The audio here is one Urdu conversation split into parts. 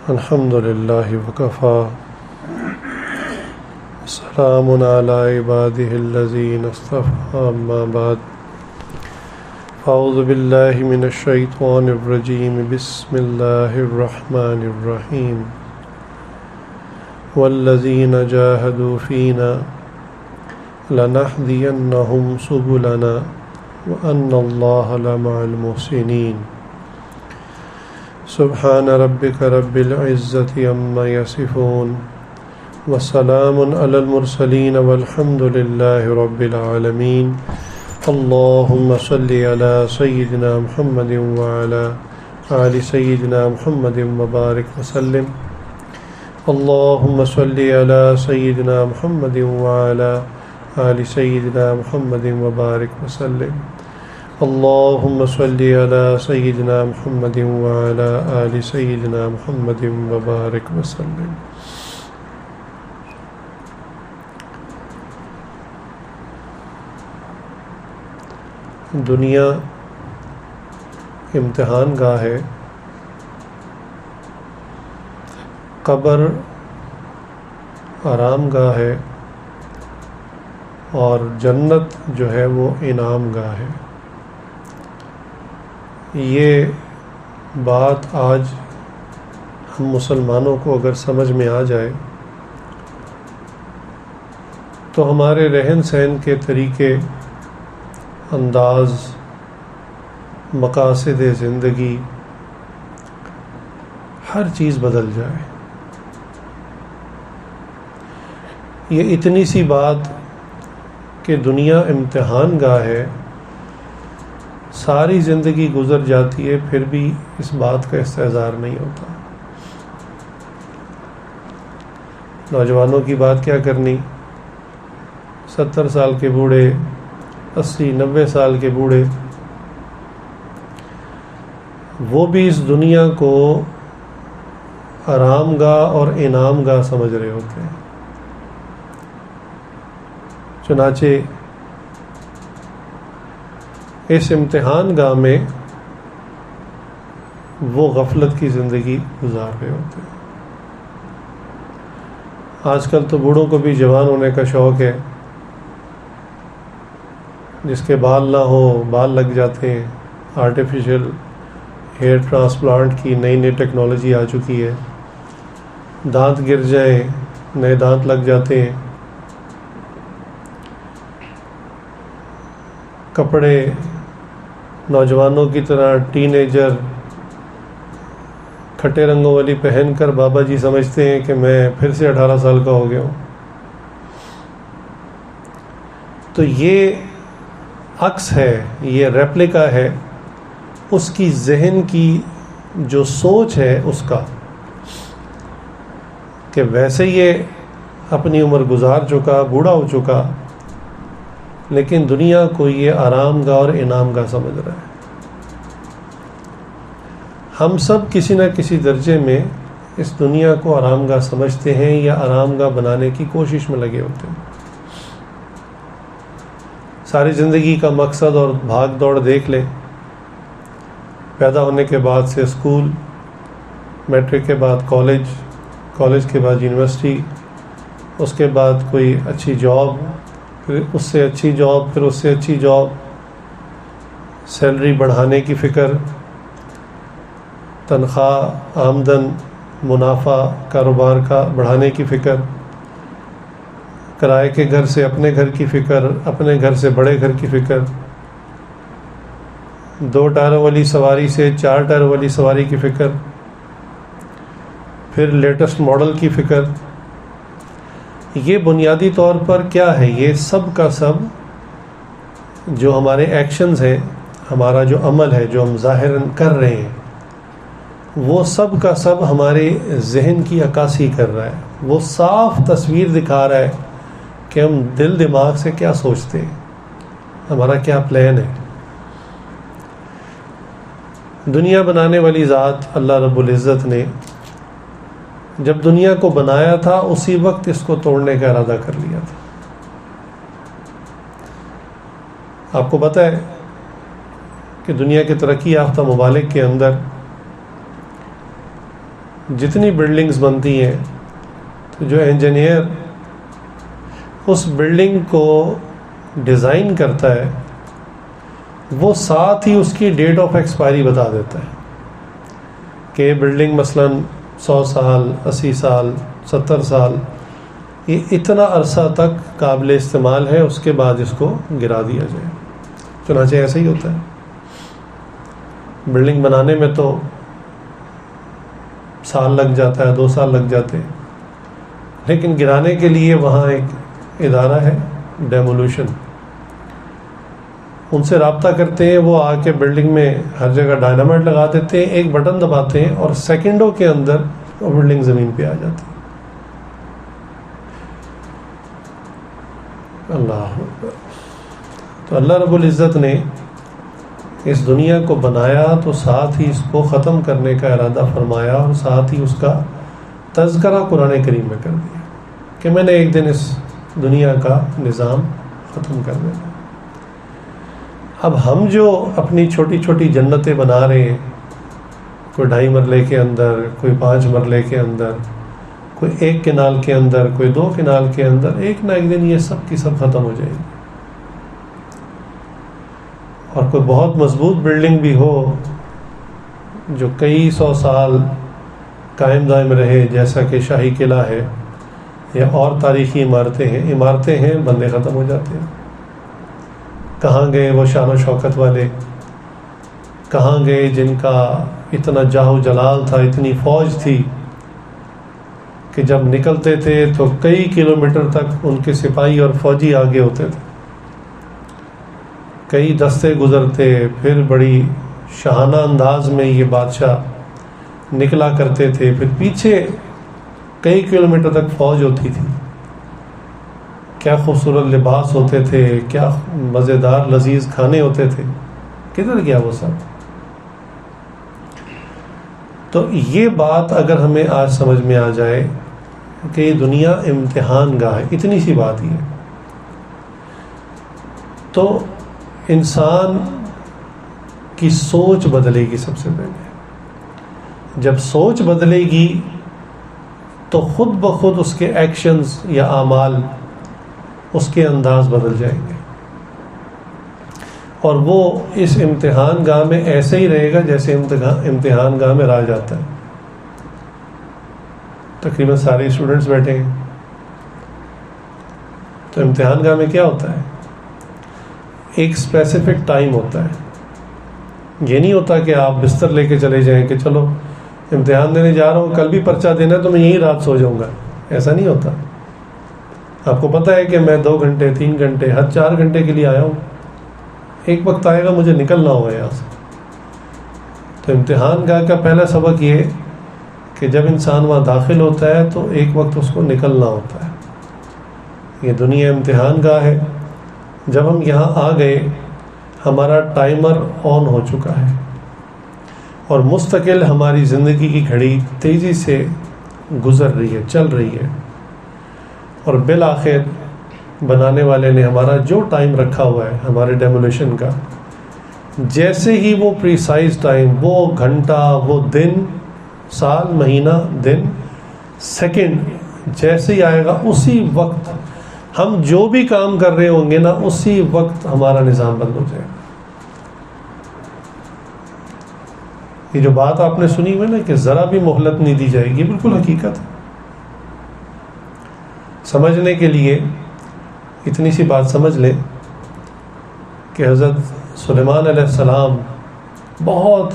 الحمد للہ وکفیٰ السلام علی عبادہ الذین اصطفیٰ اما بعد اعوذ باللہ من الشیطان الرجیم بسم اللہ الرحمن الرحیم والذین جاہدوا فینا لنہدینہم سبلنا وان اللہ لمع المحسنین سبحان ربک رب العزة عما یصفون وسلام علی المرسلین والحمد للہ رب العالمین اللہم صلی علی سیدنا محمد وعلی آل سیدنا محمد وبارک وسلم اللہم صلی علی سیدنا محمد وعلی آل سیدنا محمد وبارک وسلم اللہم صلی علی سیدنا محمد وعلی آل سیدنا محمد وبارک وسلم۔ دنیا امتحان گاہ ہے، قبر آرام گاہ ہے اور جنت جو ہے وہ انعام گاہ ہے۔ یہ بات آج ہم مسلمانوں کو اگر سمجھ میں آ جائے تو ہمارے رہن سہن کے طریقے، انداز، مقاصد زندگی، ہر چیز بدل جائے۔ یہ اتنی سی بات کہ دنیا امتحان گاہ ہے، ساری زندگی گزر جاتی ہے، پھر بھی اس بات کا استحضار نہیں ہوتا۔ نوجوانوں کی بات کیا کرنی، 70 سال کے بوڑھے، 80-90 سال کے بوڑھے، وہ بھی اس دنیا کو آرام گاہ اور انعام گاہ سمجھ رہے ہوتے ہیں۔ چنانچہ اس امتحان گاہ میں وہ غفلت کی زندگی گزار رہے ہوتے ہیں۔ آج کل تو بوڑھوں کو بھی جوان ہونے کا شوق ہے، جس کے بال نہ ہو بال لگ جاتے ہیں، آرٹیفیشل ہیئر ٹرانسپلانٹ کی نئی ٹیکنالوجی آ چکی ہے، دانت گر جائیں نئے دانت لگ جاتے ہیں، کپڑے نوجوانوں کی طرح ٹین ایجر کھٹے رنگوں والی پہن کر بابا جی سمجھتے ہیں کہ میں پھر سے 18 سال کا ہو گیا ہوں۔ تو یہ عکس ہے، یہ ریپلیکا ہے اس کی ذہن کی جو سوچ ہے اس کا، کہ ویسے یہ اپنی عمر گزار چکا، بوڑھا ہو چکا، لیکن دنیا کو یہ آرام گاہ اور انعام گاہ سمجھ رہا ہے۔ ہم سب کسی نہ کسی درجے میں اس دنیا کو آرام گاہ سمجھتے ہیں یا آرام گاہ بنانے کی کوشش میں لگے ہوتے ہیں۔ ساری زندگی کا مقصد اور بھاگ دوڑ دیکھ لیں، پیدا ہونے کے بعد سے اسکول، میٹرک کے بعد کالج، کالج کے بعد یونیورسٹی، اس کے بعد کوئی اچھی جاب، پھر اس سے اچھی جاب، پھر اس سے اچھی جاب، سیلری بڑھانے کی فکر، تنخواہ، آمدن، منافع کاروبار کا بڑھانے کی فکر، کرائے کے گھر سے اپنے گھر کی فکر، اپنے گھر سے بڑے گھر کی فکر، 2 ٹائروں والی سواری سے 4 ٹائر والی سواری کی فکر، پھر لیٹسٹ ماڈل کی فکر۔ یہ بنیادی طور پر کیا ہے؟ یہ سب کا سب جو ہمارے ایکشنز ہیں، ہمارا جو عمل ہے، جو ہم ظاہراً کر رہے ہیں، وہ سب کا سب ہمارے ذہن کی عکاسی کر رہا ہے۔ وہ صاف تصویر دکھا رہا ہے کہ ہم دل دماغ سے کیا سوچتے ہیں، ہمارا کیا پلان ہے۔ دنیا بنانے والی ذات اللہ رب العزت نے جب دنیا کو بنایا تھا اسی وقت اس کو توڑنے کا ارادہ کر لیا تھا۔ آپ کو پتہ ہے کہ دنیا کے ترقی یافتہ ممالک کے اندر جتنی بلڈنگز بنتی ہیں تو جو انجینئر اس بلڈنگ کو ڈیزائن کرتا ہے وہ ساتھ ہی اس کی ڈیٹ آف ایکسپائری بتا دیتا ہے کہ بلڈنگ مثلاً 100 سال 80 سال 70 سال یہ اتنا عرصہ تک قابل استعمال ہے، اس کے بعد اس کو گرا دیا جائے. چنانچہ ایسا ہی ہوتا ہے. بلڈنگ بنانے میں تو سال لگ جاتا ہے، 2 سال لگ جاتے ہیں، لیکن گرانے کے لیے وہاں ایک ادارہ ہے ڈیمولیشن، ان سے رابطہ کرتے ہیں، وہ آ کے بلڈنگ میں ہر جگہ ڈائنامائٹ لگا دیتے ہیں، ایک بٹن دباتے ہیں اور سیکنڈوں کے اندر وہ بلڈنگ زمین پہ آ جاتی ہے. اللہ اکبر. تو اللہ رب العزت نے اس دنیا کو بنایا تو ساتھ ہی اس کو ختم کرنے کا ارادہ فرمایا اور ساتھ ہی اس کا تذکرہ قرآن کریم میں کر دیا کہ میں نے ایک دن اس دنیا کا نظام ختم کر دینا. اب ہم جو اپنی چھوٹی چھوٹی جنتیں بنا رہے ہیں، کوئی 2.5 مرلے کے اندر، کوئی 5 مرلے کے اندر، کوئی 1 کنال کے اندر، کوئی 2 کنال کے اندر، ایک نہ ایک دن یہ سب کی سب ختم ہو جائے گی. اور کوئی بہت مضبوط بلڈنگ بھی ہو جو کئی 100 سال قائم دائم رہے، جیسا کہ شاہی قلعہ ہے یا اور تاریخی عمارتیں ہیں، بندے ختم ہو جاتے ہیں. کہاں گئے وہ شان و شوکت والے؟ کہاں گئے جن کا اتنا جاہ و جلال تھا، اتنی فوج تھی کہ جب نکلتے تھے تو کئی کلومیٹر تک ان کے سپاہی اور فوجی آگے ہوتے تھے، کئی دستے گزرتے، پھر بڑی شاہانہ انداز میں یہ بادشاہ نکلا کرتے تھے، پھر پیچھے کئی کلومیٹر تک فوج ہوتی تھی. کیا خوبصورت لباس ہوتے تھے، کیا مزیدار لذیذ کھانے ہوتے تھے، کدھر گیا وہ سب؟ تو یہ بات اگر ہمیں آج سمجھ میں آ جائے کہ یہ دنیا امتحان گاہ ہے، اتنی سی بات ہی ہے، تو انسان کی سوچ بدلے گی. سب سے پہلے جب سوچ بدلے گی تو خود بخود اس کے ایکشنز یا اعمال، اس کے انداز بدل جائیں گے، اور وہ اس امتحان گاہ میں ایسے ہی رہے گا جیسے امتحان گاہ میں رہا جاتا ہے. تقریباً سارے اسٹوڈنٹس بیٹھے ہیں، تو امتحان گاہ میں کیا ہوتا ہے؟ ایک اسپیسیفک ٹائم ہوتا ہے. یہ نہیں ہوتا کہ آپ بستر لے کے چلے جائیں کہ چلو امتحان دینے جا رہا ہوں، کل بھی پرچہ دینا ہے تو میں یہیں رات سو جاؤں گا. ایسا نہیں ہوتا. آپ کو پتہ ہے کہ میں 2 گھنٹے 3 گھنٹے حد 4 گھنٹے کے لیے آیا ہوں، ایک وقت آئے گا مجھے نکلنا ہوگا یہاں سے. تو امتحان گاہ کا پہلا سبق یہ کہ جب انسان وہاں داخل ہوتا ہے تو ایک وقت اس کو نکلنا ہوتا ہے. یہ دنیا امتحان گاہ ہے. جب ہم یہاں آ گئے ہمارا ٹائمر آن ہو چکا ہے اور مستقل ہماری زندگی کی گھڑی تیزی سے گزر رہی ہے، چل رہی ہے، اور بالآخر بنانے والے نے ہمارا جو ٹائم رکھا ہوا ہے ہمارے ڈیمولیشن کا، جیسے ہی وہ پریسائز ٹائم، وہ گھنٹہ، وہ دن، سال، مہینہ، دن، سیکنڈ جیسے ہی آئے گا اسی وقت ہم جو بھی کام کر رہے ہوں گے نا، اسی وقت ہمارا نظام بند ہو جائے گا. یہ جو بات آپ نے سنی ہوئی نا کہ ذرا بھی مہلت نہیں دی جائے گی، بالکل حقیقت ہے. سمجھنے کے لیے اتنی سی بات سمجھ لیں کہ حضرت سلیمان علیہ السلام بہت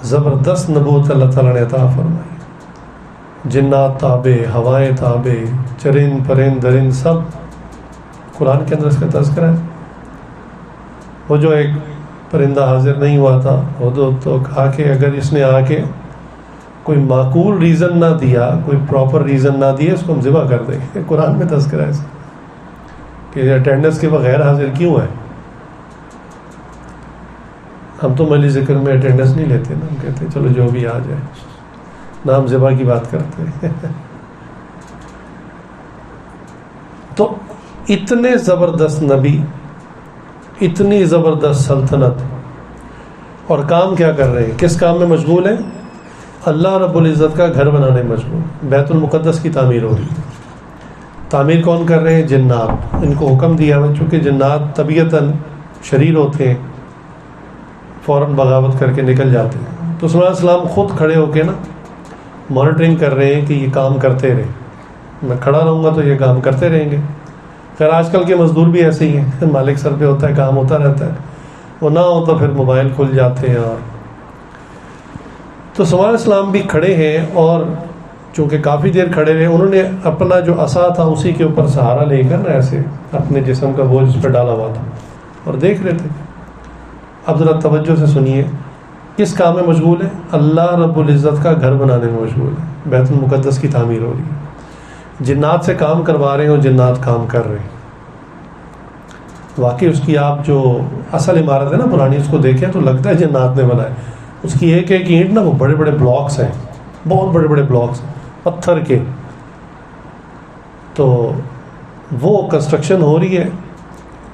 زبردست نبوت اللہ تعالیٰ نے عطا فرمائی. جنات تابع، ہوائیں تابع، چرند پرند درند سب قرآن کے اندر اس کا تذکرہ ہے. وہ جو ایک پرندہ حاضر نہیں ہوا تھا وہ تو کہا کہ اگر اس نے آ کے کوئی معقول ریزن نہ دیا، کوئی پراپر ریزن نہ دیا، اس کو ہم ذبح کر دیں گے. قرآن میں تذکرہ ہے اس کا کہ اٹینڈنس کے بغیر حاضر کیوں ہے. ہم تو ملی ذکر میں اٹینڈنس نہیں لیتے نا، ہم کہتے ہیں چلو جو بھی آ جائے، نام ذبح کی بات کرتے ہیں. تو اتنے زبردست نبی، اتنی زبردست سلطنت، اور کام کیا کر رہے ہیں؟ کس کام میں مشغول ہیں؟ اللہ رب العزت کا گھر بنانے میں مشغول، بیت المقدس کی تعمیر ہو رہی ہے۔ تعمیر کون کر رہے ہیں؟ جنات، ان کو حکم دیا ہوا، چونکہ جنات طبیعتاً شریر ہوتے ہیں، فوراً بغاوت کر کے نکل جاتے ہیں۔ تو سلیمان علیہ السلام خود کھڑے ہو کے نا مانیٹرنگ کر رہے ہیں کہ یہ کام کرتے رہیں، میں کھڑا رہوں گا تو یہ کام کرتے رہیں گے۔ خیر آج کل کے مزدور بھی ایسے ہی ہیں، مالک سر پہ ہوتا ہے، کام ہوتا رہتا ہے، وہ نہ ہو تو پھر موبائل کھل جاتے ہیں۔ اور تو سلیمان علیہ السلام بھی کھڑے ہیں، اور چونکہ کافی دیر کھڑے رہے، انہوں نے اپنا جو عصا تھا اسی کے اوپر سہارا لے کر نا ایسے اپنے جسم کا بوجھ اس پہ ڈالا ہوا تھا اور دیکھ رہے تھے۔ اب ذرا توجہ سے سنیے، کس کام میں مشغول ہے؟ اللہ رب العزت کا گھر بنانے میں مشغول ہے، بیت المقدس کی تعمیر ہو رہی ہے۔ جنات سے کام کروا رہے ہیں اور جنات کام کر رہے ہیں۔ واقعی اس کی آپ جو اصل عمارت ہے نا پرانی، اس کو دیکھیں تو لگتا ہے جنات نے بنائے۔ اس کی ایک ایک اینٹ نا وہ بڑے بڑے بلاکس ہیں، بہت بڑے بڑے بلاکس ہیں پتھر کے۔ تو وہ کنسٹرکشن ہو رہی ہے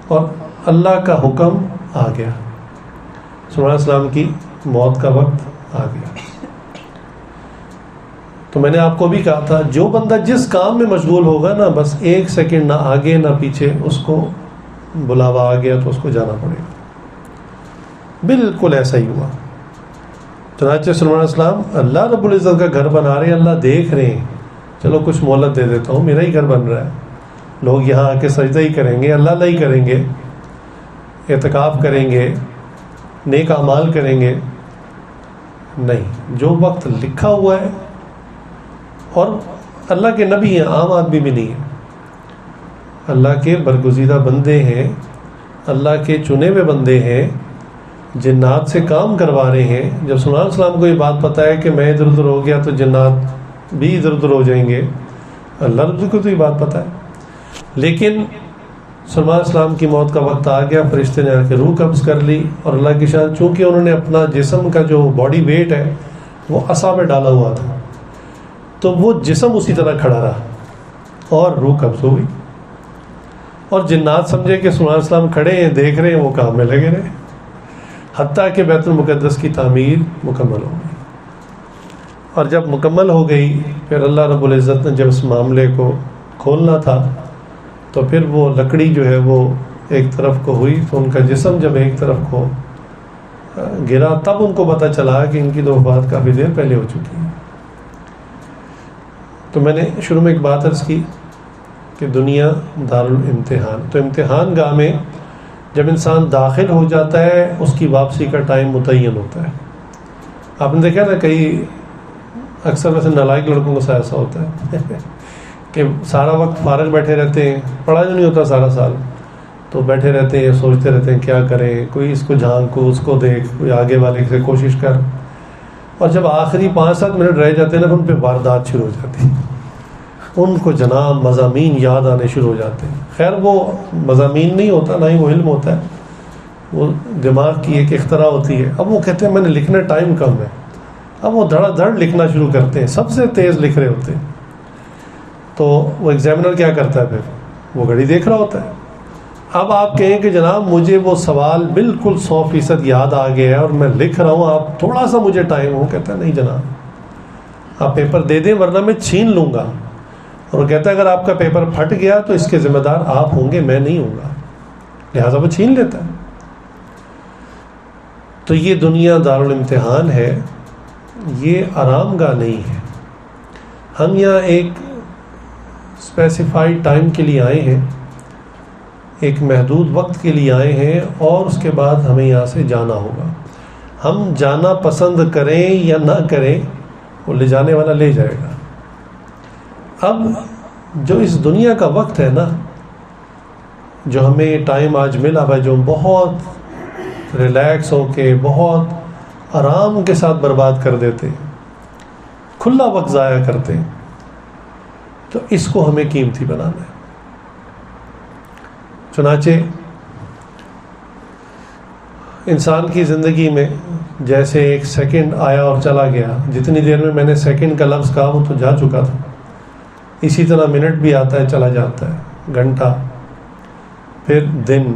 اور اللہ کا حکم آ گیا، سلیمان علیہ السلام کی موت کا وقت آ گیا۔ تو میں نے آپ کو بھی کہا تھا، جو بندہ جس کام میں مشغول ہوگا نا، بس ایک سیکنڈ نہ آگے نہ پیچھے، اس کو بلاوا آ گیا تو اس کو جانا پڑے گا۔ بالکل ایسا ہی ہوا۔ چنانچہ سلیمان علیہ السلام اللہ رب العزت کا گھر بنا رہے ہیں، اللہ دیکھ رہے ہیں، چلو کچھ مہلت دے دیتا ہوں، میرا ہی گھر بن رہا ہے، لوگ یہاں آ کے سجدہ ہی کریں گے، اللہ ہی کریں گے، اعتکاف کریں گے، نیک اعمال کریں گے۔ نہیں، جو وقت لکھا ہوا ہے، اور اللہ کے نبی ہیں، عام آدمی بھی نہیں ہے، اللہ کے برگزیدہ بندے ہیں، اللہ کے چنے ہوئے بندے ہیں، جنات سے کام کروا رہے ہیں۔ جب سلیمان علیہ السلام کو یہ بات پتہ ہے کہ میں ادھر ادھر ہو گیا تو جنات بھی ادھر ادھر ہو جائیں گے، اللہ رب کو تو یہ بات پتہ ہے، لیکن سلیمان علیہ السلام کی موت کا وقت آ گیا، فرشتے نے آ کے روح قبض کر لی، اور اللہ کی شان، چونکہ انہوں نے اپنا جسم کا جو باڈی ویٹ ہے وہ عصا پہ ڈالا ہوا تھا، تو وہ جسم اسی طرح کھڑا رہا اور روح قبض ہو گئی۔ اور جنات سمجھے کہ سلیمان علیہ السلام کھڑے ہیں، دیکھ رہے ہیں، وہ کام میں لگے رہے، حتیٰ کہ بیت المقدس کی تعمیر مکمل ہو گئی۔ اور جب مکمل ہو گئی، پھر اللہ رب العزت نے جب اس معاملے کو کھولنا تھا، تو پھر وہ لکڑی جو ہے وہ ایک طرف کو ہوئی، تو ان کا جسم جب ایک طرف کو گرا، تب ان کو پتہ چلا کہ ان کی تو وفات کافی دیر پہلے ہو چکی ہے۔ تو میں نے شروع میں ایک بات عرض کی کہ دنیا دارالامتحان، تو امتحان گاہ میں جب انسان داخل ہو جاتا ہے، اس کی واپسی کا ٹائم متعین ہوتا ہے۔ آپ نے دیکھا نا، کئی اکثر ویسے نالائق لڑکوں کو ایسا ہوتا ہے کہ سارا وقت فارغ بیٹھے رہتے ہیں، پڑھا جو نہیں ہوتا سارا سال، تو بیٹھے رہتے ہیں، سوچتے رہتے ہیں کیا کریں، کوئی اس کو جھانک، کو اس کو دیکھ، کوئی آگے والے سے کوشش کر، اور جب آخری 5-7 منٹ رہ جاتے ہیں نا، ان پہ واردات شروع ہو جاتی ہے، ان کو جناب مضامین یاد آنے شروع ہو جاتے ہیں۔ خیر وہ مضامین نہیں ہوتا، نہ ہی وہ علم ہوتا ہے، وہ دماغ کی ایک اختراع ہوتی ہے۔ اب وہ کہتے ہیں میں نے لکھنا ٹائم کم ہے، اب وہ دھڑا دھڑ لکھنا شروع کرتے ہیں، سب سے تیز لکھ رہے ہوتے ہیں۔ تو وہ ایگزامنر کیا کرتا ہے، پھر وہ گھڑی دیکھ رہا ہوتا ہے۔ اب آپ کہیں کہ جناب مجھے وہ سوال بالکل 100% یاد آ گیا ہے اور میں لکھ رہا ہوں، آپ تھوڑا سا مجھے ٹائم ہو، کہتا ہے نہیں جناب آپ پیپر دے دیں ورنہ میں چھین لوں گا، اور وہ کہتا ہے اگر آپ کا پیپر پھٹ گیا تو اس کے ذمہ دار آپ ہوں گے، میں نہیں ہوں گا، لہٰذا وہ چھین لیتا ہے۔ تو یہ دنیا دارالامتحان ہے، یہ آرام گاہ نہیں ہے۔ ہم یہاں ایک اسپیسیفائڈ ٹائم کے لیے آئے ہیں، ایک محدود وقت کے لیے آئے ہیں، اور اس کے بعد ہمیں یہاں سے جانا ہوگا۔ ہم جانا پسند کریں یا نہ کریں، وہ لے جانے والا لے جائے گا۔ اب جو اس دنیا کا وقت ہے نا، جو ہمیں ٹائم آج ملا ہے، جو بہت ریلیکس ہو کے، بہت آرام کے ساتھ برباد کر دیتے، کھلا وقت ضائع کرتے، تو اس کو ہمیں قیمتی بنانا ہے۔ چنانچہ انسان کی زندگی میں جیسے ایک سیکنڈ آیا اور چلا گیا، جتنی دیر میں نے سیکنڈ کا لفظ کہا وہ تو جا چکا تھا، اسی طرح منٹ بھی آتا ہے چلا جاتا ہے، گھنٹہ، پھر دن،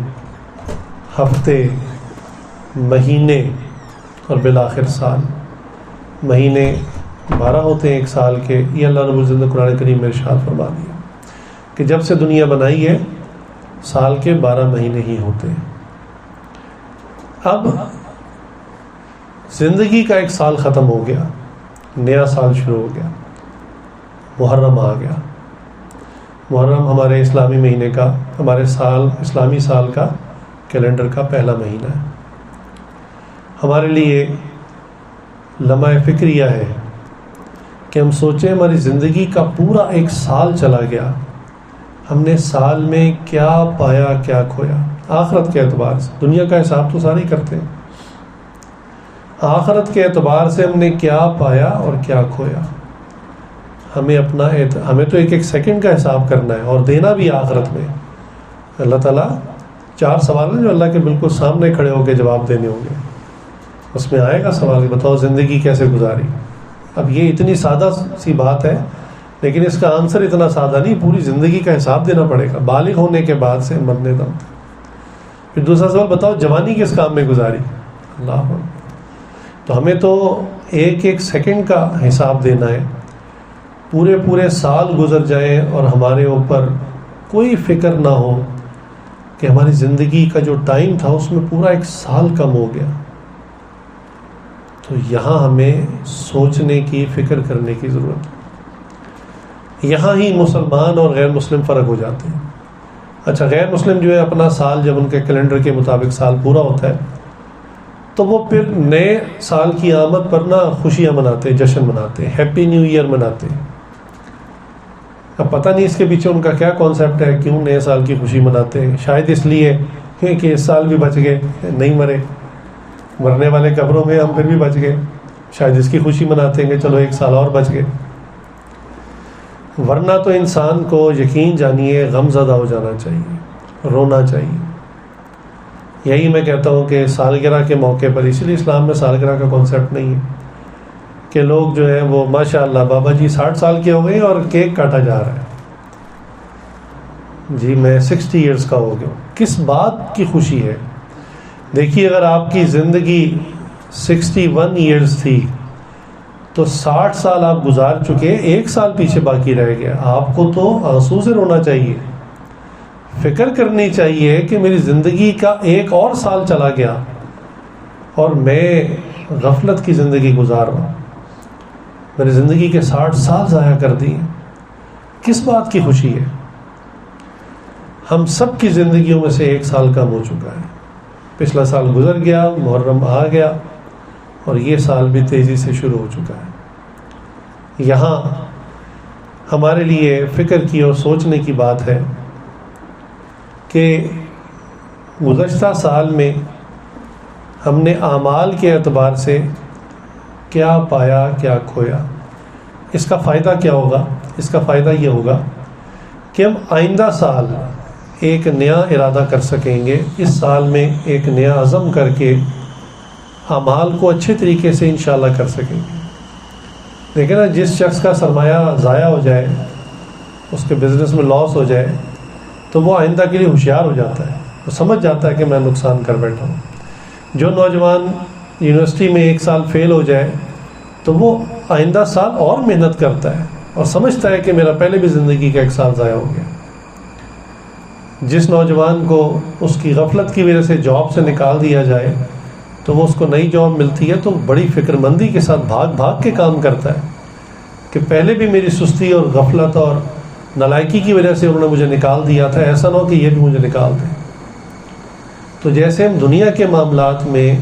ہفتے، مہینے، اور بالآخر سال۔ مہینے 12 ہوتے ہیں ایک سال کے. یہ اللہ رب العزت نے قرآن کریم میں ارشاد فرما دیا کہ جب سے دنیا بنائی ہے سال کے 12 مہینے ہی ہوتے ہیں. اب زندگی کا ایک سال ختم ہو گیا, نیا سال شروع ہو گیا, محرم آ گیا. محرم ہمارے اسلامی مہینے کا, ہمارے اسلامی سال کا کیلنڈر کا پہلا مہینہ ہے. ہمارے لیے لمحہ فکریہ ہے کہ ہم سوچیں ہماری زندگی کا پورا ایک سال چلا گیا, ہم نے سال میں کیا پایا کیا کھویا. آخرت کے اعتبار سے, دنیا کا حساب تو سارے ہی کرتے ہیں, آخرت کے اعتبار سے ہم نے کیا پایا اور کیا کھویا. ہمیں تو ایک ایک سیکنڈ کا حساب کرنا ہے اور دینا بھی آخرت میں. اللہ تعالیٰ 4 سوال ہیں جو اللہ کے بالکل سامنے کھڑے ہو کے جواب دینے ہوں گے. اس میں آئے گا سوال, بتاؤ زندگی کیسے گزاری. اب یہ اتنی سادہ سی بات ہے لیکن اس کا آنسر اتنا سادہ نہیں, پوری زندگی کا حساب دینا پڑے گا بالغ ہونے کے بعد سے مرنے دم تک. پھر دوسرا سوال, بتاؤ جوانی کس کام میں گزاری. اللہ. تو ہمیں تو ایک ایک سیکنڈ کا حساب دینا ہے. پورے سال گزر جائیں اور ہمارے اوپر کوئی فکر نہ ہو کہ ہماری زندگی کا جو ٹائم تھا اس میں پورا ایک سال کم ہو گیا. تو یہاں ہمیں سوچنے کی, فکر کرنے کی ضرورت ہے. یہاں ہی مسلمان اور غیر مسلم فرق ہو جاتے ہیں. اچھا, غیر مسلم جو ہے اپنا سال جب ان کے کیلنڈر کے مطابق سال پورا ہوتا ہے تو وہ پھر نئے سال کی آمد پر نہ خوشیاں مناتے, جشن مناتے, ہیپی نیو ایئر مناتے. اب پتہ نہیں اس کے پیچھے ان کا کیا کانسیپٹ ہے, کیوں نئے سال کی خوشی مناتے ہیں. شاید اس لیے کہ اس سال بھی بچ گئے, نہیں مرے, مرنے والے قبروں میں, ہم پھر بھی بچ گئے, شاید اس کی خوشی مناتے ہیں کہ چلو ایک سال اور بچ گئے. ورنہ تو انسان کو یقین جانیے غم زدہ ہو جانا چاہیے, رونا چاہیے. یہی میں کہتا ہوں کہ سالگرہ کے موقع پر, اسی لیے اسلام میں سالگرہ کا کانسیپٹ نہیں ہے کہ لوگ جو ہیں وہ ماشاء اللہ بابا جی 60 سال کے ہو گئے اور کیک کاٹا جا رہا ہے. جی میں 60 ایئرس کا ہو گیا. کس بات کی خوشی ہے؟ دیکھیے, اگر آپ کی زندگی 61 ایئرس تھی تو 60 سال آپ گزار چکے, 1 سال پیچھے باقی رہ گیا. آپ کو تو آنسو سے رونا چاہیے, فکر کرنی چاہیے کہ میری زندگی کا 1 اور سال چلا گیا اور میں غفلت کی زندگی گزار رہا ہوں. میری زندگی کے 60 سال ضائع کر دیے. کس بات کی خوشی ہے؟ ہم سب کی زندگیوں میں سے 1 سال کم ہو چکا ہے. پچھلا سال گزر گیا, محرم آ گیا اور یہ سال بھی تیزی سے شروع ہو چکا ہے. یہاں ہمارے لیے فکر کی اور سوچنے کی بات ہے کہ گزشتہ سال میں ہم نے اعمال کے اعتبار سے کیا پایا کیا کھویا. اس کا فائدہ کیا ہوگا؟ اس کا فائدہ یہ ہوگا کہ ہم آئندہ سال ایک نیا ارادہ کر سکیں گے. اس سال میں ایک نیا عزم کر کے اعمال کو اچھے طریقے سے انشاءاللہ کر سکیں گے. لیکن جس شخص کا سرمایہ ضائع ہو جائے, اس کے بزنس میں لاس ہو جائے, تو وہ آئندہ کے لیے ہوشیار ہو جاتا ہے, وہ سمجھ جاتا ہے کہ میں نقصان کر بیٹھا ہوں. جو نوجوان یونیورسٹی میں 1 سال فیل ہو جائے تو وہ آئندہ سال اور محنت کرتا ہے اور سمجھتا ہے کہ میرا پہلے بھی زندگی کا 1 سال ضائع ہو گیا. جس نوجوان کو اس کی غفلت کی وجہ سے جاب سے نکال دیا جائے تو وہ اس کو نئی جاب ملتی ہے تو بڑی فکر مندی کے ساتھ بھاگ کے کام کرتا ہے کہ پہلے بھی میری سستی اور غفلت اور نالائکی کی وجہ سے انہوں نے مجھے نکال دیا تھا, ایسا نہ ہو کہ یہ بھی مجھے نکال دیں. تو جیسے ہم دنیا کے معاملات میں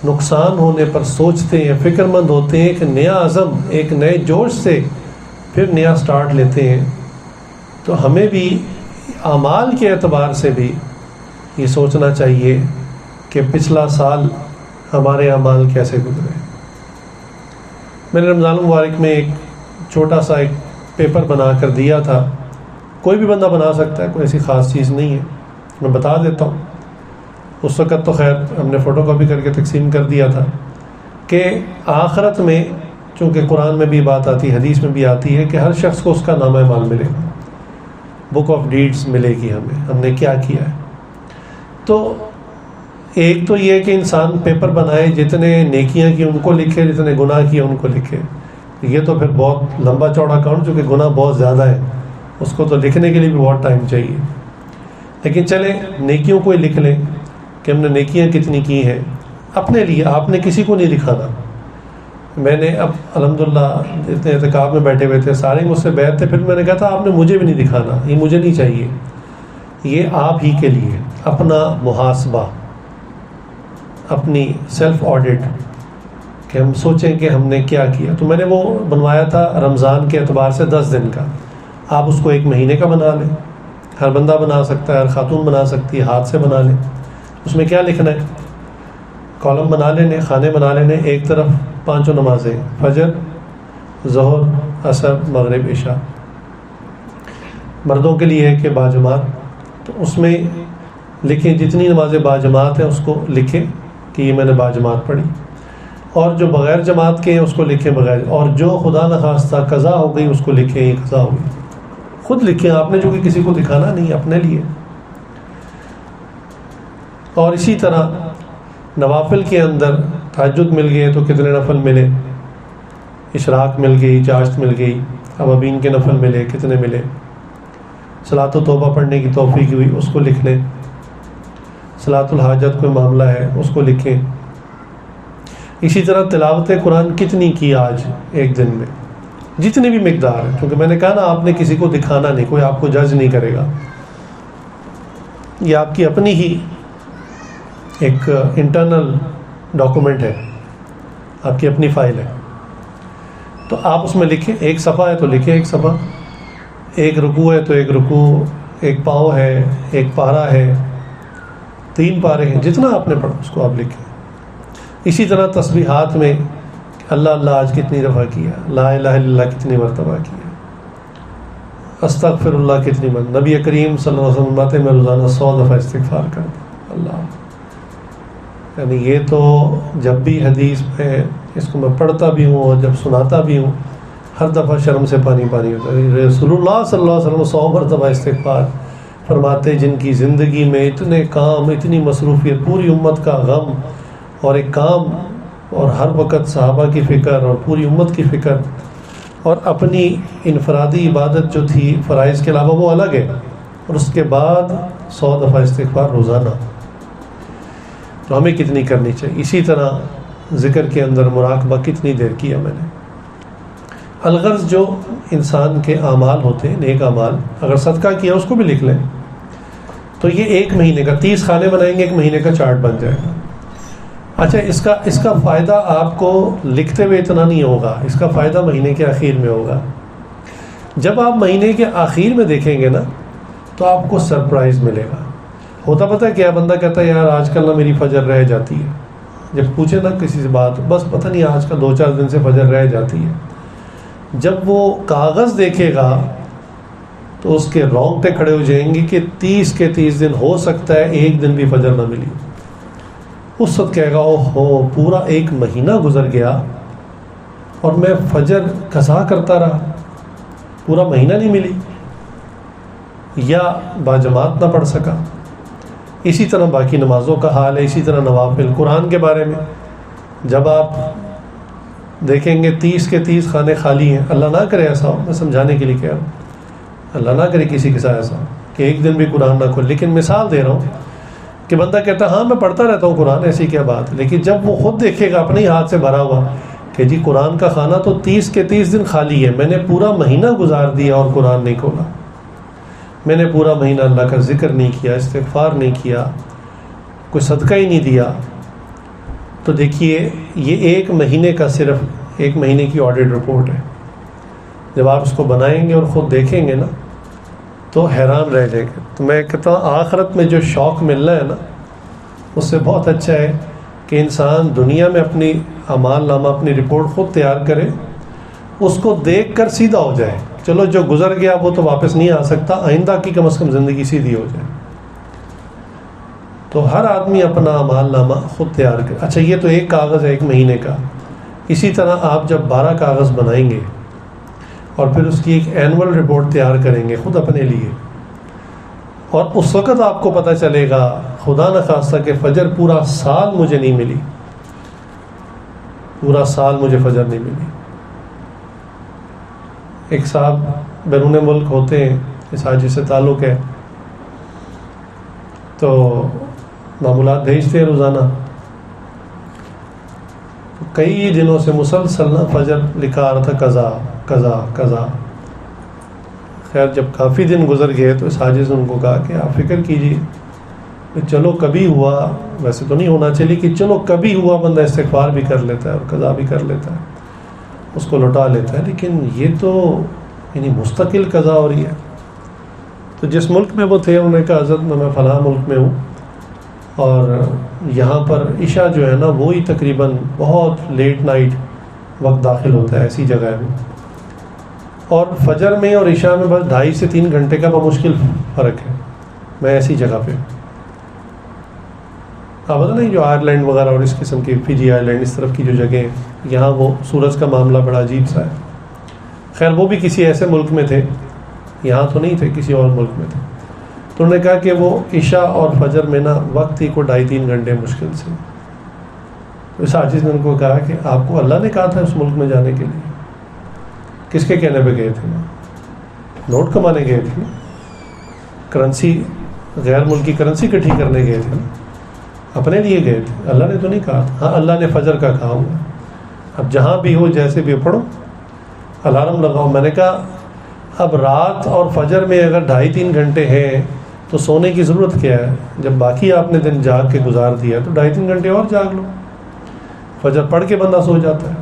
نقصان ہونے پر سوچتے ہیں, فکر مند ہوتے ہیں, ایک نیا عزم, ایک نئے جوش سے پھر نیا سٹارٹ لیتے ہیں, تو ہمیں بھی اعمال کے اعتبار سے بھی یہ سوچنا چاہیے کہ پچھلا سال ہمارے اعمال کیسے گزرے. میں نے رمضان المبارک میں ایک چھوٹا سا ایک پیپر بنا کر دیا تھا. کوئی بھی بندہ بنا سکتا ہے, کوئی ایسی خاص چیز نہیں ہے, میں بتا دیتا ہوں. اس وقت تو خیر ہم نے فوٹو کاپی کر کے تقسیم کر دیا تھا کہ آخرت میں, چونکہ قرآن میں بھی بات آتی, حدیث میں بھی آتی ہے کہ ہر شخص کو اس کا نامہ اعمال ملے گا, بک آف ڈیڈز ملے گی ہمیں, ہم نے کیا کیا ہے. تو ایک تو یہ کہ انسان پیپر بنائے, جتنے نیکیاں کی ان کو لکھے, جتنے گناہ کیے ان کو لکھے. یہ تو پھر بہت لمبا چوڑا کام، چونکہ گناہ بہت زیادہ ہے، اس کو تو لکھنے کے لیے بھی بہت ٹائم چاہیے. لیکن چلیں نیکیوں کو ہی لکھ لیں کہ ہم نے نیکیاں کتنی کی ہیں اپنے لیے. آپ نے کسی کو نہیں دکھانا. میں نے اب الحمدللہ اتنے اعتکاف میں بیٹھے ہوئے تھے، سارے مجھ سے بیٹھ تھے، پھر میں نے کہا تھا آپ نے مجھے بھی نہیں دکھانا، یہ مجھے نہیں چاہیے، یہ آپ ہی کے لیے اپنا محاسبہ، اپنی سیلف آڈٹ، کہ ہم سوچیں کہ ہم نے کیا کیا. تو میں نے وہ بنوایا تھا رمضان کے اعتبار سے 10 دن کا. آپ اس کو 1 مہینے کا بنا لیں، ہر بندہ بنا سکتا ہے، ہر خاتون بنا سکتی ہے، ہاتھ سے بنا لیں. اس میں کیا لکھنا ہے؟ کالم بنا لینے، خانے بنا لینے. ایک طرف 5 نمازیں، فجر، ظہر، عصر، مغرب، عشاء. مردوں کے لیے ہے کہ باجماعت، تو اس میں لکھیں جتنی نمازیں باجماعت ہیں اس کو لکھیں کہ یہ میں نے باجماعت پڑھی، اور جو بغیر جماعت کے ہیں اس کو لکھیں بغیر، اور جو خدا نخواستہ قضا ہو گئی اس کو لکھیں یہ قضا ہو گئی. خود لکھیں، آپ نے جو کہ کسی کو دکھانا نہیں، اپنے لیے. اور اسی طرح نوافل کے اندر تہجد مل گئے تو کتنے نفل ملے، اشراق مل گئی، چاشت مل گئی، اوابین کے نفل ملے، کتنے ملے. صلاۃ و توبہ پڑھنے کی توفیق ہوئی، اس کو لکھ لیں. صلاۃ الحاجت کوئی معاملہ ہے اس کو لکھیں. اسی طرح تلاوت قرآن کتنی کی آج ایک دن میں، جتنی بھی مقدار ہے، کیونکہ میں نے کہا نا آپ نے کسی کو دکھانا نہیں، کوئی آپ کو جج نہیں کرے گا. یہ آپ کی اپنی ہی ایک انٹرنل ڈاکومنٹ ہے، آپ کی اپنی فائل ہے. تو آپ اس میں لکھیں. ایک صفحہ ہے تو لکھیں ایک صفحہ، ایک رکوع ہے تو ایک رکوع، ایک پاؤں ہے، ایک پارہ ہے، 3 پارے ہیں، جتنا آپ نے پڑھا اس کو آپ لکھیں. اسی طرح تسبیحات میں اللہ اللہ آج کتنی دفعہ کیا، لا الہ الا اللہ کتنی مرتبہ کیا، استغفر اللہ کتنی مرتبہ. نبی کریم صلی اللہ علیہ وسلم باتیں میں روزانہ 100 دفعہ استغفار کرتا اللہ. یعنی یہ تو جب بھی حدیث میں اس کو میں پڑھتا بھی ہوں اور جب سناتا بھی ہوں ہر دفعہ شرم سے پانی پانی ہوتا ہے. رسول اللہ صلی اللہ علیہ وسلم 100 مرتبہ استغفار فرماتے، جن کی زندگی میں اتنے کام، اتنی مصروفیت، پوری امت کا غم اور ایک کام، اور ہر وقت صحابہ کی فکر اور پوری امت کی فکر، اور اپنی انفرادی عبادت جو تھی فرائض کے علاوہ وہ الگ ہے، اور اس کے بعد 100 دفعہ استغفار روزانہ. تو ہمیں کتنی کرنی چاہیے. اسی طرح ذکر کے اندر مراقبہ کتنی دیر کیا میں نے. الغرض جو انسان کے اعمال ہوتے ہیں، نیک اعمال، اگر صدقہ کیا اس کو بھی لکھ لیں تو یہ 1 مہینے کا 30 کھانے بنائیں گے، 1 مہینے کا چارٹ بن جائے گا. اچھا، اس کا فائدہ آپ کو لکھتے ہوئے اتنا نہیں ہوگا، اس کا فائدہ مہینے کے آخر میں ہوگا. جب آپ مہینے کے آخر میں دیکھیں گے نا تو آپ کو سرپرائز ملے گا. ہوتا پتہ ہے کیا، بندہ کہتا ہے یار آج کل نا میری فجر رہ جاتی ہے. جب پوچھے نا کسی سے بات، بس پتہ نہیں آج کل 2-4 دن سے فجر رہ جاتی ہے. جب وہ کاغذ دیکھے گا تو اس کے رونگٹے کھڑے ہو جائیں گے کہ 30 کے 30 دن ہو سکتا ہے ایک دن بھی فجر نہ ملی. اس وقت کہے گا اوہ ہو، پورا 1 مہینہ گزر گیا اور میں فجر قضا کرتا رہا، پورا مہینہ نہیں ملی، یا باجماعت نہ پڑھ سکا. اسی طرح باقی نمازوں کا حال ہے. اسی طرح نوافل. قرآن کے بارے میں جب آپ دیکھیں گے 30 کے 30 خانے خالی ہیں، اللہ نہ کرے ایسا ہو، میں سمجھانے کے لیے کہہ رہا ہوں، اللہ نہ کرے کسی کے ساتھ ایسا ہو کہ ایک دن بھی قرآن نہ کھولے. لیکن مثال دے رہا ہوں کہ بندہ کہتا ہے ہاں میں پڑھتا رہتا ہوں قرآن، ایسی کیا بات ہے. لیکن جب وہ خود دیکھے گا اپنے ہی ہاتھ سے بھرا ہوا کہ جی قرآن کا خانہ تو 30 کے 30 دن خالی ہے، میں نے پورا مہینہ گزار دیا اور قرآن نہیں کھولا، میں نے پورا مہینہ اللہ کا ذکر نہیں کیا، استغفار نہیں کیا، کوئی صدقہ ہی نہیں دیا. تو دیکھیے یہ 1 مہینے کا، صرف 1 مہینے کی آڈٹ رپورٹ ہے. جب آپ اس کو بنائیں گے اور خود دیکھیں گے نا تو حیران رہ جائیں گے. تو میں کہتا ہوں آخرت میں جو شوق ملنا ہے نا اس سے بہت اچھا ہے کہ انسان دنیا میں اپنی اعمال نامہ، اپنی رپورٹ خود تیار کرے، اس کو دیکھ کر سیدھا ہو جائے. چلو جو گزر گیا وہ تو واپس نہیں آ سکتا، آئندہ کی کم از کم زندگی سیدھی ہو جائے. تو ہر آدمی اپنا اعمال نامہ خود تیار کرے. اچھا یہ تو 1 کاغذ ہے 1 مہینے کا. اسی طرح آپ جب 12 کاغذ بنائیں گے اور پھر اس کی ایک اینول رپورٹ تیار کریں گے خود اپنے لیے، اور اس وقت آپ کو پتہ چلے گا خدا نخواستہ کہ فجر پورا سال مجھے نہیں ملی، پورا سال مجھے فجر نہیں ملی. ایک صاحب بیرون ملک ہوتے ہیں، اس حاجی سے تعلق ہے، تو معمولات بھیجتے ہیں روزانہ. کئی دنوں سے مسلسل فجر لکھا آ رہا تھا قضا قضا قضا. خیر جب کافی دن گزر گئے تو اس حاجی سے ان کو کہا کہ آپ فکر کیجیے کہ چلو کبھی ہوا، ویسے تو نہیں ہونا چاہیے کہ چلو کبھی ہوا بندہ استغفار بھی کر لیتا ہے اور قضا بھی کر لیتا ہے، اس کو لوٹا لیتا ہے، لیکن یہ تو یعنی مستقل قضا ہو رہی ہے. تو جس ملک میں وہ تھے انہوں نے کہا حضرت میں فلاں ملک میں ہوں اور یہاں پر عشاء جو ہے نا وہی تقریباً بہت لیٹ نائٹ وقت داخل ہوتا ہے، ایسی جگہ ہے، اور فجر میں اور عشاء میں بس 2.5 سے 3 گھنٹے کا بمشکل فرق ہے. میں ایسی جگہ پہ آپ پتہ نہیں جو آئرلینڈ وغیرہ اور اس قسم کی فجی آئرلینڈ اس طرف کی جو جگہیں ہیں، یہاں وہ سورج کا معاملہ بڑا عجیب سا ہے. خیر وہ بھی کسی ایسے ملک میں تھے، یہاں تو نہیں تھے، کسی اور ملک میں تھے. تو انہوں نے کہا کہ وہ عشاء اور فجر میں نا وقت ہی کو 2.5-3 گھنٹے مشکل سے. اس عاجز نے ان کو کہا کہ آپ کو اللہ نے کہا تھا اس ملک میں جانے کے لیے؟ کس کے کہنے پہ گئے تھے؟ نوٹ کمانے گئے تھے، کرنسی غیر ملکی کرنسی اکٹھی کرنے گئے تھے، اپنے لیے گئے تھے. اللہ نے تو نہیں کہا. ہاں اللہ نے فجر کا کہا ہوا. اب جہاں بھی ہو جیسے بھی ہو پڑھو، الارم لگاؤ. میں نے کہا اب رات اور فجر میں اگر 2.5-3 گھنٹے ہیں تو سونے کی ضرورت کیا ہے؟ جب باقی آپ نے دن جاگ کے گزار دیا تو 2.5-3 گھنٹے اور جاگ لو. فجر پڑھ کے بندہ سو جاتا ہے.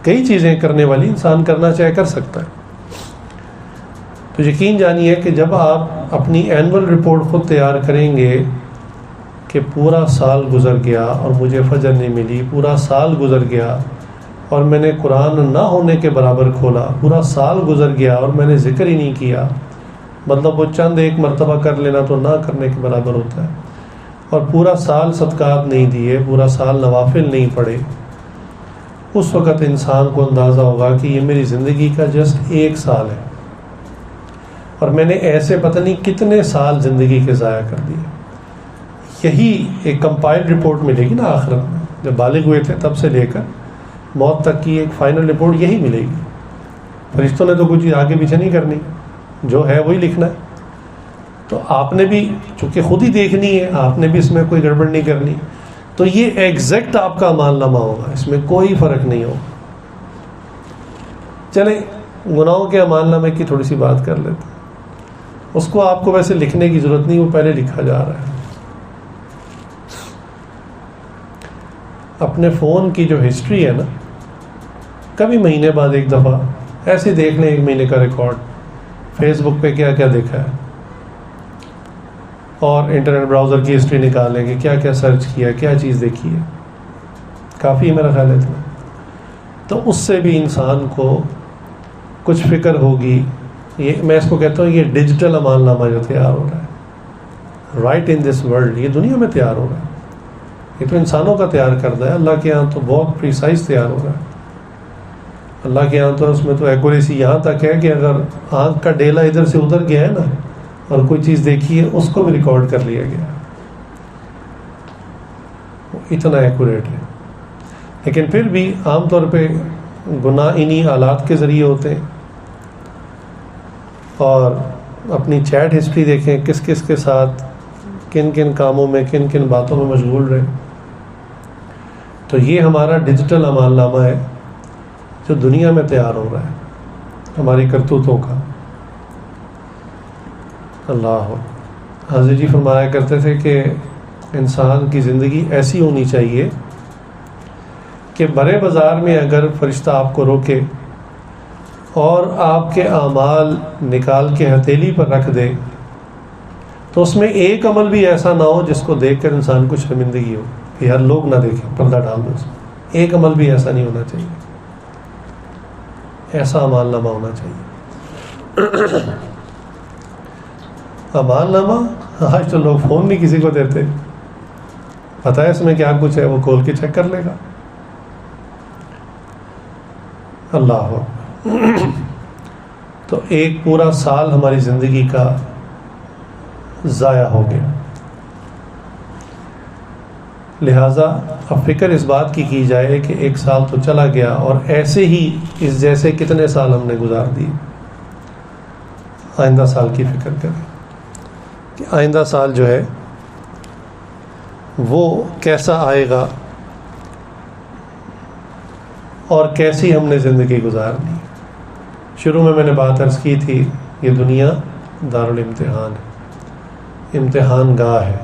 کئی چیزیں کرنے والی انسان کرنا چاہے کر سکتا ہے. تو یقین جانیے کہ جب آپ اپنی اینول رپورٹ خود تیار کریں گے کہ پورا سال گزر گیا اور مجھے فجر نہیں ملی، پورا سال گزر گیا اور میں نے قرآن نہ ہونے کے برابر کھولا، پورا سال گزر گیا اور میں نے ذکر ہی نہیں کیا، مطلب وہ چند ایک مرتبہ کر لینا تو نہ کرنے کے برابر ہوتا ہے، اور پورا سال صدقات نہیں دیے، پورا سال نوافل نہیں پڑھے، اس وقت انسان کو اندازہ ہوگا کہ یہ میری زندگی کا جسٹ 1 سال ہے اور میں نے ایسے پتہ نہیں کتنے سال زندگی کے ضائع کر دیے. یہی ایک کمپائل رپورٹ ملے گی نا آخرت میں، جب بالغ ہوئے تھے تب سے لے کر موت تک کی ایک فائنل رپورٹ یہی ملے گی. فرشتوں نے تو کچھ چیز آگے پیچھے نہیں کرنی، جو ہے وہی لکھنا ہے. تو آپ نے بھی چونکہ خود ہی دیکھنی ہے، آپ نے بھی اس میں کوئی گڑبڑ نہیں کرنی، تو یہ ایگزیکٹ آپ کا اعمال نامہ ہوگا، اس میں کوئی فرق نہیں ہوگا. چلیں گناہوں کے اعمال نامے کی تھوڑی سی بات کر لیتے ہیں. اس کو آپ کو ویسے لکھنے کی ضرورت نہیں، وہ پہلے لکھا جا رہا ہے. اپنے فون کی جو ہسٹری ہے نا، کبھی مہینے بعد ایک دفعہ ایسے دیکھ لیں، 1 مہینے کا ریکارڈ، فیس بک پہ کیا کیا دیکھا ہے، اور انٹرنیٹ براؤزر کی ہسٹری نکالیں کہ کیا کیا سرچ کیا، کیا چیز دیکھی ہے. کافی میرا خیال ہے اتنا. تو اس سے بھی انسان کو کچھ فکر ہوگی. یہ میں اس کو کہتا ہوں، یہ ڈیجیٹل اعمال نامہ جو تیار ہو رہا ہے رائٹ ان دس ورلڈ، یہ دنیا میں تیار ہو رہا ہے. یہ تو انسانوں کا تیار کردہ ہے، اللہ کے ہاں تو بہت پریسائز تیار ہو رہا ہے. اللہ کے ہاں تو اس میں تو ایکوریسی یہاں تک ہے کہ اگر آنکھ کا ڈیلا ادھر سے ادھر گیا ہے نا اور کوئی چیز دیکھی ہے اس کو بھی ریکارڈ کر لیا گیا ہے. اتنا ایکوریٹ ہے. لیکن پھر بھی عام طور پہ گناہ انہی آلات کے ذریعے ہوتے ہیں. اور اپنی چیٹ ہسٹری دیکھیں، کس کس کے ساتھ کن کن کاموں میں کن کن باتوں میں مشغول رہے. تو یہ ہمارا ڈیجیٹل اعمال نامہ ہے جو دنیا میں تیار ہو رہا ہے ہماری کرتوتوں کا. اللہ حضرت جی فرمایا کرتے تھے کہ انسان کی زندگی ایسی ہونی چاہیے کہ برے بازار میں اگر فرشتہ آپ کو روکے اور آپ کے اعمال نکال کے ہتھیلی پر رکھ دے تو اس میں ایک عمل بھی ایسا نہ ہو جس کو دیکھ کر انسان کو شرمندگی ہو کہ یار لوگ نہ دیکھیں، پردہ ڈال دو. اس میں ایک عمل بھی ایسا نہیں ہونا چاہیے. ایسا اعمال نامہ ہونا چاہیے. اعمال نامہ آج تو لوگ فون نہیں کسی کو دیتے، پتہ ہے اس میں کیا کچھ ہے، وہ کھول کے چیک کر لے گا. اللہ تو ایک پورا سال ہماری زندگی کا ضائع ہو گیا. لہٰذا اب فکر اس بات کی جائے کہ ایک سال تو چلا گیا اور ایسے ہی اس جیسے کتنے سال ہم نے گزار دیے. آئندہ سال کی فکر کریں کہ آئندہ سال جو ہے وہ کیسا آئے گا اور کیسی ہم نے زندگی گزارنی. شروع میں نے بات عرض کی تھی، یہ دنیا دارالامتحان ہے، امتحان گاہ ہے،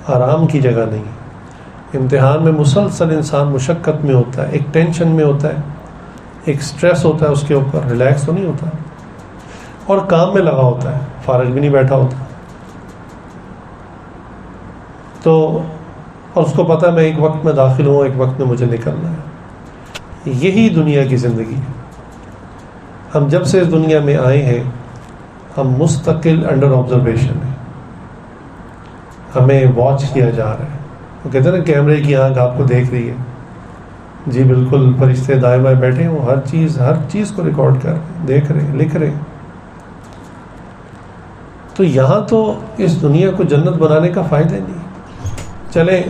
آرام کی جگہ نہیں. امتحان میں مسلسل انسان مشقت میں ہوتا ہے، ایک ٹینشن میں ہوتا ہے، ایک سٹریس ہوتا ہے اس کے اوپر، ریلیکس تو نہیں ہوتا، اور کام میں لگا ہوتا ہے، فارغ بھی نہیں بیٹھا ہوتا. تو اور اس کو پتہ ہے میں ایک وقت میں داخل ہوں، ایک وقت میں مجھے نکلنا ہے. یہی دنیا کی زندگی ہے. ہم جب سے اس دنیا میں آئے ہیں ہم مستقل انڈر آبزرویشن ہیں، ہمیں واچ کیا جا رہا ہے. وہ کہتے ہیں نا کیمرے کی آنکھ آپ کو دیکھ رہی ہے. جی بالکل، فرشتے دائیں بائیں بیٹھے ہیں، وہ ہر چیز کو ریکارڈ کر رہے ہیں، دیکھ رہے ہیں، لکھ رہے ہیں. تو یہاں تو اس دنیا کو جنت بنانے کا فائدہ نہیں. چلیں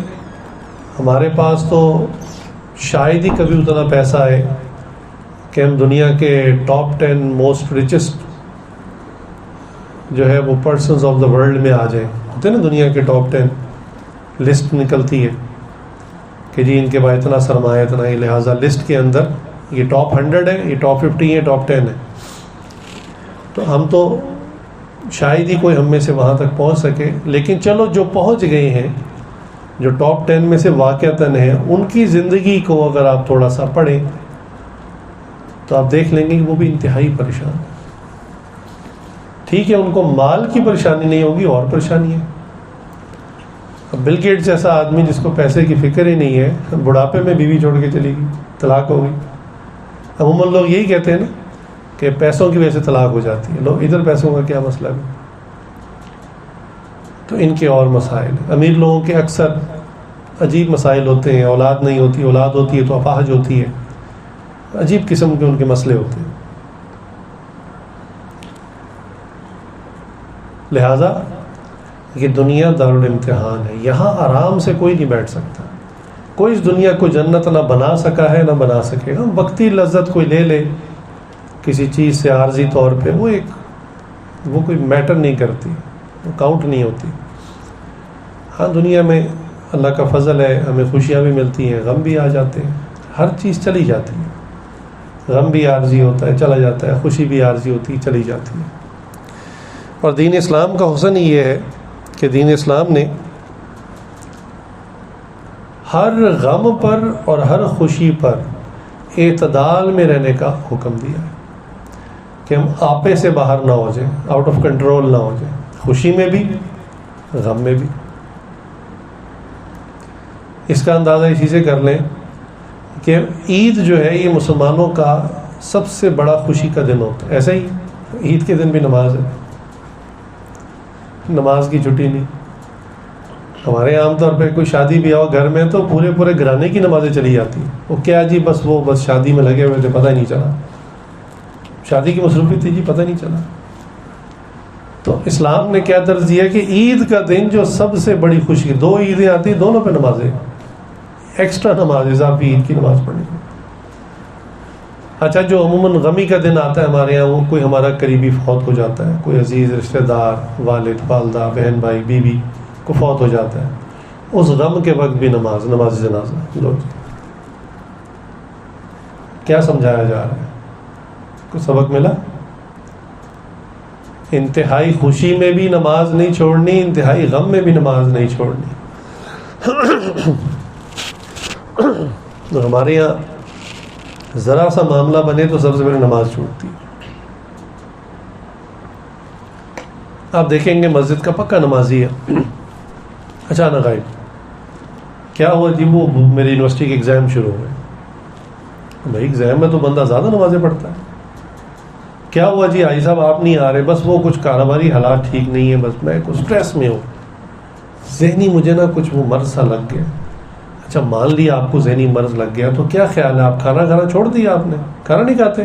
ہمارے پاس تو شاید ہی کبھی اتنا پیسہ ہے کہ ہم دنیا کے ٹاپ 10 موسٹ ریچسٹ جو ہے وہ پرسنز آف دا ورلڈ میں آ جائیں. ہوتے ہیں نا دنیا کے ٹاپ 10 لسٹ نکلتی ہے کہ جی ان کے پاس اتنا سرمایہ اتنا ہی، لہٰذا لسٹ کے اندر یہ ٹاپ 100 ہے، یہ ٹاپ 50 ہے، ٹاپ 10 ہے. تو ہم تو شاید ہی کوئی ہم میں سے وہاں تک پہنچ سکے. لیکن چلو جو پہنچ گئے ہیں، جو ٹاپ 10 میں سے واقعتاً ہیں، ان کی زندگی کو اگر آپ تھوڑا سا پڑھیں تو آپ دیکھ لیں گے کہ وہ بھی انتہائی پریشان. ٹھیک ہے ان کو مال کی پریشانی نہیں ہوگی، اور پریشانی ہے. اب بل گیٹس جیسا آدمی جس کو پیسے کی فکر ہی نہیں ہے، بڑھاپے میں بیوی چھوڑ کے چلی گئی، طلاق ہو گئی. عموماً لوگ یہی کہتے ہیں نا کہ پیسوں کی وجہ سے طلاق ہو جاتی ہے. لوگ ادھر پیسوں کا کیا مسئلہ ہے؟ تو ان کے اور مسائل. امیر لوگوں کے اکثر عجیب مسائل ہوتے ہیں، اولاد نہیں ہوتی، اولاد ہوتی ہے تو اپاہج ہوتی ہے، عجیب قسم کے ان کے مسئلے ہوتے ہیں. لہذا یہ دنیا دارالامتحان ہے، یہاں آرام سے کوئی نہیں بیٹھ سکتا. کوئی اس دنیا کو جنت نہ بنا سکا ہے نہ بنا سکے گا. وقتی لذت کوئی لے لے کسی چیز سے عارضی طور پہ، وہ کوئی میٹر نہیں کرتی، وہ کاؤنٹ نہیں ہوتی. ہاں دنیا میں اللہ کا فضل ہے، ہمیں خوشیاں بھی ملتی ہیں، غم بھی آ جاتے ہیں، ہر چیز چلی جاتی ہے. غم بھی عارضی ہوتا ہے، چلا جاتا ہے، خوشی بھی عارضی ہوتی ہے، چلی جاتی ہے. اور دین اسلام کا حسن یہ ہے کہ دین اسلام نے ہر غم پر اور ہر خوشی پر اعتدال میں رہنے کا حکم دیا ہے کہ ہم آپے سے باہر نہ ہو جائیں، آؤٹ آف کنٹرول نہ ہو جائیں، خوشی میں بھی غم میں بھی. اس کا اندازہ اسی سے کر لیں کہ عید جو ہے یہ مسلمانوں کا سب سے بڑا خوشی کا دن ہوتا ہے. ایسے ہی عید کے دن بھی نماز ہے، نماز کی چھٹی نہیں. ہمارے عام طور پہ کوئی شادی بھی ہو گھر میں تو پورے گھرانے کی نمازیں چلی جاتی ہیں. وہ کیا جی بس شادی میں لگے ہوئے تھے، پتہ ہی نہیں چلا، شادی کی مصروفیت تھی جی، پتہ نہیں چلا. تو اسلام نے کیا درج دیا کہ عید کا دن جو سب سے بڑی خوشی، 2 عیدیں آتی ہیں دونوں پہ نمازیں، ایکسٹرا نماز اضافی عید کی نماز پڑھنی. اچھا جو عموماً غمی کا دن آتا ہے ہمارے یہاں، وہ کوئی ہمارا قریبی فوت ہو جاتا ہے، کوئی عزیز رشتہ دار، والد والدہ، بہن بھائی بیوی کو فوت ہو جاتا ہے، اس غم کے وقت بھی نماز جنازہ. لو کیا سمجھایا جا رہا ہے؟ کچھ سبق ملا؟ انتہائی خوشی میں بھی نماز نہیں چھوڑنی، انتہائی غم میں بھی نماز نہیں چھوڑنی. تو ہمارے یہاں ذرا سا معاملہ بنے تو سب سے پہلے نماز چھوٹتی ہے. آپ دیکھیں گے مسجد کا پکا نمازی ہے، اچانک غائب. کیا ہوا جی؟ وہ میری یونیورسٹی کے ایگزام شروع ہوئے. بھائی ایگزام میں تو بندہ زیادہ نمازیں پڑھتا ہے. کیا ہوا جی؟ آئی صاحب آپ نہیں آ رہے، بس وہ کچھ کاروباری حالات ٹھیک نہیں ہے، بس میں کچھ اسٹریس میں ہوں، ذہنی مجھے نا کچھ وہ مرض سا لگ گیا. اچھا مان لیا آپ کو ذہنی مرض لگ گیا تو کیا خیال ہے؟ آپ کھانا چھوڑ دیا آپ نے؟ کھانا نہیں کھاتے؟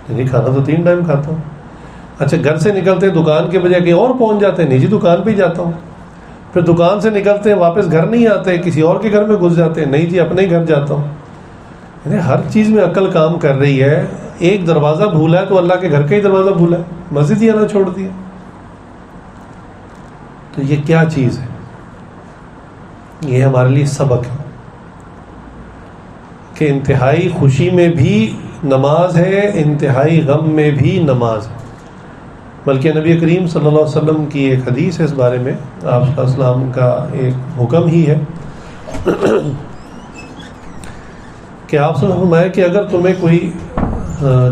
نہیں، کھانا تو 3 ٹائم کھاتا ہوں. اچھا گھر سے نکلتے دکان کے بجائے کہیں اور پہنچ جاتے ہیں؟ نہیں جی دکان پہ ہی جاتا ہوں. پھر دکان سے نکلتے ہیں واپس گھر نہیں آتے، کسی اور کے گھر میں گھس جاتے ہیں، نہیں جی اپنے ہی گھر جاتا ہوں. یعنی ہر چیز میں عقل کام کر رہی ہے. ایک دروازہ بھولا ہے تو اللہ کے گھر کا ہی دروازہ بھولا ہے، مسجد ہی آنا چھوڑ دیا. تو یہ کیا چیز ہے؟ یہ ہمارے لیے سبق ہے کہ انتہائی خوشی میں بھی نماز ہے، انتہائی غم میں بھی نماز ہے. بلکہ نبی کریم صلی اللہ علیہ وسلم کی ایک حدیث ہے اس بارے میں، آپ صلی اللہ علیہ وسلم کا ایک حکم ہی ہے کہ آپ سے فرمایا کہ اگر تمہیں کوئی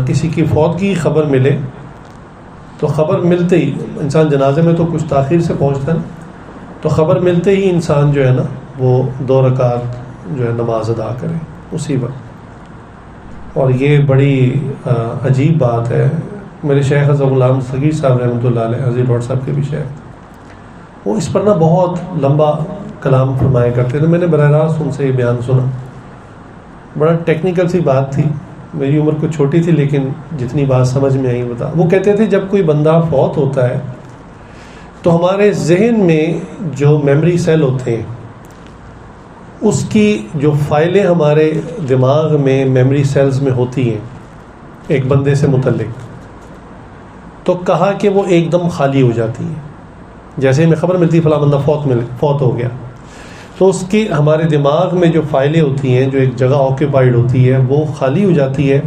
کسی کی فوتگی کی خبر ملے تو خبر ملتے ہی، انسان جنازے میں تو کچھ تاخیر سے پہنچتا ہے، تو خبر ملتے ہی انسان جو ہے نا وہ 2 رکعت جو ہے نماز ادا کرے اسی وقت. اور یہ بڑی عجیب بات ہے. میرے شیخ حضرت غلام صغیر صاحب رحمۃ اللہ علیہ، حضرت ڈاکٹر صاحب کے بھی شیخ، وہ اس پر نا بہت لمبا کلام فرمایا کرتے تھے. میں نے براہ راست ان سے یہ بیان سنا، بڑا ٹیکنیکل سی بات تھی. میری عمر کچھ چھوٹی تھی لیکن جتنی بات سمجھ میں آئی بتا. وہ کہتے تھے جب کوئی بندہ فوت ہوتا ہے تو ہمارے ذہن میں جو میموری سیل ہوتے ہیں اس کی جو فائلیں ہمارے دماغ میں میموری سیلز میں ہوتی ہیں ایک بندے سے متعلق، تو کہا کہ وہ ایک دم خالی ہو جاتی ہیں. جیسے ہمیں خبر ملتی ہے فلاں بندہ فوت ہو گیا، تو اس کی ہمارے دماغ میں جو فائلیں ہوتی ہیں، جو ایک جگہ آکیوپائڈ ہوتی ہے، وہ خالی ہو جاتی ہے.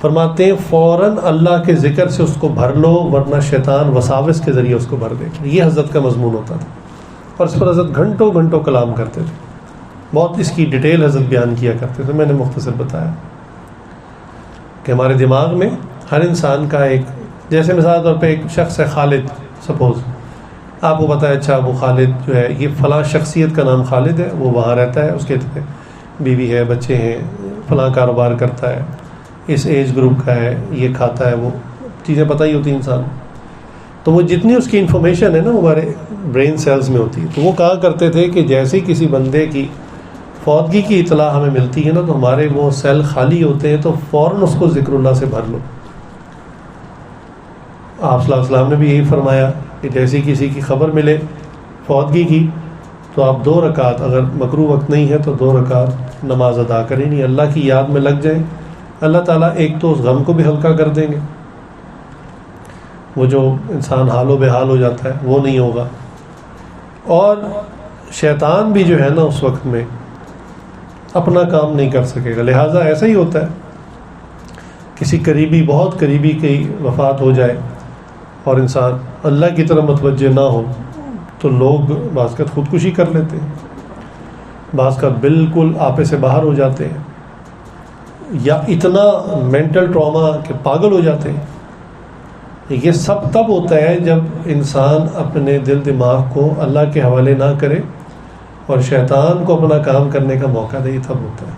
فرماتے ہیں فوراً اللہ کے ذکر سے اس کو بھر لو ورنہ شیطان وساوس کے ذریعے اس کو بھر دے. یہ حضرت کا مضمون ہوتا تھا اور اس پر حضرت گھنٹوں گھنٹوں کلام کرتے تھے. بہت اس کی ڈیٹیل حضرت بیان کیا کرتے تھے. میں نے مختصر بتایا کہ ہمارے دماغ میں ہر انسان کا ایک، جیسے مثال طور پہ ایک شخص ہے خالد، سپوز آپ کو پتا ہے اچھا وہ خالد جو ہے یہ فلاں شخصیت کا نام خالد ہے، وہ وہاں رہتا ہے، اس کے بیوی ہے، بچے ہیں، فلاں کاروبار کرتا ہے، اس ایج گروپ کا ہے، یہ کھاتا ہے، وہ چیزیں پتہ ہی ہوتی ہیں انسان. تو وہ جتنی اس کی انفارمیشن ہے نا ہمارے برین سیلز میں ہوتی ہے. تو وہ کہا کرتے تھے کہ جیسے کسی بندے کی فوتگی کی اطلاع ہمیں ملتی ہے نا تو ہمارے وہ سیل خالی ہوتے ہیں، تو فوراً اس کو ذکر اللہ سے بھر لو. آپ صلی اللہ علیہ وسلم نے بھی یہی فرمایا کہ جیسی کسی کی خبر ملے فوتگی کی تو آپ 2 رکعت، اگر مکروہ وقت نہیں ہے تو 2 رکعت نماز ادا کریں. نہیں اللہ کی یاد میں لگ جائیں، اللہ تعالیٰ ایک تو اس غم کو بھی ہلکا کر دیں گے، وہ جو انسان حال و بحال ہو جاتا ہے وہ نہیں ہوگا، اور شیطان بھی جو ہے نا اس وقت میں اپنا کام نہیں کر سکے گا. لہٰذا ایسا ہی ہوتا ہے کسی قریبی، بہت قریبی کی وفات ہو جائے اور انسان اللہ کی طرف متوجہ نہ ہو تو لوگ بعض کا خودکشی کر لیتے ہیں، بعض کا بالکل آپے سے باہر ہو جاتے ہیں، یا اتنا مینٹل ٹراما کہ پاگل ہو جاتے ہیں. یہ سب تب ہوتا ہے جب انسان اپنے دل دماغ کو اللہ کے حوالے نہ کرے اور شیطان کو اپنا کام کرنے کا موقع دے، یہ تب ہوتا ہے.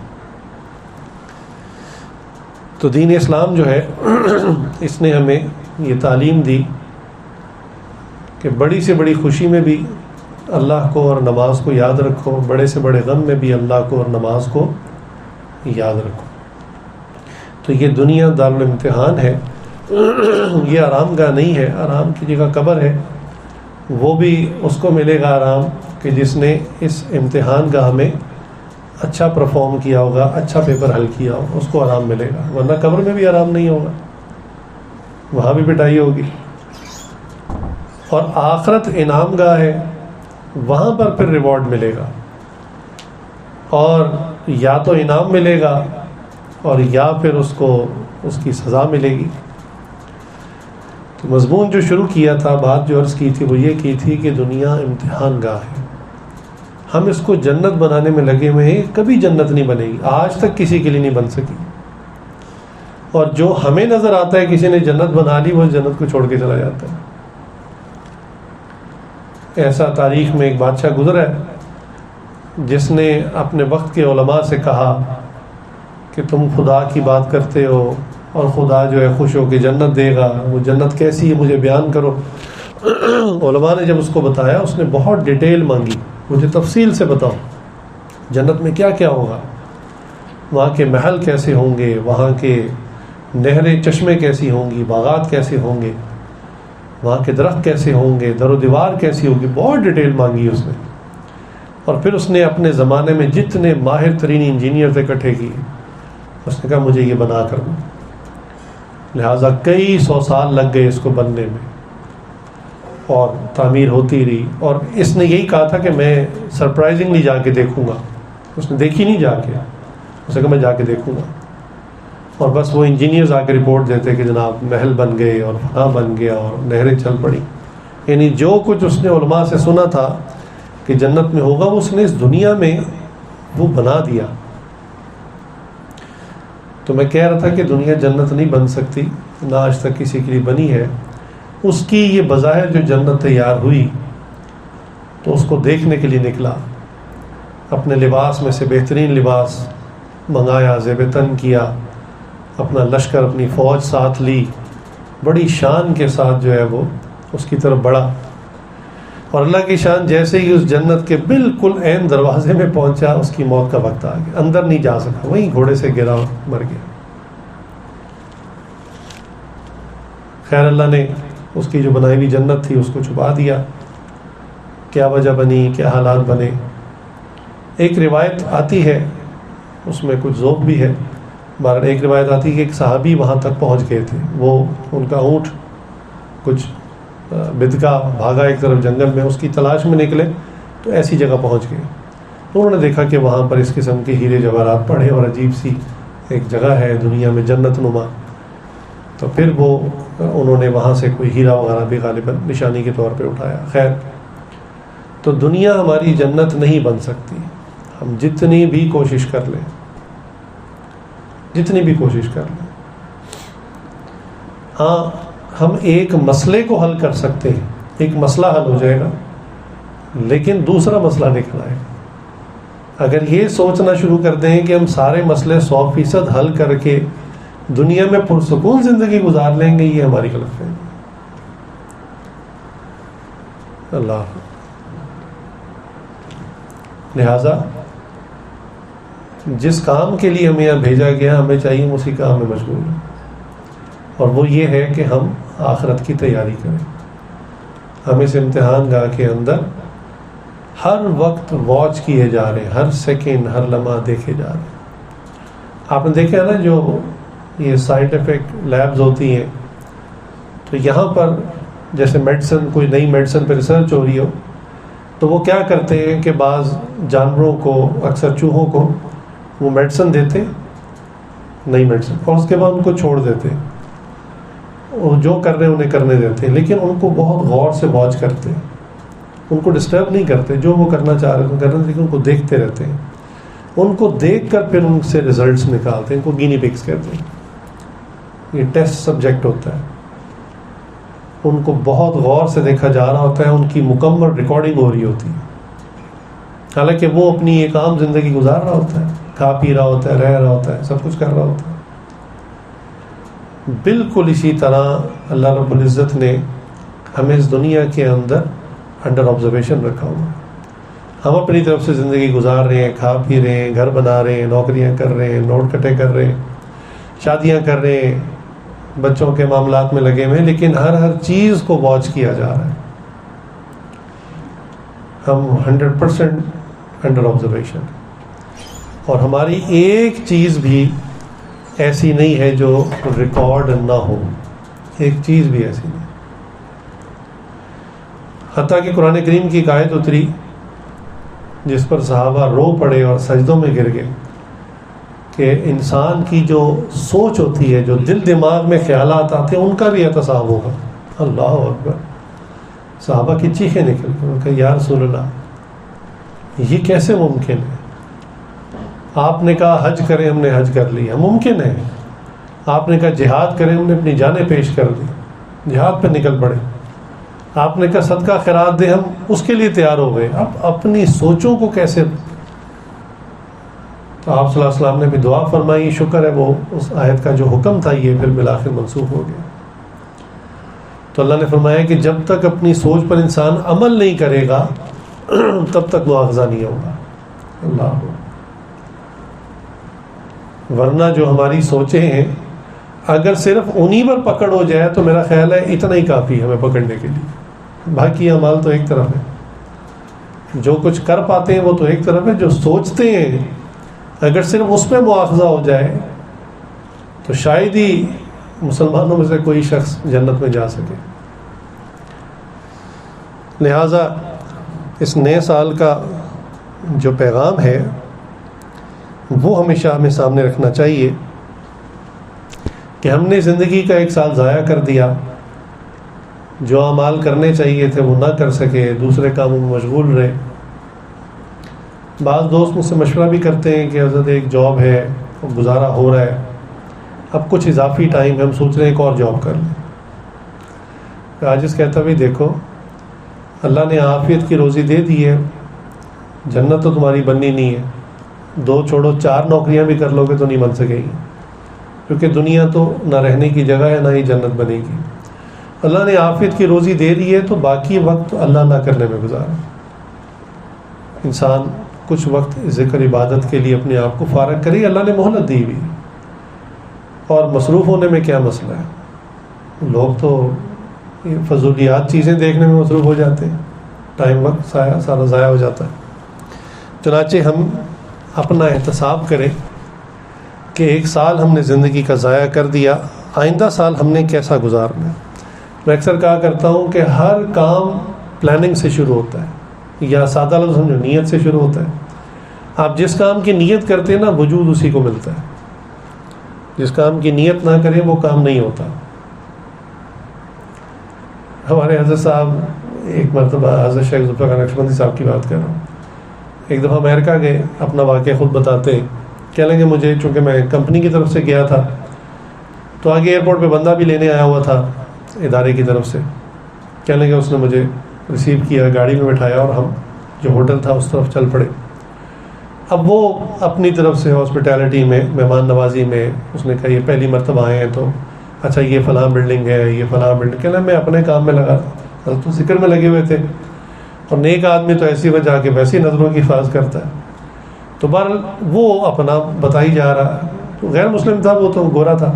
تو دین اسلام جو ہے اس نے ہمیں یہ تعلیم دی کہ بڑی سے بڑی خوشی میں بھی اللہ کو اور نماز کو یاد رکھو، بڑے سے بڑے غم میں بھی اللہ کو اور نماز کو یاد رکھو. تو یہ دنیا دارالامتحان ہے، یہ آرام گاہ نہیں ہے. آرام کی جگہ قبر ہے. وہ بھی اس کو ملے گا آرام کہ جس نے اس امتحان گاہ میں اچھا پرفارم کیا ہوگا، اچھا پیپر حل کیا ہوگا، اس کو آرام ملے گا. ورنہ قبر میں بھی آرام نہیں ہوگا، وہاں بھی پٹائی ہوگی. اور آخرت انعام گاہ ہے، وہاں پر پھر ریوارڈ ملے گا، اور یا تو انعام ملے گا اور یا پھر اس کو اس کی سزا ملے گی. تو مضمون جو شروع کیا تھا، بات جو عرض کی تھی وہ یہ کی تھی کہ دنیا امتحان گاہ ہے. ہم اس کو جنت بنانے میں لگے ہوئے ہیں. کبھی جنت نہیں بنے گی، آج تک کسی کے لیے نہیں بن سکی. اور جو ہمیں نظر آتا ہے کسی نے جنت بنا لی، وہ جنت کو چھوڑ کے چلا جاتا ہے. ایسا تاریخ میں ایک بادشاہ گزرا ہے جس نے اپنے وقت کے علماء سے کہا کہ تم خدا کی بات کرتے ہو اور خدا جو ہے خوش ہو کے جنت دے گا، وہ جنت کیسی ہے مجھے بیان کرو. علماء نے جب اس کو بتایا، اس نے بہت ڈیٹیل مانگی، مجھے تفصیل سے بتاؤ جنت میں کیا کیا ہوگا، وہاں کے محل کیسے ہوں گے، وہاں کے نہریں چشمے کیسی ہوں گی، باغات کیسے ہوں گے، وہاں کے درخت کیسے ہوں گے، در و دیوار کیسی ہوگی. بہت ڈیٹیل مانگی اس نے. اور پھر اس نے اپنے زمانے میں جتنے ماہر ترین انجینئر تھے اکٹھے کیے، اس نے کہا مجھے یہ بنا کر دو. لہٰذا کئی 100 سال لگ گئے اس کو بننے میں، اور تعمیر ہوتی رہی. اور اس نے یہی کہا تھا کہ میں سرپرائزنگلی جا کے دیکھوں گا. اس نے دیکھی نہیں جا کے، اس نے کہا میں جا کے دیکھوں گا. اور بس وہ انجینئرز آ کے رپورٹ دیتے کہ جناب محل بن گئے اور فلاں بن گیا اور نہریں چل پڑی. یعنی جو کچھ اس نے علماء سے سنا تھا کہ جنت میں ہوگا، وہ اس نے اس دنیا میں وہ بنا دیا. تو میں کہہ رہا تھا کہ دنیا جنت نہیں بن سکتی، نہ آج تک کسی کے لیے بنی ہے. اس کی یہ بظاہر جو جنت تیار ہوئی تو اس کو دیکھنے کے لیے نکلا، اپنے لباس میں سے بہترین لباس منگایا، زیب تن کیا، اپنا لشکر اپنی فوج ساتھ لی، بڑی شان کے ساتھ جو ہے وہ اس کی طرف بڑھا. اور اللہ کی شان جیسے ہی اس جنت کے بالکل عین دروازے میں پہنچا، اس کی موت کا وقت آ گیا، اندر نہیں جا سکا، وہیں گھوڑے سے گرا اور مر گیا. خیر اللہ نے اس کی جو بنائی ہوئی جنت تھی اس کو چھپا دیا. کیا وجہ بنی، کیا حالات بنے. ایک روایت آتی ہے، اس میں کچھ ذوق بھی ہے. بہرحال ایک روایت آتی ہے کہ ایک صحابی وہاں تک پہنچ گئے تھے. وہ ان کا اونٹ کچھ بدکا بھاگا ایک طرف جنگل میں، اس کی تلاش میں نکلے تو ایسی جگہ پہنچ گئے. تو انہوں نے دیکھا کہ وہاں پر اس قسم کے ہیرے جواہرات پڑے اور عجیب سی ایک جگہ ہے دنیا میں جنت نما. تو پھر وہ انہوں نے وہاں سے کوئی ہیرا وغیرہ بھی غالباً نشانی کے طور پہ اٹھایا. خیر، تو دنیا ہماری جنت نہیں بن سکتی، ہم جتنی بھی کوشش کر لیں، جتنی بھی کوشش کر لیں. ہاں، ہم ایک مسئلے کو حل کر سکتے ہیں، ایک مسئلہ حل ہو جائے گا، لیکن دوسرا مسئلہ نکل آئے. اگر یہ سوچنا شروع کر دیں کہ ہم سارے مسئلے 100% حل کر کے دنیا میں پرسکون زندگی گزار لیں گے، یہ ہماری غلط فہمی. اللہ. لہذا جس کام کے لیے ہمیں یہاں بھیجا گیا، ہمیں چاہیے ہم اسی کام میں مشغول ہیں، اور وہ یہ ہے کہ ہم آخرت کی تیاری کریں. ہم اس امتحان گاہ کے اندر ہر وقت واچ کیے جا رہے ہیں، ہر سیکنڈ ہر لمحہ دیکھے جا رہے ہیں. آپ نے دیکھا نا جو یہ سائنٹیفک لیبز ہوتی ہیں، تو یہاں پر جیسے میڈیسن، کوئی نئی میڈیسن پہ ریسرچ ہو رہی ہو، تو وہ کیا کرتے ہیں کہ بعض جانوروں کو، اکثر چوہوں کو، وہ میڈیسن دیتے، نئی میڈیسن، اور اس کے بعد ان کو چھوڑ دیتے. وہ جو کر رہے ہیں انہیں کرنے دیتے ہیں، لیکن ان کو بہت غور سے واچ کرتے ہیں، ان کو ڈسٹرب نہیں کرتے. جو وہ کرنا چاہ رہے ہیں کرنا، لیکن ان کو دیکھتے رہتے ہیں. ان کو دیکھ کر پھر ان سے ریزلٹس نکالتے ہیں. ان کو گینی پگس کہتے ہیں. یہ ٹیسٹ سبجیکٹ ہوتا ہے. ان کو بہت غور سے دیکھا جا رہا ہوتا ہے، ان کی مکمل ریکارڈنگ ہو رہی ہوتی ہے. حالانکہ وہ اپنی ایک عام زندگی گزار رہا ہوتا ہے، کھا پی رہا ہوتا ہے، رہ رہا ہوتا ہے، سب کچھ کر رہا ہوتا ہے. بالکل اسی طرح اللہ رب العزت نے ہمیں اس دنیا کے اندر انڈر آبزرویشن رکھا ہوا. ہم اپنی طرف سے زندگی گزار رہے ہیں، کھا پی رہے ہیں، گھر بنا رہے ہیں، نوکریاں کر رہے ہیں، نوٹ کٹے کر رہے ہیں، شادیاں کر رہے ہیں، بچوں کے معاملات میں لگے ہوئے ہیں، لیکن ہر چیز کو واچ کیا جا رہا ہے. ہم 100% انڈر آبزرویشن، اور ہماری ایک چیز بھی ایسی نہیں ہے جو ریکارڈ نہ ہو. ایک چیز بھی ایسی نہیں. حتیٰ کہ قرآن کریم کی ایک آیت اتری جس پر صحابہ رو پڑے اور سجدوں میں گر گئے کہ انسان کی جو سوچ ہوتی ہے، جو دل دماغ میں خیالات آتے ہیں، ان کا بھی احتساب ہوگا. اللہ اکبر. صحابہ کی چیخیں نکل گئی. ان کا یا رسول اللہ، یہ کیسے ممکن ہے؟ آپ نے کہا حج کریں، ہم نے حج کر لیا، ممکن ہے. آپ نے کہا جہاد کریں، ہم نے اپنی جانیں پیش کر دی، جہاد پہ نکل پڑے. آپ نے کہا صدقہ خیرات دیں، ہم اس کے لیے تیار ہو گئے. اب اپنی سوچوں کو کیسے؟ تو آپ صلی اللہ علیہ وسلم نے بھی دعا فرمائی. شکر ہے وہ اس آیت کا جو حکم تھا یہ پھر بالآخر منسوخ ہو گیا. تو اللہ نے فرمایا کہ جب تک اپنی سوچ پر انسان عمل نہیں کرے گا تب تک مواخذہ نہیں ہوگا. اللہ. ورنہ جو ہماری سوچیں ہیں اگر صرف انہی پر پکڑ ہو جائے تو میرا خیال ہے اتنا ہی کافی ہے ہمیں پکڑنے کے لیے. باقی اعمال تو ایک طرف ہے. جو کچھ کر پاتے ہیں وہ تو ایک طرف ہے، جو سوچتے ہیں اگر صرف اس میں مواخذہ ہو جائے تو شاید ہی مسلمانوں میں سے کوئی شخص جنت میں جا سکے. لہٰذا اس نئے سال کا جو پیغام ہے وہ ہمیشہ ہمیں سامنے رکھنا چاہیے کہ ہم نے زندگی کا ایک سال ضائع کر دیا، جو اعمال کرنے چاہیے تھے وہ نہ کر سکے، دوسرے کاموں میں مشغول رہے. بعض دوست مجھ سے مشورہ بھی کرتے ہیں کہ حضرت ایک جاب ہے، گزارا ہو رہا ہے، اب کچھ اضافی ٹائم ہے، ہم سوچ رہے ہیں ایک اور جاب کر لیں. عاجز کہتا بھی دیکھو اللہ نے عافیت کی روزی دے دی ہے، جنت تو تمہاری بننی نہیں ہے، 2 چھوڑو 4 نوکریاں بھی کر لو گے تو نہیں بن سکے گی، کیونکہ دنیا تو نہ رہنے کی جگہ ہے نہ ہی جنت بنے گی. اللہ نے عافیت کی روزی دے دی ہے تو باقی وقت اللہ نہ کرنے میں گزارا. انسان کچھ وقت ذکر عبادت کے لیے اپنے آپ کو فارغ کرے، اللہ نے مہلت دی ہوئی. اور مصروف ہونے میں کیا مسئلہ ہے؟ لوگ تو فضولیات چیزیں دیکھنے میں مصروف ہو جاتے ہیں، ٹائم وقت سارا ضائع ہو جاتا ہے. چنانچہ ہم اپنا احتساب کریں کہ ایک سال ہم نے زندگی کا ضائع کر دیا، آئندہ سال ہم نے کیسا گزارنا ہے. میں اکثر کہا کرتا ہوں کہ ہر کام پلاننگ سے شروع ہوتا ہے، یا سادہ لفظ سمجھو نیت سے شروع ہوتا ہے. آپ جس کام کی نیت کرتے ہیں نا وجود اسی کو ملتا ہے، جس کام کی نیت نہ کریں وہ کام نہیں ہوتا. ہمارے حضرت صاحب ایک مرتبہ حضرت شیخ ذوالفقار نقشبندی صاحب کی بات کر رہا ہوں، ایک دفعہ امریکہ گئے، اپنا واقعہ خود بتاتے ہیں. کہہ لیں گے مجھے چونکہ میں کمپنی کی طرف سے گیا تھا تو آگے ایئرپورٹ پہ بندہ بھی لینے آیا ہوا تھا ادارے کی طرف سے. کہہ لیں گے اس نے مجھے ریسیو کیا، گاڑی میں بٹھایا اور ہم جو ہوٹل تھا اس طرف چل پڑے. اب وہ اپنی طرف سے ہاسپٹیلٹی میں، مہمان نوازی میں، اس نے کہا یہ پہلی مرتبہ آئے ہیں تو اچھا یہ فلاں بلڈنگ ہے، یہ فلاں بلڈنگ. کہنا میں اپنے کام میں لگا تھا، تو ذکر میں لگے ہوئے تھے. اور نیک آدمی تو ایسی وجہ کہ ویسی نظروں کی حفاظ کرتا ہے. تو بہرحال وہ اپنا بتائی جا رہا، تو غیر مسلم تھا، وہ تو گورا تھا.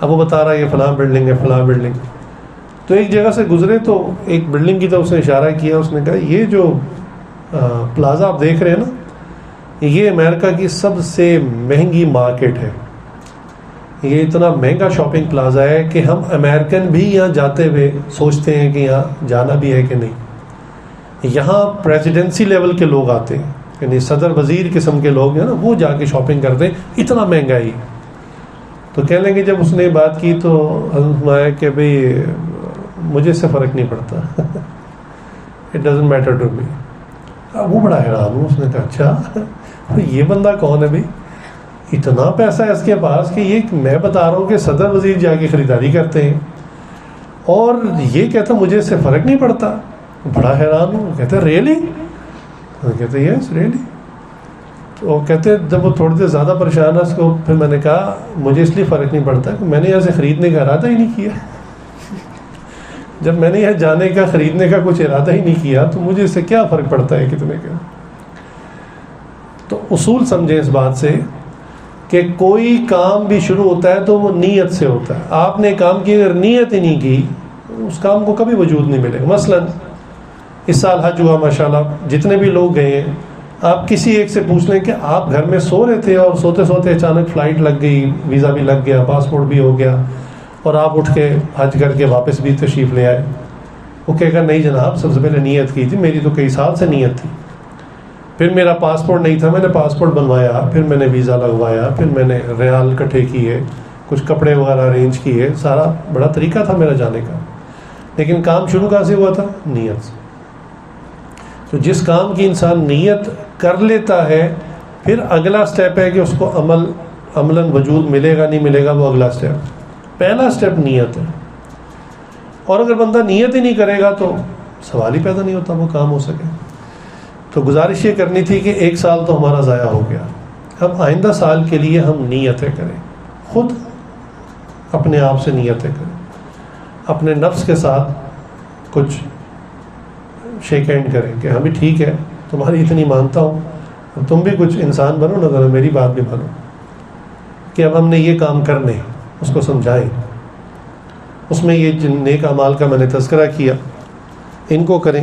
اب وہ بتا رہا ہے یہ فلاں بلڈنگ ہے، فلاں بلڈنگ. تو ایک جگہ سے گزرے تو ایک بلڈنگ کی طرف اس نے اشارہ کیا، اس نے کہا یہ جو پلازا آپ دیکھ رہے ہیں نا، یہ امریکہ کی سب سے مہنگی مارکیٹ ہے. یہ اتنا مہنگا شاپنگ پلازا ہے کہ ہم امریکن بھی یہاں جاتے ہوئے سوچتے ہیں کہ یہاں جانا بھی ہے کہ نہیں. یہاں پریزیڈنسی لیول کے لوگ آتے ہیں، یعنی صدر وزیر قسم کے لوگ ہیں نا، وہ جا کے شاپنگ کرتے ہیں، اتنا مہنگا ہی. تو کہہ لیں گے جب اس نے بات کی تو فرمایا کہ بھئی مجھے اس سے فرق نہیں پڑتا، it doesn't matter to me. وہ بڑا حیران ہوں. اس نے کہا اچھا یہ بندہ کون ہے بھائی، اتنا پیسہ ہے اس کے پاس کہ یہ میں بتا رہا ہوں کہ صدر وزیر جا کے خریداری کرتے ہیں اور یہ کہتا مجھے اس سے فرق نہیں پڑتا. بڑا حیران ہوں. کہتے ریئلی؟ کہتے یس ریئلی. تو کہتے جب وہ تھوڑی دیر زیادہ پریشان ہے اس کو، پھر میں نے کہا مجھے اس لیے فرق نہیں پڑتا کہ میں نے یہاں سے خریدنے کا ارادہ ہی نہیں کیا. جب میں نے یہاں جانے کا خریدنے کا کچھ ارادہ ہی نہیں کیا تو مجھے اس سے کیا فرق پڑتا ہے کتنے کا. تو اصول سمجھیں اس بات سے کہ کوئی کام بھی شروع ہوتا ہے تو وہ نیت سے ہوتا ہے. آپ نے کام کی اگر نیت ہی نہیں کی اس کام کو کبھی وجود نہیں ملے گا. مثلا اس سال حج ہوا ماشاءاللہ، جتنے بھی لوگ گئے ہیں آپ کسی ایک سے پوچھ لیں کہ آپ گھر میں سو رہے تھے اور سوتے سوتے اچانک فلائٹ لگ گئی، ویزا بھی لگ گیا، پاسپورٹ بھی ہو گیا اور آپ اٹھ کے حج کر کے واپس بھی تشریف لے آئے. وہ کہے گا نہیں جناب سب سے پہلے نیت کی تھی، میری تو کئی سال سے نیت تھی. پھر میرا پاسپورٹ نہیں تھا، میں نے پاسپورٹ بنوایا، پھر میں نے ویزا لگوایا، پھر میں نے ریال اکٹھے کیے، کچھ کپڑے وغیرہ ارینج کیے، سارا بڑا طریقہ تھا میرا جانے کا. لیکن کام شروع کہاں سے ہوا تھا؟ نیت سے. تو جس کام کی انسان نیت کر لیتا ہے پھر اگلا سٹیپ ہے کہ اس کو عملاً وجود ملے گا نہیں ملے گا، وہ اگلا سٹیپ. پہلا سٹیپ نیت ہے. اور اگر بندہ نیت ہی نہیں کرے گا تو سوال ہی پیدا نہیں ہوتا وہ کام ہو سکے. تو گزارش یہ کرنی تھی کہ ایک سال تو ہمارا ضائع ہو گیا، اب آئندہ سال کے لیے ہم نیتیں کریں، خود اپنے آپ سے نیتیں کریں، اپنے نفس کے ساتھ کچھ شیک ہینڈ کریں کہ ہاں بھی ٹھیک ہے تمہاری اتنی مانتا ہوں، تم بھی کچھ انسان بنو نا، ذرا میری بات بھی بنو کہ اب ہم نے یہ کام کرنے، اس کو سمجھائیں. اس میں یہ جن نیک اعمال کا میں نے تذکرہ کیا ان کو کریں.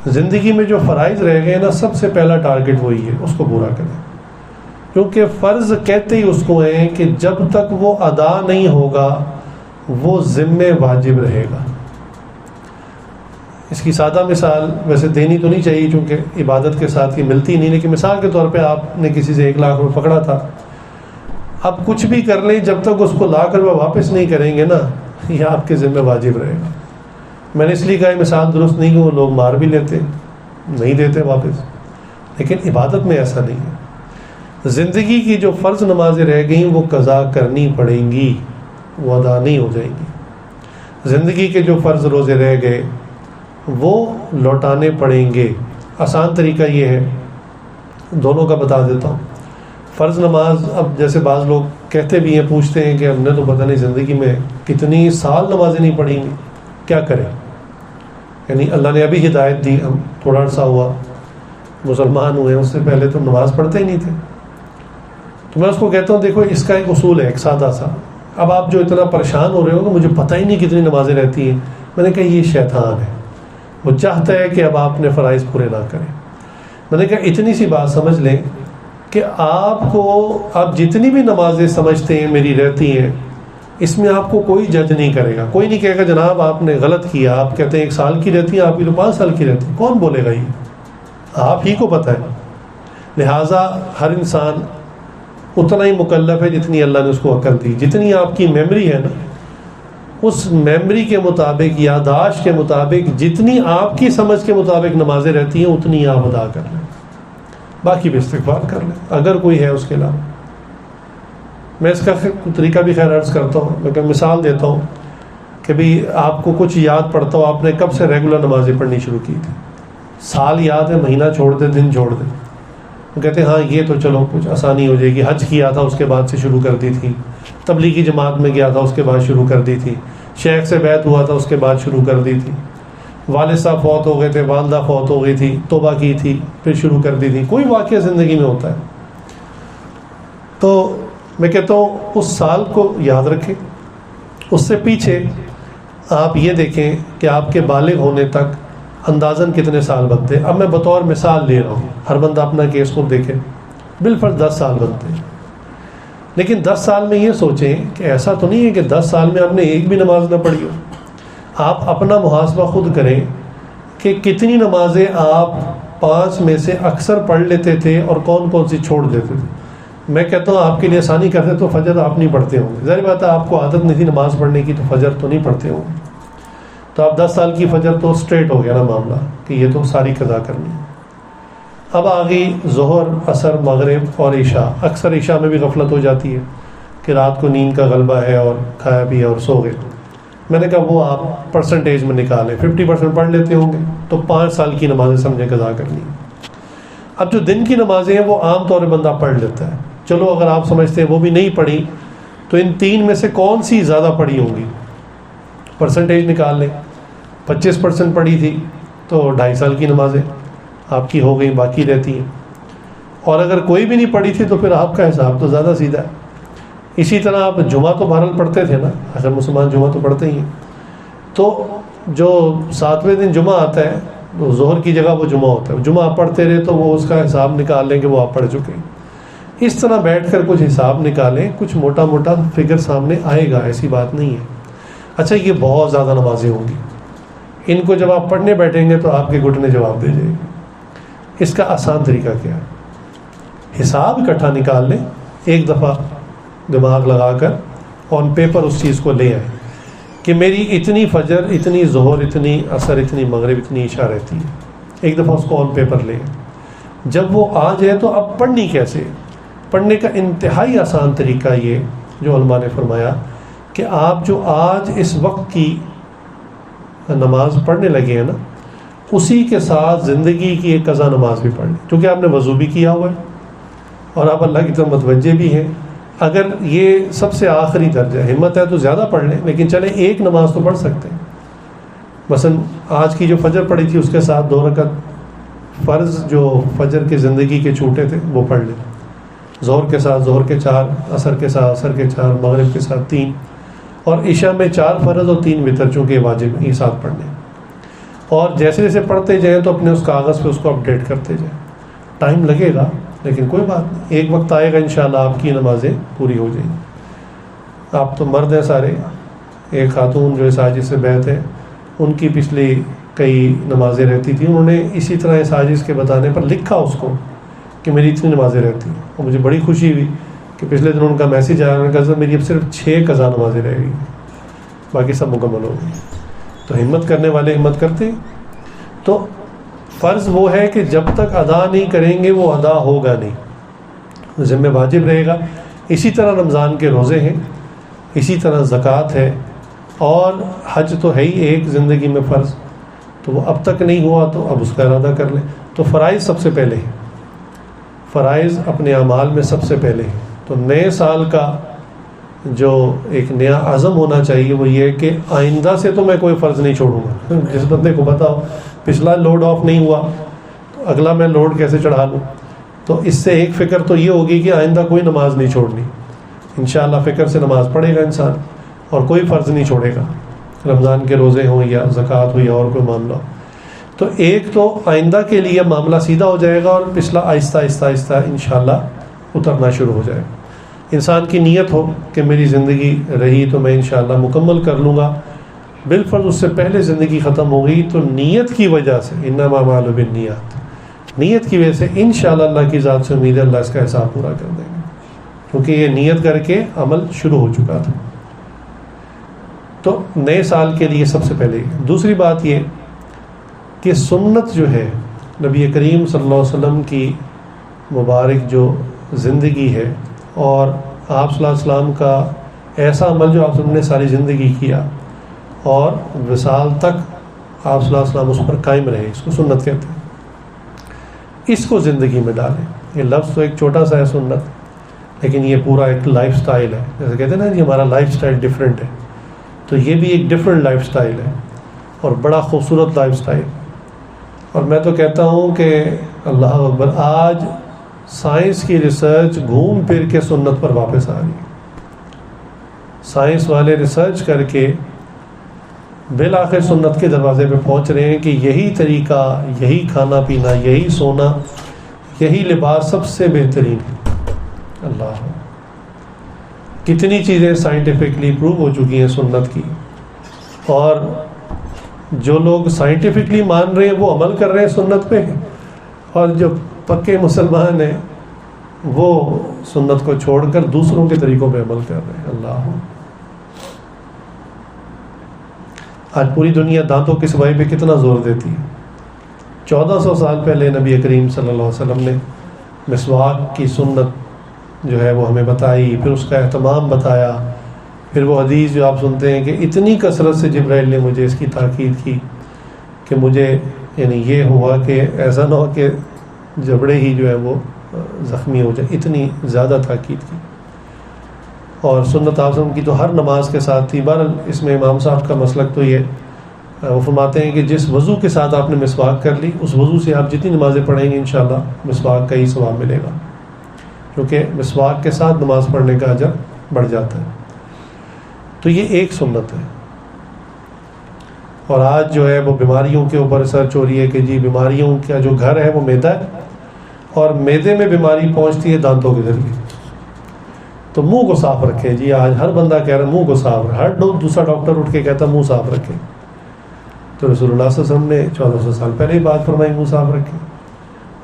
زندگی میں جو فرائض رہ گئے نا، سب سے پہلا ٹارگٹ وہی ہے، اس کو پورا کریں، کیونکہ فرض کہتے ہی اس کو ہیں کہ جب تک وہ ادا نہیں ہوگا وہ ذمہ واجب رہے گا۔ اس کی سادہ مثال ویسے دینی تو نہیں چاہیے چونکہ عبادت کے ساتھ یہ ملتی نہیں، لیکن مثال کے طور پہ آپ نے کسی سے 1 لاکھ روپے پکڑا تھا، اب کچھ بھی کر لیں جب تک اس کو لاکھ روپے واپس نہیں کریں گے نا، یہ آپ کے ذمہ واجب رہے گا۔ میں نے اس لیے کہا یہ مثال درست نہیں کہ وہ لوگ مار بھی لیتے، نہیں دیتے واپس، لیکن عبادت میں ایسا نہیں ہے۔ زندگی کی جو فرض نمازیں رہ گئیں وہ قضا کرنی پڑیں گی، وہ ادا نہیں ہو جائیں گی۔ زندگی کے جو فرض روزے رہ گئے وہ لوٹانے پڑیں گے۔ آسان طریقہ یہ ہے، دونوں کا بتا دیتا ہوں۔ فرض نماز، اب جیسے بعض لوگ کہتے بھی ہیں، پوچھتے ہیں کہ ہم نے تو پتہ نہیں زندگی میں کتنی سال نمازیں نہیں پڑھی گی، کیا کریں؟ یعنی اللہ نے ابھی ہدایت دی، ہم تھوڑا عرصہ ہوا مسلمان ہوئے، اس سے پہلے تو نماز پڑھتے ہی نہیں تھے۔ تو میں اس کو کہتا ہوں دیکھو اس کا ایک اصول ہے، ایک سادہ سا۔ اب آپ جو اتنا پریشان ہو رہے ہو کہ مجھے پتہ ہی نہیں کتنی نمازیں رہتی ہیں، میں نے کہا یہ شیطان ہے، وہ چاہتا ہے کہ اب آپ نے فرائض پورے نہ کریں۔ میں نے کہا اتنی سی بات سمجھ لیں کہ آپ کو آپ جتنی بھی نمازیں سمجھتے ہیں میری رہتی ہیں، اس میں آپ کو کوئی جج نہیں کرے گا، کوئی نہیں کہے گا جناب آپ نے غلط کیا، آپ کہتے ہیں 1 سال کی رہتی ہیں، آپ کی تو 5 سال کی رہتی ہیں، کون بولے گا؟ یہ آپ ہی کو پتہ ہے۔ لہٰذا ہر انسان اتنا ہی مکلف ہے جتنی اللہ نے اس کو عقل دی، جتنی آپ کی میموری ہے نا، اس میموری کے مطابق، یادداشت کے مطابق، جتنی آپ کی سمجھ کے مطابق نمازیں رہتی ہیں اتنی آپ ادا کر لیں، باقی بھی استغفار کر لیں اگر کوئی ہے اس کے علاوہ۔ میں اس کا طریقہ بھی خیر عرض کرتا ہوں، میں مثال دیتا ہوں کہ بھی آپ کو کچھ یاد پڑتا ہو، آپ نے کب سے ریگولر نمازیں پڑھنی شروع کی تھی؟ سال یاد ہے، مہینہ چھوڑ دے، دن چھوڑ دے، وہ کہتے ہیں ہاں یہ تو چلو کچھ آسانی ہو جائے گی، حج کیا تھا اس کے بعد سے شروع کر دی تھی، تبلیغی جماعت میں گیا تھا اس کے بعد شروع کر دی تھی، شیخ سے بیعت ہوا تھا اس کے بعد شروع کر دی تھی، والد صاحب فوت ہو گئے تھے، والدہ فوت ہو گئی تھی، توبہ کی تھی، پھر شروع کر دی تھی۔ کوئی واقعہ زندگی میں ہوتا ہے تو میں کہتا ہوں اس سال کو یاد رکھیں، اس سے پیچھے آپ یہ دیکھیں کہ آپ کے بالغ ہونے تک اندازاً کتنے سال بنتے ہیں۔ اب میں بطور مثال لے رہا ہوں، ہر بندہ اپنا کیس خود دیکھے، بالفرض 10 سال بنتے ہیں، لیکن 10 سال میں یہ سوچیں کہ ایسا تو نہیں ہے کہ 10 سال میں آپ نے ایک بھی نماز نہ پڑھی ہو۔ آپ اپنا محاسبہ خود کریں کہ کتنی نمازیں آپ 5 میں سے اکثر پڑھ لیتے تھے اور کون کون سی چھوڑ دیتے تھے۔ میں کہتا ہوں آپ کے لیے آسانی کرتے تو فجر آپ نہیں پڑھتے ہوں گے، ظاہر بات ہے آپ کو عادت نہیں تھی نماز پڑھنے کی، تو فجر تو نہیں پڑھتے ہوں گے، تو آپ 10 سال کی فجر تو اسٹریٹ ہو گیا نا معاملہ کہ یہ تو ساری قضا کرنی ہے۔ اب آ گئی ظہر، عصر، مغرب اور عشاء۔ اکثر عشاء میں بھی غفلت ہو جاتی ہے کہ رات کو نیند کا غلبہ ہے اور کھایا پیا اور سو گئے۔ میں نے کہا وہ آپ پرسنٹیج میں نکالیں، 50% پڑھ لیتے ہوں گے تو 5 سال کی نمازیں سمجھیں قضا کرنی ہے۔ اب جو دن کی نمازیں ہیں وہ عام طور پہ بندہ پڑھ لیتا ہے، چلو اگر آپ سمجھتے ہیں وہ بھی نہیں پڑھی تو ان 3 میں سے کون سی زیادہ پڑھی ہوں گی، پرسنٹیج نکال لیں۔ 25% پڑھی تھی تو 2.5 سال کی نمازیں آپ کی ہو گئی، باقی رہتی ہیں۔ اور اگر کوئی بھی نہیں پڑھی تھی تو پھر آپ کا حساب تو زیادہ سیدھا ہے۔ اسی طرح آپ جمعہ تو بہرحال پڑھتے تھے نا، اگر مسلمان جمعہ تو پڑھتے ہی ہیں، تو جو 7ویں دن جمعہ آتا ہے تو ظہر کی جگہ وہ جمعہ ہوتا ہے، جمعہ آپ پڑھتے رہے تو وہ اس کا حساب نکال لیں کہ وہ آپ پڑھ چکے ہیں۔ اس طرح بیٹھ کر کچھ حساب نکالیں، کچھ موٹا موٹا فگر سامنے آئے گا، ایسی بات نہیں ہے۔ اچھا یہ بہت زیادہ نمازیں ہوں گی، ان کو جب آپ پڑھنے بیٹھیں گے تو آپ کے گھٹنے جواب دے جائے گے۔ اس کا آسان طریقہ کیا ہے؟ حساب اکٹھا نکال لیں، ایک دفعہ دماغ لگا کر آن پیپر اس چیز کو لے آئیں کہ میری اتنی فجر، اتنی ظہر، اتنی عصر، اتنی مغرب، اتنی عشاء رہتی ہے، ایک دفعہ اس کو آن پیپر لے آئیں۔ جب وہ آ جائے تو اب پڑھنی کیسے؟ پڑھنے کا انتہائی آسان طریقہ یہ جو علماء نے فرمایا کہ آپ جو آج اس وقت کی نماز پڑھنے لگے ہیں نا، اسی کے ساتھ زندگی کی ایک قضا نماز بھی پڑھ لیں، کیونکہ آپ نے وضو بھی کیا ہوا ہے اور آپ اللہ کی طرف متوجہ بھی ہیں۔ اگر یہ سب سے آخری درجہ، ہمت ہے تو زیادہ پڑھ لیں، لیکن چلیں ایک نماز تو پڑھ سکتے ہیں۔ مثلا آج کی جو فجر پڑھی تھی اس کے ساتھ 2 رکعت فرض جو فجر کے زندگی کے چھوٹے تھے وہ پڑھ لیں، ظہر کے ساتھ ظہر کے 4، عصر کے ساتھ عصر کے 4، مغرب کے ساتھ 3، اور عشاء میں 4 فرض اور 3 وتر، چونکہ واجب یہ ساتھ پڑھنے۔ اور جیسے جیسے پڑھتے جائیں تو اپنے اس کاغذ پہ اس کو اپڈیٹ کرتے جائیں. ٹائم لگے گا لیکن کوئی بات نہیں, ایک وقت آئے گا انشاءاللہ آپ کی نمازیں پوری ہو جائیں گی. آپ تو مرد ہیں سارے, ایک خاتون جو ساجد سے بیعت ہے ان کی پچھلی کئی نمازیں رہتی تھیں, انہوں نے اسی طرح ساجد کے بتانے پر لکھا اس کو کہ میری اتنی نمازیں رہتی ہیں, اور مجھے بڑی خوشی ہوئی کہ پچھلے دن ان کا میسیج آیا, انہوں نے کہا میری اب صرف 6 قضا نمازیں رہ گئی, باقی سب مکمل ہو گئی. تو ہمت کرنے والے ہمت کرتے. تو فرض وہ ہے کہ جب تک ادا نہیں کریں گے وہ ادا ہوگا نہیں, ذمہ واجب رہے گا. اسی طرح رمضان کے روزے ہیں, اسی طرح زکوٰۃ ہے, اور حج تو ہے ہی ایک زندگی میں فرض, تو وہ اب تک نہیں ہوا تو اب اس کا ارادہ کر لیں. تو فرائض سب سے پہلے ہیں, فرائض اپنے اعمال میں سب سے پہلے ہیں. تو نئے سال کا جو ایک نیا عزم ہونا چاہیے وہ یہ کہ آئندہ سے تو میں کوئی فرض نہیں چھوڑوں گا. جس بندے کو پتا ہو پچھلا لوڈ آف نہیں ہوا تو اگلا میں لوڈ کیسے چڑھا لوں, تو اس سے ایک فکر تو یہ ہوگی کہ آئندہ کوئی نماز نہیں چھوڑنی. انشاءاللہ فکر سے نماز پڑھے گا انسان اور کوئی فرض نہیں چھوڑے گا, رمضان کے روزے ہوں یا زکوٰۃ ہو یا اور کوئی معاملہ ہو. تو ایک تو آئندہ کے لیے معاملہ سیدھا ہو جائے گا, اور پچھلا آہستہ آہستہ آہستہ انشاءاللہ اترنا شروع ہو جائے گا. انسان کی نیت ہو کہ میری زندگی رہی تو میں انشاءاللہ مکمل کر لوں گا, بالفرض اس سے پہلے زندگی ختم ہو گئی, تو نیت کی وجہ سے انما الاعمال بالنیات, نیت کی وجہ سے انشاءاللہ اللہ کی ذات سے امید ہے اللہ اس کا حساب پورا کر دیں گے, کیونکہ یہ نیت کر کے عمل شروع ہو چکا تھا. تو نئے سال کے لیے سب سے پہلے. دوسری بات یہ کہ سنت جو ہے نبی کریم صلی اللہ علیہ وسلم کی مبارک جو زندگی ہے, اور آپ صلی اللہ علیہ وسلم کا ایسا عمل جو آپ نے ساری زندگی کیا اور وصال تک آپ صلی اللہ علیہ وسلم اس پر قائم رہے, اس کو سنت کہتے ہیں. اس کو زندگی میں ڈالیں. یہ لفظ تو ایک چھوٹا سا ہے سنت, لیکن یہ پورا ایک لائف سٹائل ہے. جیسے کہتے ہیں نا جی ہمارا لائف سٹائل ڈیفرنٹ ہے, تو یہ بھی ایک ڈیفرنٹ لائف سٹائل ہے اور بڑا خوبصورت لائف سٹائل. اور میں تو کہتا ہوں کہ اللہ اکبر, آج سائنس کی ریسرچ گھوم پھر کے سنت پر واپس آ رہی ہے. سائنس والے ریسرچ کر کے بالآخر سنت کے دروازے پہ پہنچ رہے ہیں کہ یہی طریقہ, یہی کھانا پینا, یہی سونا, یہی لباس سب سے بہترین ہے. اللہ, کتنی چیزیں سائنٹیفکلی پروو ہو چکی ہیں سنت کی, اور جو لوگ سائنٹیفکلی مان رہے ہیں وہ عمل کر رہے ہیں سنت پہ, اور جو پکے مسلمان ہیں وہ سنت کو چھوڑ کر دوسروں کے طریقوں پہ عمل کر رہے ہیں. اللہ, آج پوری دنیا دانتوں کی صفائی پہ کتنا زور دیتی ہے. 1400 سال پہلے نبی کریم صلی اللہ علیہ وسلم نے مسواک کی سنت جو ہے وہ ہمیں بتائی, پھر اس کا اہتمام بتایا. پھر وہ حدیث جو آپ سنتے ہیں کہ اتنی کثرت سے جبرائیل نے مجھے اس کی تاکید کی کہ مجھے یعنی یہ ہوا کہ ایسا نہ ہو کہ جبڑے ہی جو ہے وہ زخمی ہو جائے, اتنی زیادہ تاکید کی. اور سنت اعظم کی تو ہر نماز کے ساتھ تھی. بہرحال اس میں امام صاحب کا مسلک تو یہ, وہ فرماتے ہیں کہ جس وضو کے ساتھ آپ نے مسواک کر لی اس وضو سے آپ جتنی نمازیں پڑھیں گے انشاءاللہ مسواک کا ہی ثواب ملے گا, کیونکہ مسواک کے ساتھ نماز پڑھنے کا اجر بڑھ جاتا ہے. تو یہ ایک سنت ہے. اور آج جو ہے وہ بیماریوں کے اوپر ریسرچ ہو رہی ہے کہ جی بیماریوں کا جو گھر ہے وہ معدہ ہے, اور معدے میں بیماری پہنچتی ہے دانتوں کے ذریعے. تو منہ کو صاف رکھیں جی, آج ہر بندہ کہہ رہا ہے منہ کو صاف رکھیں, ہر دوسرا ڈاکٹر اٹھ کے کہتا ہے منہ صاف رکھیں. تو رسول اللہ صلی اللہ علیہ وسلم نے 1400 سال پہلے ہی بات فرمائی منہ صاف رکھیں.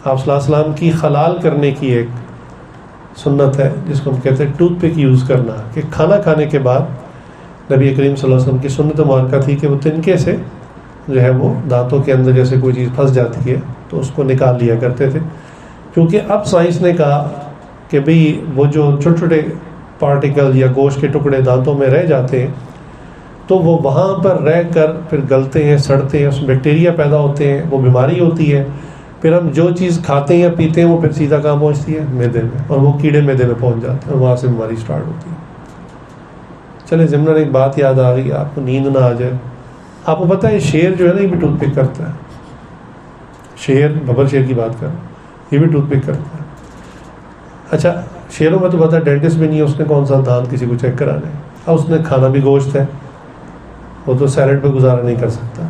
آپ صلی اللہ علیہ وسلم کی خلال کرنے کی ایک سنت ہے جس کو ہم کہتے ہیں ٹوتھ پک یوز کرنا, کہ کھانا کھانے کے بعد نبی کریم صلی اللہ علیہ وسلم کی سنت مبارکہ تھی کہ وہ تنکے سے جو ہے وہ دانتوں کے اندر جیسے کوئی چیز پھنس جاتی ہے تو اس کو نکال لیا کرتے تھے. کیونکہ اب سائنس نے کہا کہ بھئی وہ جو چھوٹے چھوٹے پارٹیکل یا گوشت کے ٹکڑے دانتوں میں رہ جاتے ہیں تو وہ وہاں پر رہ کر پھر گلتے ہیں, سڑتے ہیں, اس میں بیکٹیریا پیدا ہوتے ہیں, وہ بیماری ہوتی ہے. پھر ہم جو چیز کھاتے ہیں یا پیتے ہیں وہ پھر سیدھا کہاں پہنچتی ہے, معدے میں, اور وہ کیڑے معدے میں پہنچ جاتے ہیں اور وہاں سے بیماری سٹارٹ ہوتی ہے. چلے ضمن ایک بات یاد آ گئی, آپ کو نیند نہ آ جائے. آپ کو پتہ ہے شیر جو ہے نا یہ بھی ٹوتھ پک کرتا ہے. شیر, ببر شیر کی بات کر, یہ بھی ٹوتھ پک کرتا ہے. اچھا شیروں میں تو پتہ ہے ڈینٹسٹ بھی نہیں ہے, اس نے کون سا دانت کسی کو چیک کرانا ہے. اب اس نے کھانا بھی گوشت ہے, وہ تو سیلڈ پہ گزارا نہیں کر سکتا.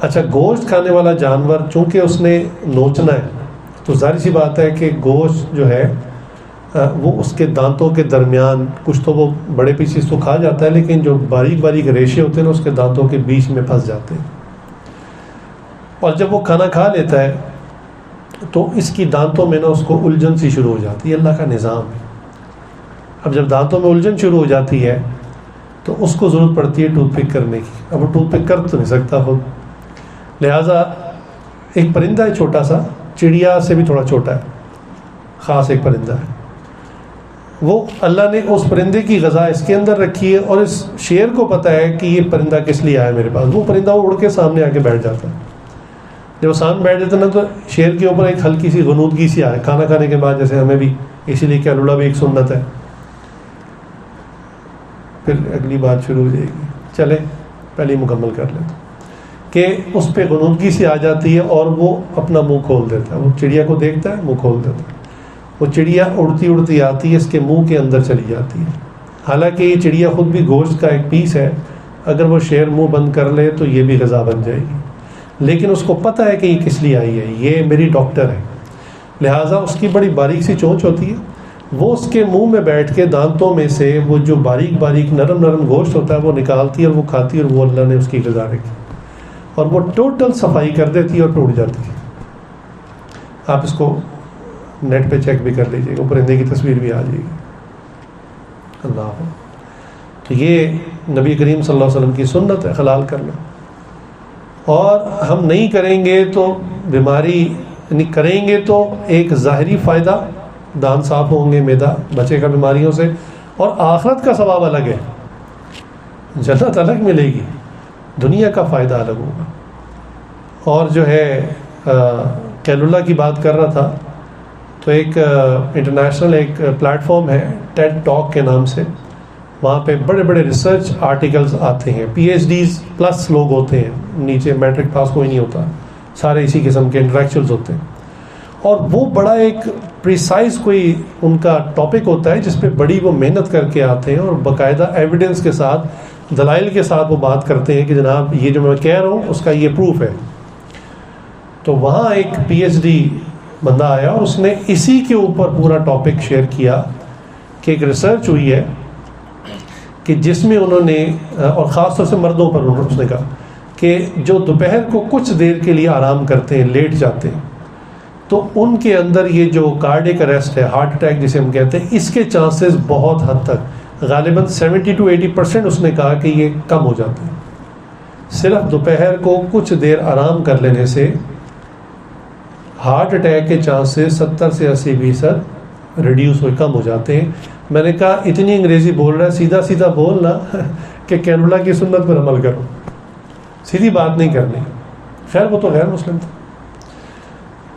اچھا گوشت کھانے والا جانور چونکہ اس نے نوچنا ہے تو ظاہر سی بات ہے کہ گوشت جو ہے وہ اس کے دانتوں کے درمیان کچھ تو وہ بڑے پیسز تو کھا جاتا ہے لیکن جو باریک باریک ریشے ہوتے ہیں نا اس کے دانتوں کے بیچ میں پھنس جاتے ہیں، اور جب وہ کھانا کھا لیتا ہے تو اس کی دانتوں میں نا اس کو الجھن سی شروع ہو جاتی ہے، اللہ کا نظام ہے۔ اب جب دانتوں میں الجھن شروع ہو جاتی ہے تو اس کو ضرورت پڑتی ہے ٹوتھ پک کرنے کی، اب وہ ٹوتھ پک کر تو نہیں سکتا خود، لہٰذا ایک پرندہ ہے چھوٹا سا، چڑیا سے بھی تھوڑا چھوٹا ہے، خاص ایک پرندہ ہے، وہ اللہ نے اس پرندے کی غذا اس کے اندر رکھی ہے اور اس شیر کو پتہ ہے کہ یہ پرندہ کس لیے آیا میرے پاس، وہ پرندہ وہ اڑ کے سامنے آ کے بیٹھ جاتا ہے، جب وہ سامنے بیٹھ جاتا ہے نا تو شیر کے اوپر ایک ہلکی سی غنودگی سی آئے کھانا کھانے کے بعد، جیسے ہمیں بھی، اسی لیے کیلولا بھی ایک سنت ہے، پھر اگلی بات شروع ہو جائے گی، چلے پہلے مکمل کر لیتے کہ اس پہ غنودگی سی آ جاتی ہے اور وہ اپنا منہ کھول دیتا ہے، وہ چڑیا کو دیکھتا ہے منہ کھول دیتا ہے، وہ چڑیا اڑتی اڑتی آتی ہے اس کے منہ کے اندر چلی جاتی ہے، حالانکہ یہ چڑیا خود بھی گوشت کا ایک پیس ہے، اگر وہ شیر منہ بند کر لے تو یہ بھی غذا بن جائے گی، لیکن اس کو پتہ ہے کہ یہ کس لیے آئی ہے، یہ میری ڈاکٹر ہے، لہٰذا اس کی بڑی باریک سی چونچ ہوتی ہے، وہ اس کے منہ میں بیٹھ کے دانتوں میں سے وہ جو باریک باریک نرم نرم گوشت ہوتا ہے وہ نکالتی ہے اور وہ کھاتی ہے، اور وہ اللہ نے اس کی غذا رکھی اور وہ ٹوٹل صفائی کر دیتی ہے اور ٹوٹ جاتی ہے۔ آپ اس کو نیٹ پہ چیک بھی کر لیجیے گا، پرندے کی تصویر بھی آ جائے گی۔ اللہ، تو یہ نبی کریم صلی اللہ علیہ وسلم کی سنت ہے حلال کرنا، اور ہم نہیں کریں گے تو بیماری، یعنی کریں گے تو ایک ظاہری فائدہ، دان صاف ہوں گے، معدہ بچے گا بیماریوں سے، اور آخرت کا ثواب الگ ہے، جنت الگ ملے گی، دنیا کا فائدہ الگ ہوگا۔ اور جو ہے کیلولا کی بات کر رہا تھا، تو ایک انٹرنیشنل ایک پلیٹ فارم ہے ٹیڈ ٹاک کے نام سے، وہاں پہ بڑے بڑے ریسرچ آرٹیکلز آتے ہیں، پی ایچ ڈیز پلس لوگ ہوتے ہیں، نیچے میٹرک پاس کوئی نہیں ہوتا، سارے اسی قسم کے انٹلیکچوئلز ہوتے ہیں، اور وہ بڑا ایک پریسائز کوئی ان کا ٹاپک ہوتا ہے جس پہ بڑی وہ محنت کر کے آتے ہیں اور باقاعدہ ایویڈنس کے ساتھ، دلائل کے ساتھ وہ بات کرتے ہیں کہ جناب یہ جو میں کہہ رہا ہوں اس کا یہ پروف ہے۔ تو وہاں ایک پی ایچ ڈی بندہ آیا اور اس نے اسی کے اوپر پورا ٹاپک شیئر کیا کہ ایک ریسرچ ہوئی ہے کہ جس میں انہوں نے، اور خاص طور سے مردوں پر اس نے کہا کہ جو دوپہر کو کچھ دیر کے لیے آرام کرتے ہیں، لیٹ جاتے ہیں، تو ان کے اندر یہ جو کارڈیک اریسٹ ہے، ہارٹ اٹیک جسے ہم کہتے ہیں، اس کے چانسز بہت حد تک غالباً 70 to 80% اس نے کہا کہ یہ کم ہو جاتے ہیں، صرف دوپہر کو کچھ دیر آرام کر لینے سے ہارٹ اٹیک کے چانسز 70 سے 80% ریڈیوس ہوئے، کم ہو جاتے ہیں۔ میں نے کہا اتنی انگریزی بول رہا ہے، سیدھا سیدھا بولنا کہ کیلولا کی سنت پر عمل کرو، سیدھی بات نہیں کرنی۔ خیر وہ تو غیر مسلم تھا،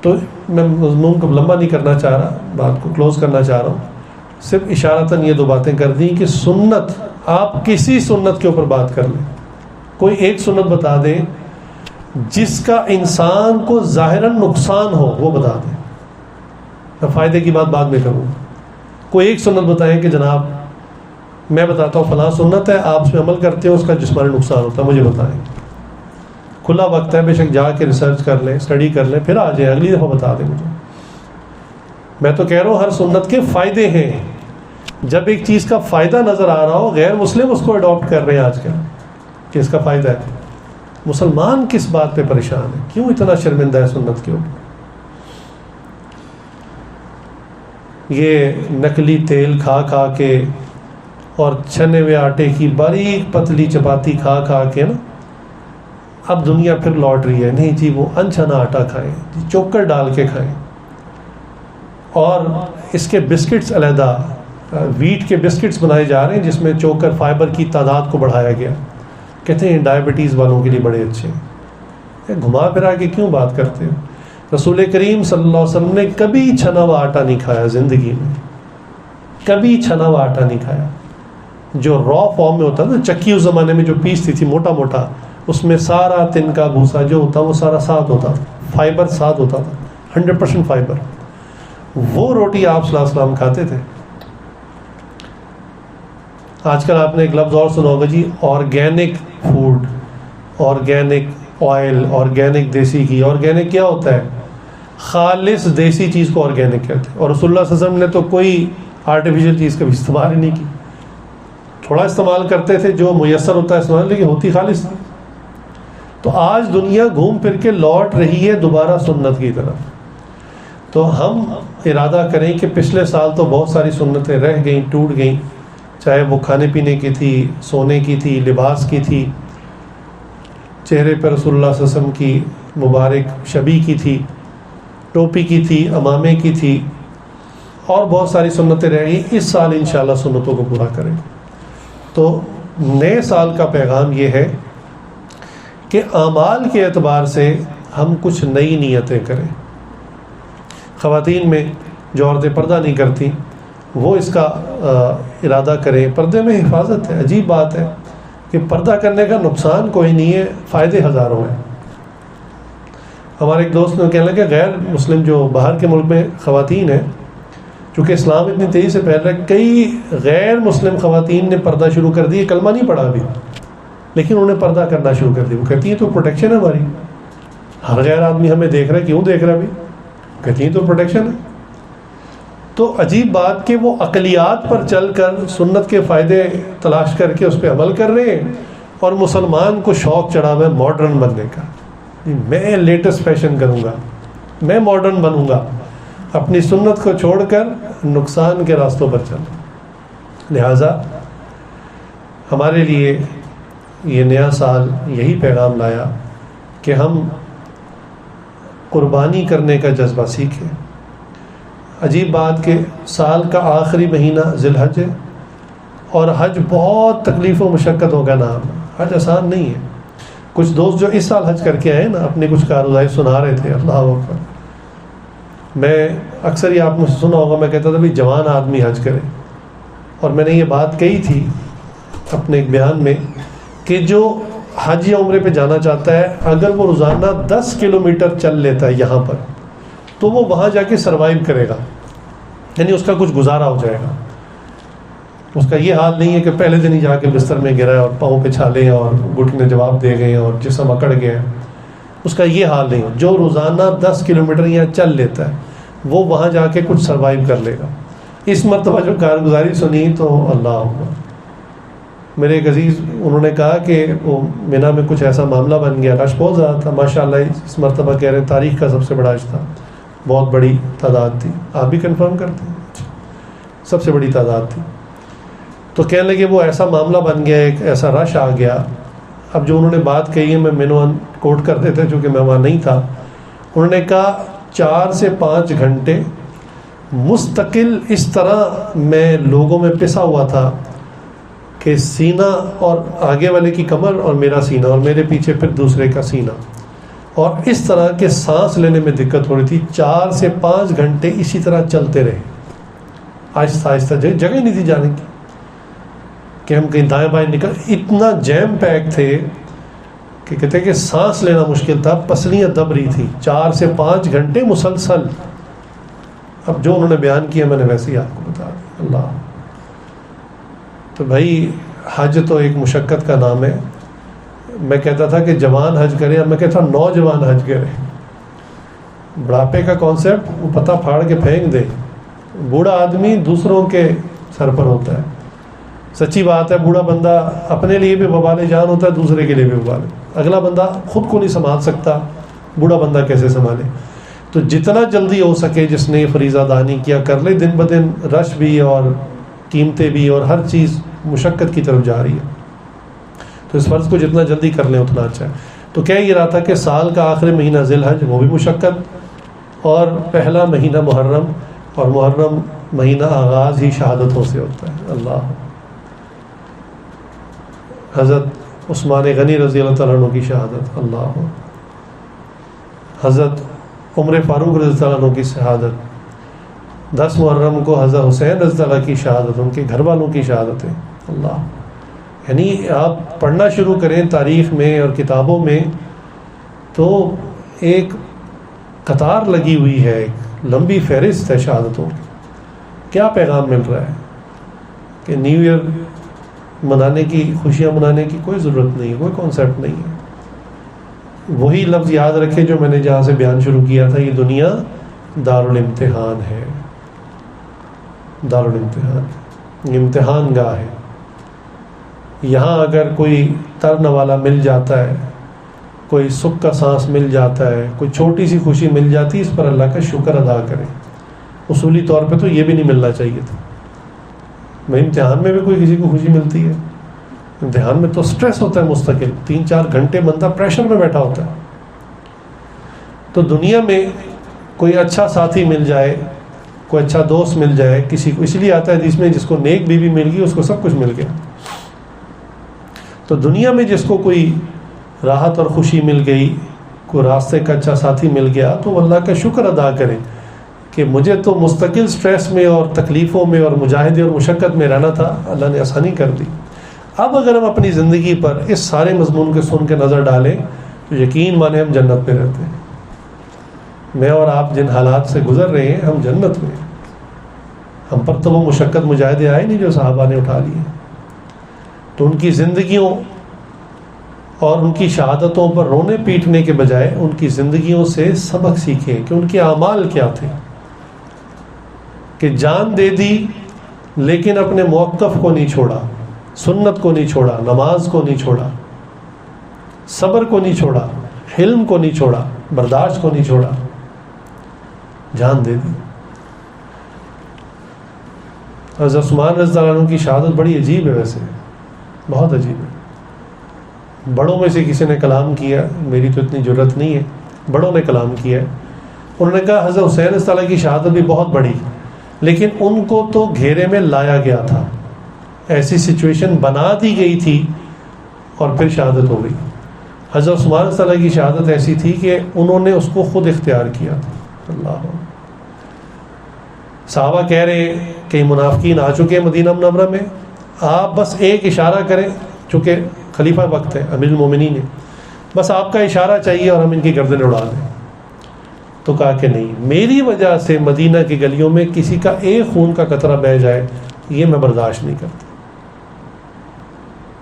تو میں مضمون کو لمبا نہیں کرنا چاہ رہا، بات کو کلوز کرنا چاہ رہا ہوں، صرف اشارتاً یہ دو باتیں کر دیں کہ سنت، آپ کسی سنت کے اوپر بات کر لیں، کوئی ایک سنت بتا دیں جس کا انسان کو ظاہراً نقصان ہو، وہ بتا دیں، میں فائدے کی بات بعد میں کروں گا۔ کوئی ایک سنت بتائیں کہ جناب میں بتاتا ہوں فلاں سنت ہے، آپ اس میں عمل کرتے ہیں، اس کا جسمانی نقصان ہوتا ہے، مجھے بتائیں، کھلا وقت ہے، بے شک جا کے ریسرچ کر لیں، اسٹڈی کر لیں، پھر آ جائیں، اگلی دفعہ بتا دیں مجھے۔ میں تو کہہ رہا ہوں ہر سنت کے فائدے ہیں، جب ایک چیز کا فائدہ نظر آ رہا ہو، غیر مسلم اس کو اڈاپٹ کر رہے ہیں آج کل کہ اس کا فائدہ ہے، مسلمان کس بات پہ پریشان ہے، کیوں اتنا شرمندہ ہے سنت کے اوپر؟ یہ نقلی تیل کھا کھا کے اور چھنے ہوئے آٹے کی باریک پتلی چپاتی کھا کھا کے نا، اب دنیا پھر لوٹ رہی ہے، نہیں جی وہ انچھنا آٹا کھائیں، چوکر ڈال کے کھائیں، اور اس کے بسکٹس علیحدہ، ویٹ کے بسکٹس بنائے جا رہے ہیں جس میں چوکر فائبر کی تعداد کو بڑھایا گیا، کہتے ہیں ڈائبٹیز والوں کے لیے بڑے اچھے ہیں۔ گھما پھرا کے کیوں بات کرتے ہیں؟ رسول کریم صلی اللہ علیہ وسلم نے کبھی چھنا ہوا آٹا نہیں کھایا زندگی میں، کبھی چھنا ہوا آٹا نہیں کھایا، جو را فارم میں ہوتا نا، چکی اس زمانے میں جو پیستی تھی موٹا موٹا، اس میں سارا تن کا بھوسا جو ہوتا وہ سارا ساتھ ہوتا تھا، فائبر ساتھ ہوتا تھا، 100% فائبر، وہ روٹی آپ صلی اللہ علیہ وسلم کھاتے تھے۔ آج کل آپ نے ایک لفظ اور سنا ہوگا جی، organic food, organic oil organic دیسی گھی. آرگینک کیا ہوتا ہے؟ خالص دیسی چیز کو آرگینک کہتے ہیں. اور رسول اللہ صلی اللہ علیہ وسلم نے تو کوئی آرٹیفیشیل چیز کبھی استعمال ہی نہیں کی. تھوڑا استعمال کرتے تھے جو میسر ہوتا ہے استعمال, لیکن ہوتی خالص تھی. تو آج دنیا گھوم پھر کے لوٹ رہی ہے دوبارہ سنت کی طرف. تو ہم ارادہ کریں کہ پچھلے سال تو بہت ساری سنتیں رہ گئیں, ٹوٹ گئیں, چاہے وہ کھانے پینے کی تھی, سونے کی تھی, لباس کی تھی, چہرے پر رسول اللہ صلی اللہ علیہ وسلم کی مبارک شبی کی تھی, ٹوپی کی تھی, امامے کی تھی, اور بہت ساری سنتیں رہ گئیں. اس سال انشاءاللہ سنتوں کو پورا کریں. تو نئے سال کا پیغام یہ ہے کہ اعمال کے اعتبار سے ہم کچھ نئی نیتیں کریں. خواتین میں جو عورتیں پردہ نہیں کرتی وہ اس کا ارادہ کریں. پردے میں حفاظت ہے. عجیب بات ہے کہ پردہ کرنے کا نقصان کوئی نہیں ہے, فائدے ہزاروں ہیں. ہمارے ایک دوست نے کہنے لگا غیر مسلم جو باہر کے ملک میں خواتین ہیں, چونکہ اسلام اتنی تیزی سے پھیل رہا ہے, کئی غیر مسلم خواتین نے پردہ شروع کر دی. کلمہ نہیں پڑھا ابھی, لیکن انہوں نے پردہ کرنا شروع کر دی. وہ کہتی ہیں تو پروٹیکشن ہے ہماری, ہر غیر آدمی ہمیں دیکھ رہا ہے, کیوں دیکھ رہا ہے ابھی؟ کہتی ہیں تو پروٹیکشن ہے. تو عجیب بات کہ وہ عقلیات پر چل کر سنت کے فائدے تلاش کر کے اس پہ عمل کر رہے ہیں, اور مسلمان کو شوق چڑھا ہوا ہے ماڈرن بننے کا. میں لیٹسٹ فیشن کروں گا, میں ماڈرن بنوں گا, اپنی سنت کو چھوڑ کر نقصان کے راستوں پر چل. لہٰذا ہمارے لیے یہ نیا سال یہی پیغام لایا کہ ہم قربانی کرنے کا جذبہ سیکھیں. عجیب بات کہ سال کا آخری مہینہ ذی الحج ہے, اور حج بہت تکلیف و مشقت ہوگا نام. حج آسان نہیں ہے. کچھ دوست جو اس سال حج کر کے آئے نا, اپنے کچھ کارروائی سنا رہے تھے. اللہ اکبر. میں اکثر یہ آپ نے سنا ہوگا, میں کہتا تھا بھی جوان آدمی حج کرے, اور میں نے یہ بات کہی تھی اپنے ایک بیان میں کہ جو حج یا عمرے پہ جانا چاہتا ہے, اگر وہ روزانہ 10 کلومیٹر چل لیتا ہے یہاں پر, تو وہ وہاں جا کے سروائیو کرے گا, یعنی اس کا کچھ گزارا ہو جائے گا. اس کا یہ حال نہیں ہے کہ پہلے دن ہی جا کے بستر میں گرا اور پاؤں پہ چھالے اور گھٹنے جواب دے گئے اور جسم اکڑ گیا. اس کا یہ حال نہیں. جو روزانہ 10 کلومیٹر یہاں چل لیتا ہے وہ وہاں جا کے کچھ سروائیو کر لے گا. اس مرتبہ جو کارگزاری سنی تو اللہ اکبر. میرے ایک عزیز انہوں نے کہا کہ وہ مینا میں کچھ ایسا معاملہ بن گیا, رش بہت زیادہ تھا ماشاءاللہ. اس مرتبہ کہہ رہے ہیں تاریخ کا سب سے بڑا حج تھا, بہت بڑی تعداد تھی. آپ بھی کنفرم کرتے ہیں, سب سے بڑی تعداد تھی. تو کہنے لگے وہ ایسا معاملہ بن گیا, ایک ایسا رش آ گیا. اب جو انہوں نے بات کہی ہے میں مینوان کوٹ کر دیتے چونکہ میں وہاں نہیں تھا. انہوں نے کہا 4 سے 5 گھنٹے مستقل اس طرح میں لوگوں میں پسا ہوا تھا کہ سینہ اور آگے والے کی کمر اور میرا سینہ اور میرے پیچھے پھر دوسرے کا سینہ, اور اس طرح کے سانس لینے میں دقت ہو رہی تھی. 4 سے 5 گھنٹے اسی طرح چلتے رہے, آہستہ آہستہ. جگہ ہی نہیں تھی جانے کی کہ ہم کہیں دائیں بائیں نکل. اتنا جیم پیک تھے کہ کہتے کہ سانس لینا مشکل تھا, پسلیاں دب رہی تھی. 4 سے 5 گھنٹے مسلسل. اب جو انہوں نے بیان کیا میں نے ویسے ہی آپ کو بتا دیا. اللہ. تو بھائی حج تو ایک مشقت کا نام ہے. میں کہتا تھا کہ جوان حج کرے, اب میں کہتا ہوں نوجوان حج کرے. بڑھاپے کا کانسیپٹ وہ پتہ پھاڑ کے پھینک دے. بوڑھا آدمی دوسروں کے سر پر ہوتا ہے. سچی بات ہے, بوڑھا بندہ اپنے لیے بھی وبال جان ہوتا ہے, دوسرے کے لیے بھی وبال. اگلا بندہ خود کو نہیں سنبھال سکتا, بوڑھا بندہ کیسے سنبھالے؟ تو جتنا جلدی ہو سکے جس نے فریضہ دانی کیا کر لے. دن بدن رش بھی اور قیمتیں بھی اور ہر چیز مشقت کی طرف جا رہی ہے, تو اس فرض کو جتنا جلدی کر لیں اتنا اچھا ہے. تو کہہ یہ رہا تھا کہ سال کا آخری مہینہ ذی الحج وہ بھی مشقت, اور پہلا مہینہ محرم, اور محرم مہینہ آغاز ہی شہادتوں سے ہوتا ہے. اللہ. حضرت عثمان غنی رضی اللہ تعالیٰ عنہ کی شہادت. اللہ. حضرت عمر فاروق رضی اللہ عنہ کی شہادت. 10 محرم کو حضرت حسین رضی اللہ کی شہادت, ان کے گھر والوں کی شہادتیں. اللہ. یعنی آپ پڑھنا شروع کریں تاریخ میں اور کتابوں میں تو ایک قطار لگی ہوئی ہے, ایک لمبی فہرست ہے شہادتوں کی. کیا پیغام مل رہا ہے کہ نیو ایئر منانے کی, خوشیاں منانے کی کوئی ضرورت نہیں ہے, کوئی کانسیپٹ نہیں ہے. وہی لفظ یاد رکھے جو میں نے جہاں سے بیان شروع کیا تھا، یہ دنیا دارالامتحان ہے، دارالامتحان، امتحان گاہ ہے. یہاں اگر کوئی ترنے والا مل جاتا ہے، کوئی سکھ کا سانس مل جاتا ہے، کوئی چھوٹی سی خوشی مل جاتی ہے، اس پر اللہ کا شکر ادا کریں. اصولی طور پہ تو یہ بھی نہیں ملنا چاہیے تھا. بھائی امتحان میں بھی کوئی کسی کو خوشی ملتی ہے؟ امتحان میں تو سٹریس ہوتا ہے مستقل، 3-4 گھنٹے بندہ پریشر میں بیٹھا ہوتا ہے. تو دنیا میں کوئی اچھا ساتھی مل جائے، کوئی اچھا دوست مل جائے کسی کو، اس لیے آتا ہے جس میں جس کو نیک بیوی مل گئی اس کو سب کچھ مل گیا. تو دنیا میں جس کو کوئی راحت اور خوشی مل گئی، کوئی راستے کا اچھا ساتھی مل گیا، تو اللہ کا شکر ادا کریں کہ مجھے تو مستقل سٹریس میں اور تکلیفوں میں اور مجاہدے اور مشقت میں رہنا تھا، اللہ نے آسانی کر دی. اب اگر ہم اپنی زندگی پر اس سارے مضمون کے سن کے نظر ڈالیں تو یقین مانیں ہم جنت میں رہتے ہیں. میں اور آپ جن حالات سے گزر رہے ہیں ہم جنت میں ہیں. ہم پر تو وہ مشقت مجاہدے آئے نہیں جو صحابہ نے اٹھا لیے. تو ان کی زندگیوں اور ان کی شہادتوں پر رونے پیٹنے کے بجائے ان کی زندگیوں سے سبق سیکھیں کہ ان کے اعمال کیا تھے، کہ جان دے دی لیکن اپنے موقف کو نہیں چھوڑا، سنت کو نہیں چھوڑا، نماز کو نہیں چھوڑا، صبر کو نہیں چھوڑا، حلم کو نہیں چھوڑا، برداشت کو نہیں چھوڑا، جان دے دی. حضرت عثمان رضی اللہ عنہ کی شہادت بڑی عجیب ہے، ویسے بہت عجیب ہے. بڑوں میں سے کسی نے کلام کیا، میری تو اتنی جرت نہیں ہے، بڑوں نے کلام کیا ہے. انہوں نے کہا حضرت حسین رضی اللہ عنہ کی شہادت بھی بہت بڑی، لیکن ان کو تو گھیرے میں لایا گیا تھا، ایسی سچویشن بنا دی گئی تھی اور پھر شہادت ہو گئی. حضرت عثمان رضی اللہ عنہ کی شہادت ایسی تھی کہ انہوں نے اس کو خود اختیار کیا تھا. اللہ، صحابہ کہہ رہے ہیں کہ منافقین آ چکے ہیں مدینہ منورہ میں، آپ بس ایک اشارہ کریں، چونکہ خلیفہ وقت ہے، امیر المومنین ہے، بس آپ کا اشارہ چاہیے اور ہم ان کی گردنیں اڑا دیں. تو کہا کہ نہیں، میری وجہ سے مدینہ کی گلیوں میں کسی کا ایک خون کا قطرہ بہہ جائے یہ میں برداشت نہیں کرتا.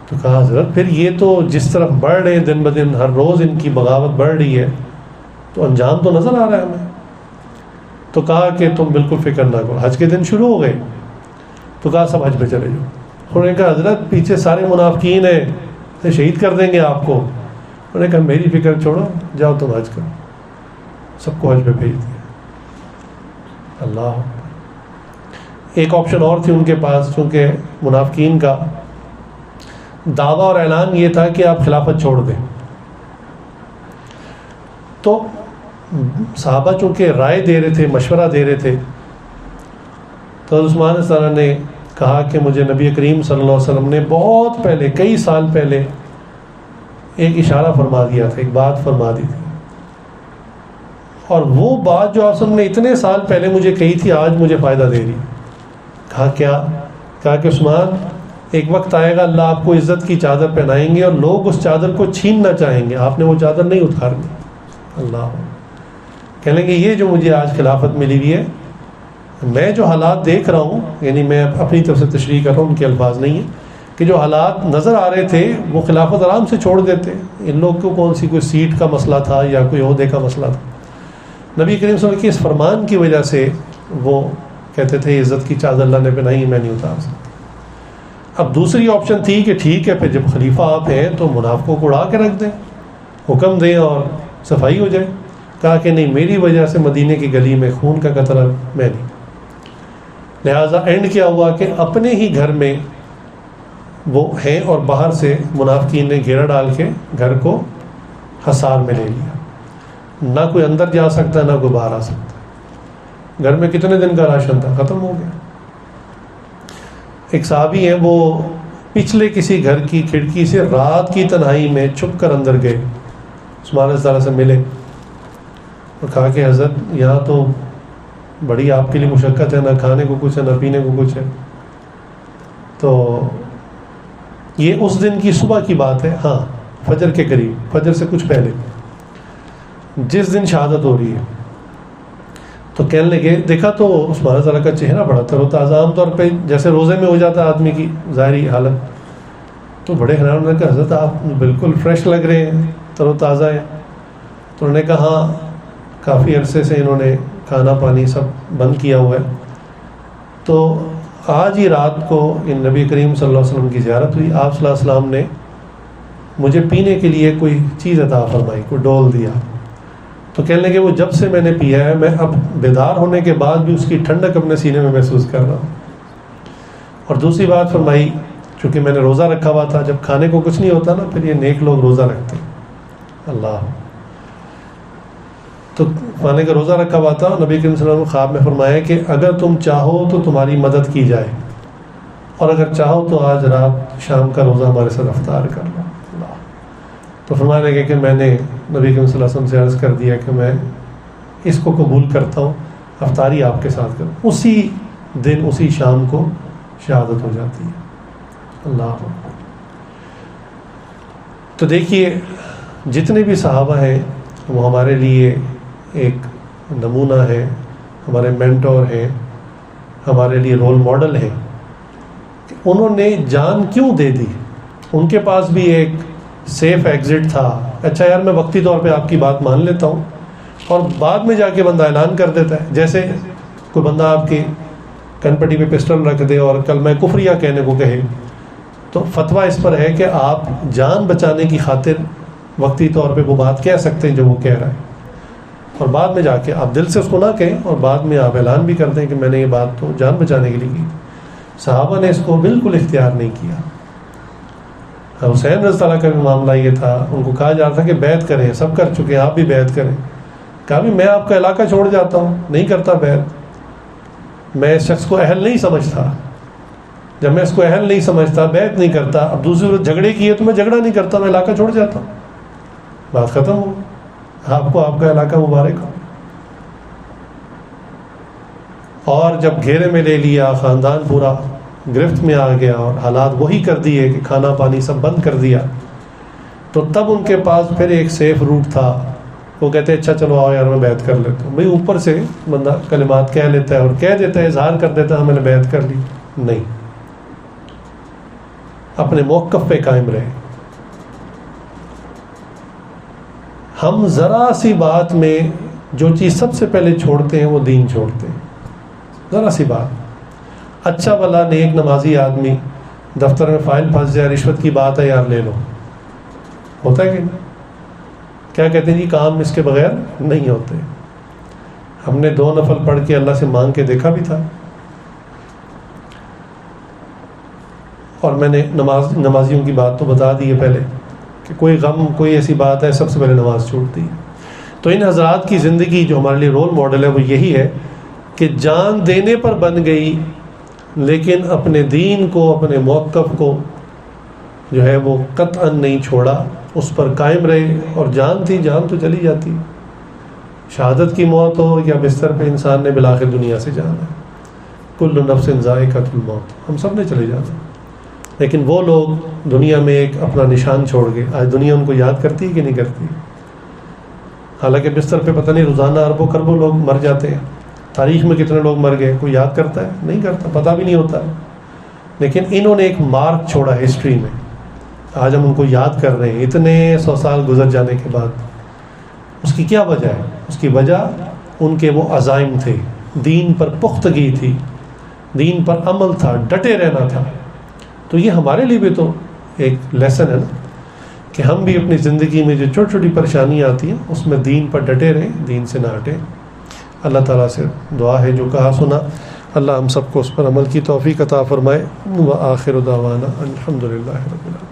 تو کہا حضرت پھر یہ تو جس طرف بڑھ رہے ہیں دن بدن، ہر روز ان کی بغاوت بڑھ رہی ہے، تو انجام تو نظر آ رہا ہے ہمیں. تو کہا کہ تم بالکل فکر نہ کرو. حج کے دن شروع ہو گئے، تو کہا سب حج پہ چلے جاؤ. انہوں نے کہا حضرت پیچھے سارے منافقین ہیں، شہید کر دیں گے آپ کو. انہوں نے کہا میری فکر چھوڑو، جاؤ تم حج کرو. سب کو حج پہ بھیج دیا. اللہ، ایک آپشن اور تھی ان کے پاس، چونکہ منافقین کا دعویٰ اور اعلان یہ تھا کہ آپ خلافت چھوڑ دیں. تو صحابہ چونکہ رائے دے رہے تھے، مشورہ دے رہے تھے، تو عثمان رضی اللہ عنہ نے کہا کہ مجھے نبی کریم صلی اللہ علیہ وسلم نے بہت پہلے، کئی سال پہلے ایک اشارہ فرما دیا تھا، ایک بات فرما دی تھی، اور وہ بات جو آپ نے اتنے سال پہلے مجھے کہی تھی آج مجھے فائدہ دے رہی. کہا کیا؟ کہا کہ عثمان ایک وقت آئے گا اللہ آپ کو عزت کی چادر پہنائیں گے اور لوگ اس چادر کو چھیننا چاہیں گے، آپ نے وہ چادر نہیں اتارنی. اللہ، کہنے لگے یہ جو مجھے آج خلافت ملی ہوئی ہے، میں جو حالات دیکھ رہا ہوں، یعنی میں اپنی طرف سے تشریح کر رہا ہوں، ان کے الفاظ نہیں ہیں، کہ جو حالات نظر آ رہے تھے وہ خلافت آرام سے چھوڑ دیتے. ان لوگ کو کون سی کوئی سیٹ کا مسئلہ تھا یا کوئی عہدے کا مسئلہ تھا. نبی کریم صلی اللہ علیہ وسلم کے اس فرمان کی وجہ سے وہ کہتے تھے عزت کی چادر اللہ نے پہنائی، میں نہیں اتار سکتا. اب دوسری آپشن تھی کہ ٹھیک ہے پھر جب خلیفہ آپ ہیں تو منافقوں کو اڑا کے رکھ دیں، حکم دیں اور صفائی ہو جائے. کہا کہ نہیں، میری وجہ سے مدینے کی گلی میں خون کا قطرہ میں نہیں. لہٰذا اینڈ کیا ہوا کہ اپنے ہی گھر میں وہ ہیں اور باہر سے منافقین نے گھیرا ڈال کے گھر کو حصار میں لے لیا. نہ کوئی اندر جا سکتا، نہ کوئی باہر آ سکتا. گھر میں کتنے دن کا راشن تھا، ختم ہو گیا. ایک صحابی ہیں، وہ پچھلے کسی گھر کی کھڑکی سے رات کی تنہائی میں چھپ کر اندر گئے، عثمان رضی اللہ عنہ سے ملے اور کہا کہ حضرت یہاں تو بڑی آپ کے لیے مشقت ہے، نہ کھانے کو کچھ ہے نہ پینے کو کچھ ہے. تو یہ اس دن کی صبح کی بات ہے، ہاں فجر کے قریب، فجر سے کچھ پہلے، جس دن شہادت ہو رہی ہے. تو کہنے لگے، دیکھا تو عثمان رضی اللہ عنہ کا چہرہ بڑا تر و تازہ، عام طور پہ جیسے روزے میں ہو جاتا ہے آدمی کی ظاہری حالت. تو بڑے حیران نے کہا حضرت آپ بالکل فریش لگ رہے ہیں، تر و تازہ ہیں. تو انہوں نے کہا ہاں کافی عرصے سے انہوں نے کھانا پانی سب بند کیا ہوا ہے. تو آج ہی رات کو ان نبی کریم صلی اللہ علیہ وسلم کی زیارت ہوئی. آپ صلی اللہ علیہ وسلم نے مجھے پینے کے لیے کوئی چیز عطا فرمائی, کوئی ڈول دیا. تو کہنے لگے وہ جب سے میں نے پیا ہے میں اب بیدار ہونے کے بعد بھی اس کی ٹھنڈک اپنے سینے میں محسوس کر رہا ہوں. اور دوسری بات فرمائی, چونکہ میں نے روزہ رکھا ہوا تھا, جب کھانے کو کچھ نہیں ہوتا نا پھر یہ نیک لوگ روزہ رکھتے ہیں. اللہ, تو کھانے کا روزہ رکھا ہوا تھا. نبی کریم صلی اللہ علیہ وسلم خواب میں فرمایا کہ اگر تم چاہو تو تمہاری مدد کی جائے, اور اگر چاہو تو آج رات شام کا روزہ ہمارے ساتھ افطار کر لو. اللہ, تو فرمانے لگے کہ میں نے نبی کریم صلی اللہ علیہ وسلم سے عرض کر دیا کہ میں اس کو قبول کرتا ہوں, افطاری آپ کے ساتھ کروں. اسی دن اسی شام کو شہادت ہو جاتی ہے. اللہ, تو دیکھیے جتنے بھی صحابہ ہیں وہ ہمارے لیے ایک نمونہ ہے, ہمارے مینٹور ہیں, ہمارے لیے رول ماڈل ہیں. انہوں نے جان کیوں دے دی؟ ان کے پاس بھی ایک سیف ایگزٹ تھا. اچھا یار میں وقتی طور پہ آپ کی بات مان لیتا ہوں, اور بعد میں جا کے بندہ اعلان کر دیتا ہے. جیسے کوئی بندہ آپ کی کن پٹی پہ پسٹل رکھ دے اور کل میں کفریہ کہنے کو کہے, تو فتویٰ اس پر ہے کہ آپ جان بچانے کی خاطر وقتی طور پہ وہ بات کہہ سکتے ہیں جو وہ کہہ رہا ہے, اور بعد میں جا کے آپ دل سے اس کو نہ کہیں اور بعد میں آپ اعلان بھی کر دیں کہ میں نے یہ بات تو جان بچانے کے لیے کی. صحابہ نے اس کو بالکل اختیار نہیں کیا. حسین رضی اللہ کا بھی معاملہ یہ تھا, ان کو کہا جا رہا تھا کہ بیعت کریں, سب کر چکے ہیں آپ بھی بیعت کریں. کہا بھی میں آپ کا علاقہ چھوڑ جاتا ہوں, نہیں کرتا بیعت. میں اس شخص کو اہل نہیں سمجھتا, جب میں اس کو اہل نہیں سمجھتا بیعت نہیں کرتا. اب دوسری صورت جھگڑے کی ہے تو میں جھگڑا نہیں کرتا, میں علاقہ چھوڑ جاتا ہوں, بات ختم ہو. آپ کو آپ کا علاقہ مبارک ہو. اور جب گھیرے میں لے لیا, خاندان پورا گرفت میں آ گیا اور حالات وہی کر دیے کہ کھانا پانی سب بند کر دیا, تو تب ان کے پاس پھر ایک سیف روٹ تھا. وہ کہتے ہیں اچھا چلو آؤ یار میں بیعت کر لیتا ہوں. بھائی اوپر سے بندہ کلمات کہہ لیتا ہے اور کہہ دیتا ہے, اظہار کر دیتا ہے میں نے بیعت کر لی. نہیں, اپنے موقف پہ قائم رہے. ہم ذرا سی بات میں جو چیز سب سے پہلے چھوڑتے ہیں وہ دین چھوڑتے ہیں. ذرا سی بات, اچھا بھلا نیک نمازی آدمی دفتر میں فائل پھنس جائے, رشوت کی بات ہے یار لے لو, ہوتا ہے کہ نہیں؟ کیا کہتے ہیں جی کام اس کے بغیر نہیں ہوتے. ہم نے 2 نفل پڑھ کے اللہ سے مانگ کے دیکھا بھی تھا, اور میں نے نمازیوں کی بات تو بتا دی ہے پہلے کہ کوئی غم کوئی ایسی بات ہے سب سے پہلے نماز چھوڑتی ہے. تو ان حضرات کی زندگی جو ہمارے لیے رول ماڈل ہے وہ یہی ہے کہ جان دینے پر بن گئی, لیکن اپنے دین کو اپنے موقف کو جو ہے وہ قطعا نہیں چھوڑا, اس پر قائم رہے. اور جان تھی, جان تو چلی جاتی, شہادت کی موت ہو یا بستر پہ انسان نے بالآخر دنیا سے جانا ہے. کل نفس ذائقۃ الموت, ہم سب نے چلے جانا. لیکن وہ لوگ دنیا میں ایک اپنا نشان چھوڑ گئے. آج دنیا ان کو یاد کرتی ہے کہ نہیں کرتی؟ حالانکہ بستر پہ پتہ نہیں روزانہ اربوں خربوں لوگ مر جاتے ہیں. تاریخ میں کتنے لوگ مر گئے, کوئی یاد کرتا ہے؟ نہیں کرتا, پتہ بھی نہیں ہوتا ہے. لیکن انہوں نے ایک مارک چھوڑا ہسٹری میں, آج ہم ان کو یاد کر رہے ہیں اتنے 100 سال گزر جانے کے بعد. اس کی کیا وجہ ہے؟ اس کی وجہ ان کے وہ عزائم تھے, دین پر پختگی تھی, دین پر عمل تھا, ڈٹے رہنا تھا. تو یہ ہمارے لیے بھی تو ایک لیسن ہے نا کہ ہم بھی اپنی زندگی میں جو چھوٹی چھوٹی پریشانیاں آتی ہیں اس میں دین پر ڈٹے رہیں, دین سے نہ ہٹیں. اللہ تعالیٰ سے دعا ہے جو کہا سنا اللہ ہم سب کو اس پر عمل کی توفیق عطا فرمائے. وآخر دعوانا الحمدللہ رب العالمین.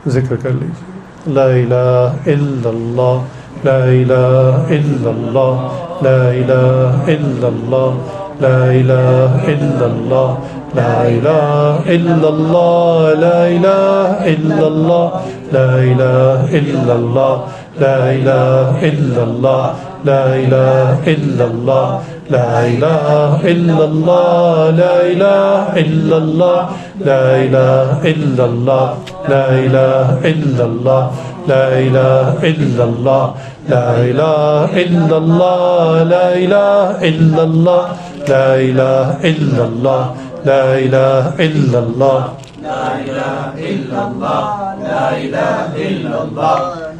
ذکر کر لیجیے لا الہ الا اللہ, لا الہ الا اللہ, لا الہ الا اللہ, لا الہ الا اللہ, لا الہ الا اللہ, لا الہ الا اللہ, لا الہ الا اللہ, لا الہ الا اللہ, لا الہ الا اللہ, لا الہ الا اللہ, لا الہ الا اللہ, لا الہ الا اللہ, لا الہ الا اللہ, لا الہ الا اللہ, لا الہ الا اللہ, لا الہ الا اللہ, لا الہ الا اللہ, لا الہ الا اللہ, لا إله إلا الله لا إله إلا الله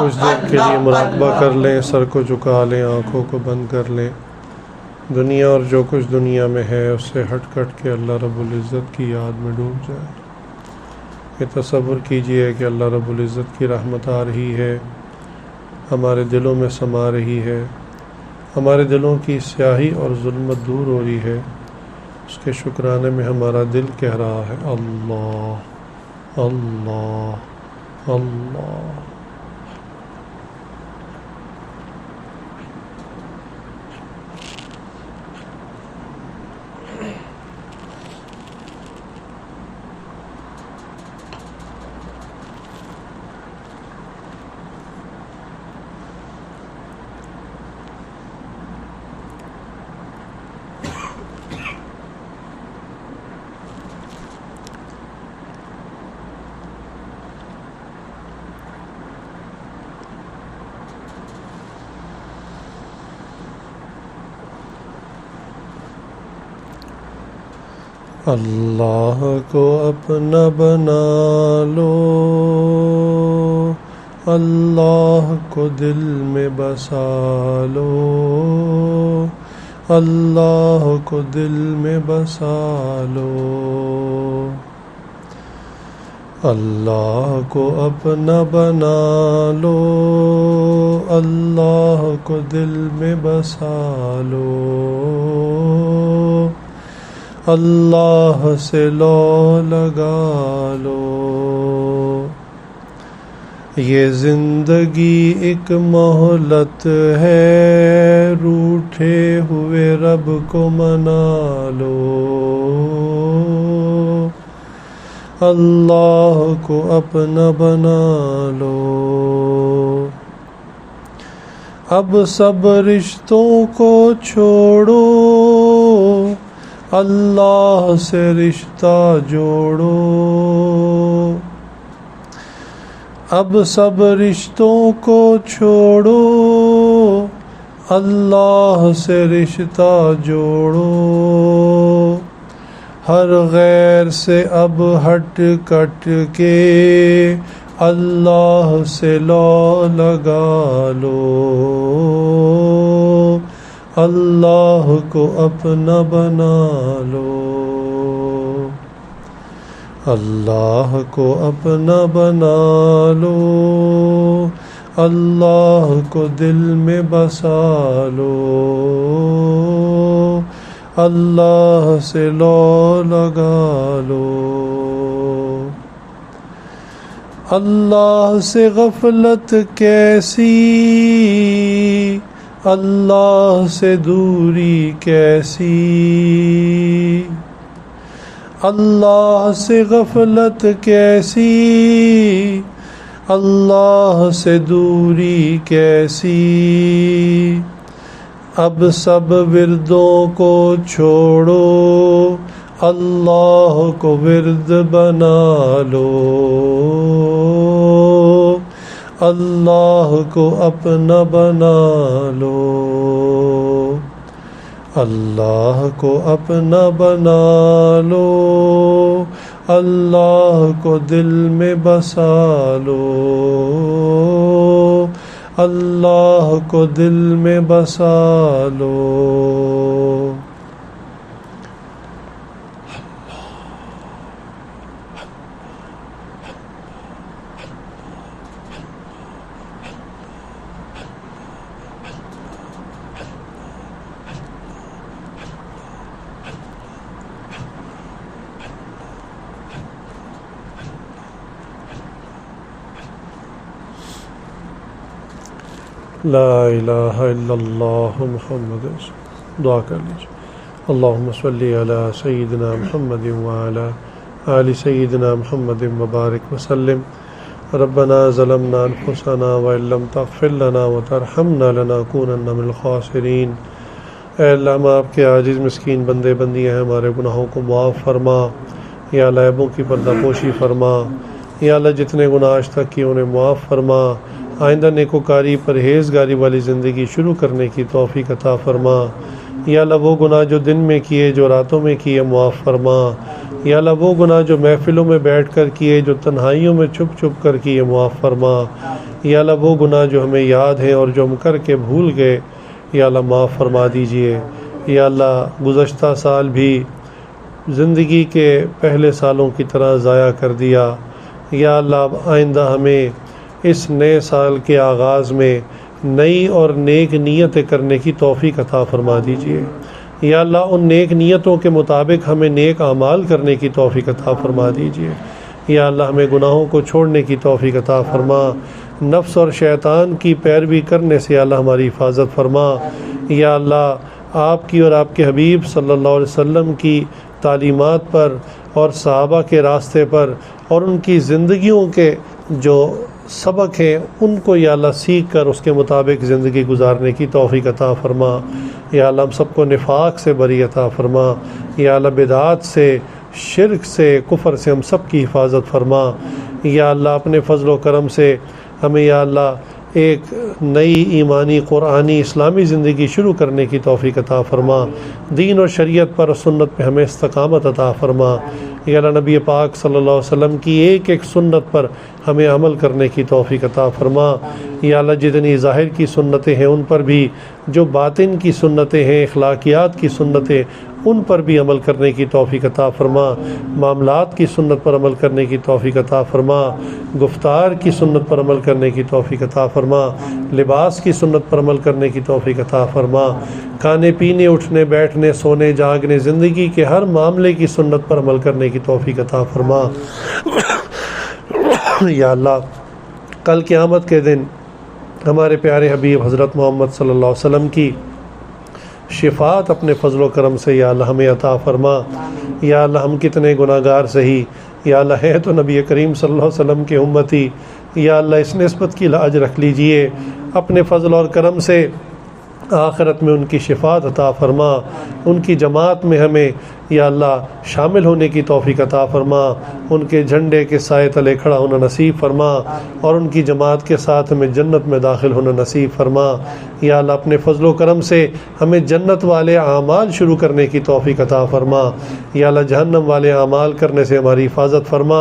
کچھ دیر کے لیے مراقبہ کر لیں، سر کو جھکا لیں، آنکھوں کو بند کر لیں، دنیا اور جو کچھ دنیا میں ہے اس سے ہٹ کٹ کے اللہ رب العزت کی یاد میں ڈوب جائیں۔ یہ تصور کیجئے کہ اللہ رب العزت کی رحمت آ رہی ہے، ہمارے دلوں میں سما رہی ہے، ہمارے دلوں کی سیاہی اور ظلمت دور ہو رہی ہے، اس کے شکرانے میں ہمارا دل کہہ رہا ہے اللہ اللہ اللہ۔ اللہ کو اپنا بنا لو، اللہ کو دل میں بسا لو، اللہ کو دل میں بسا لو، اللہ کو اپنا بنا لو، اللہ کو دل میں بسا لو، اللہ سے لو لگا لو۔ یہ زندگی ایک مہلت ہے، روٹھے ہوئے رب کو منا لو، اللہ کو اپنا بنا لو۔ اب سب رشتوں کو چھوڑو، اللہ سے رشتہ جوڑو، اب سب رشتوں کو چھوڑو، اللہ سے رشتہ جوڑو، ہر غیر سے اب ہٹ کٹ کے اللہ سے لو لگا لو، اللہ کو اپنا بنا لو، اللہ کو اپنا بنا لو، اللہ کو دل میں بسا لو، اللہ سے لو لگا لو، اللہ سے غفلت کیسی، اللہ سے دوری کیسی، اللہ سے غفلت کیسی، اللہ سے دوری کیسی، اب سب وردوں کو چھوڑو، اللہ کو ورد بنا لو، اللہ کو اپنا بنا لو، اللہ کو اپنا بنا لو، اللہ کو دل میں بسا لو، اللہ کو دل میں بسا لو، لا الہ الا اللہ محمد رسول اللہ۔ دعا کر لیجیے۔ اللہم صلی علی سیدنا محمد وعلی آل سیدنا محمد وبارک وسلم۔ ربنا ظلمنا انفسنا وان لم تغفر لنا وترحمنا لنکونن من الخاسرین۔ اے اللہ ہم آپ کے عاجز مسکین بندے بندیاں ہیں، ہمارے گناہوں کو معاف فرما، یا اللہ عیبوں کی پردہ پوشی فرما، یا اللہ جتنے گناہ آج تک کیے انہیں معاف فرما، آئندہ نیکوکاری پرہیزگاری والی زندگی شروع کرنے کی توفیق عطا فرما، یا اللہ وہ گناہ جو دن میں کیے جو راتوں میں کیے معاف فرما، یا اللہ وہ گناہ جو محفلوں میں بیٹھ کر کیے جو تنہائیوں میں چھپ چھپ کر کیے معاف فرما، یا اللہ وہ گناہ جو ہمیں یاد ہیں اور جو ہم کر کے بھول گئے یا اللہ معاف فرما دیجئے۔ یا اللہ گزشتہ سال بھی زندگی کے پہلے سالوں کی طرح ضائع کر دیا، یا اللہ اب آئندہ ہمیں اس نئے سال کے آغاز میں نئی اور نیک نیتیں کرنے کی توفیق عطا فرما دیجئے۔ یا اللہ ان نیک نیتوں کے مطابق ہمیں نیک اعمال کرنے کی توفیق عطا فرما دیجئے۔ یا اللہ ہمیں گناہوں کو چھوڑنے کی توفیق عطا فرما، نفس اور شیطان کی پیروی کرنے سے یا اللہ ہماری حفاظت فرما۔ یا اللہ آپ کی اور آپ کے حبیب صلی اللہ علیہ وسلم کی تعلیمات پر اور صحابہ کے راستے پر اور ان کی زندگیوں کے جو سبق ہیں ان کو یا اللہ سیکھ کر اس کے مطابق زندگی گزارنے کی توفیق عطا فرما۔ یا اللہ ہم سب کو نفاق سے بری عطا فرما، یا اللہ بدعات سے، شرک سے، کفر سے ہم سب کی حفاظت فرما۔ یا اللہ اپنے فضل و کرم سے ہمیں یا اللہ ایک نئی ایمانی قرآنی اسلامی زندگی شروع کرنے کی توفیق عطا فرما، دین اور شریعت پر اور سنت پہ ہمیں استقامت عطا فرما۔ یا اللہ نبی پاک صلی اللہ علیہ وسلم کی ایک ایک سنت پر ہمیں عمل کرنے کی توفیق عطا فرما۔ یا اللہ جتنی ظاہر کی سنتیں ہیں ان پر بھی، جو باطن کی سنتیں ہیں، اخلاقیات کی سنتیں، ان پر بھی عمل کرنے کی توفیق عطا فرما، معاملات کی سنت پر عمل کرنے کی توفیق عطا فرما، گفتار کی سنت پر عمل کرنے کی توفیق عطا فرما، لباس کی سنت پر عمل کرنے کی توفیق عطا فرما، کھانے پینے، اٹھنے بیٹھنے، سونے جاگنے، زندگی کے ہر معاملے کی سنت پر عمل کرنے کی توفیق عطا فرما۔ یا اللہ کل قیامت کے دن ہمارے پیارے حبیب حضرت محمد صلی اللہ علیہ وسلم کی شفاعت اپنے فضل و کرم سے یا اللہ ہمیں عطا فرما۔ یا اللہ ہم کتنے گناہ گار سہی، یا اللہ ہے تو نبی کریم صلی اللہ علیہ وسلم کے امتی، یا اللہ اس نسبت کی لاج رکھ لیجئے، اپنے فضل اور کرم سے آخرت میں ان کی شفاعت عطا فرما، ان کی جماعت میں ہمیں یا اللہ شامل ہونے کی توفیق عطا فرما، ان کے جھنڈے کے سائے تلے کھڑا ہونا نصیب فرما، اور ان کی جماعت کے ساتھ ہمیں جنت میں داخل ہونا نصیب فرما۔ یا اللہ اپنے فضل و کرم سے ہمیں جنت والے اعمال شروع کرنے کی توفیق عطا فرما، یا اللہ جہنم والے اعمال کرنے سے ہماری حفاظت فرما۔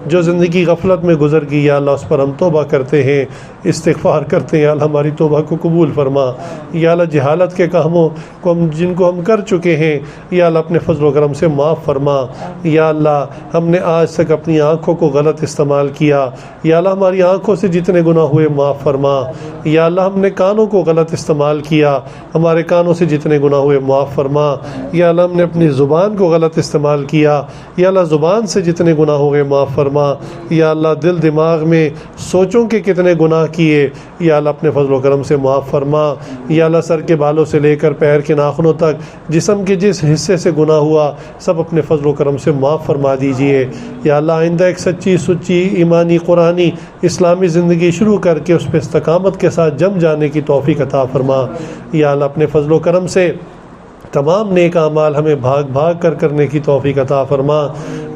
جو زندگی غفلت میں گزر گئی یا اللہ اس پر ہم توبہ کرتے ہیں، استغفار کرتے ہیں، یا اللہ ہماری توبہ کو قبول فرما۔ یا اللہ جہالت کے کاموں کو جن کو ہم کر چکے ہیں یا اللہ اپنے فضل و کرم سے معاف فرما۔ یا اللہ ہم نے آج تک اپنی آنکھوں کو غلط استعمال کیا، یا اللہ ہماری آنکھوں سے جتنے گناہ ہوئے معاف فرما۔ یا اللہ ہم نے کانوں کو غلط استعمال کیا، ہمارے کانوں سے جتنے گناہ ہوئے معاف فرما۔ یا اللہ ہم نے اپنی زبان کو غلط استعمال کیا، یا اللہ زبان سے جتنے گناہ ہوئے معاف فرما۔ یا اللہ دل دماغ میں سوچوں کے کتنے گناہ کیے، یا اللہ اپنے فضل و کرم سے معاف فرما۔ یا اللہ سر کے بالوں سے لے کر پیر کے ناخنوں تک جسم کے جس حصے سے گناہ ہوا سب اپنے فضل و کرم سے معاف فرما دیجئے۔ یا اللہ آئندہ ایک سچی سچی ایمانی قرآنی اسلامی زندگی شروع کر کے اس پہ استقامت کے ساتھ جم جانے کی توفیق عطا فرما۔ یا اللہ اپنے فضل و کرم سے تمام نیک اعمال ہمیں بھاگ بھاگ کر کرنے کی توفیق عطا فرما،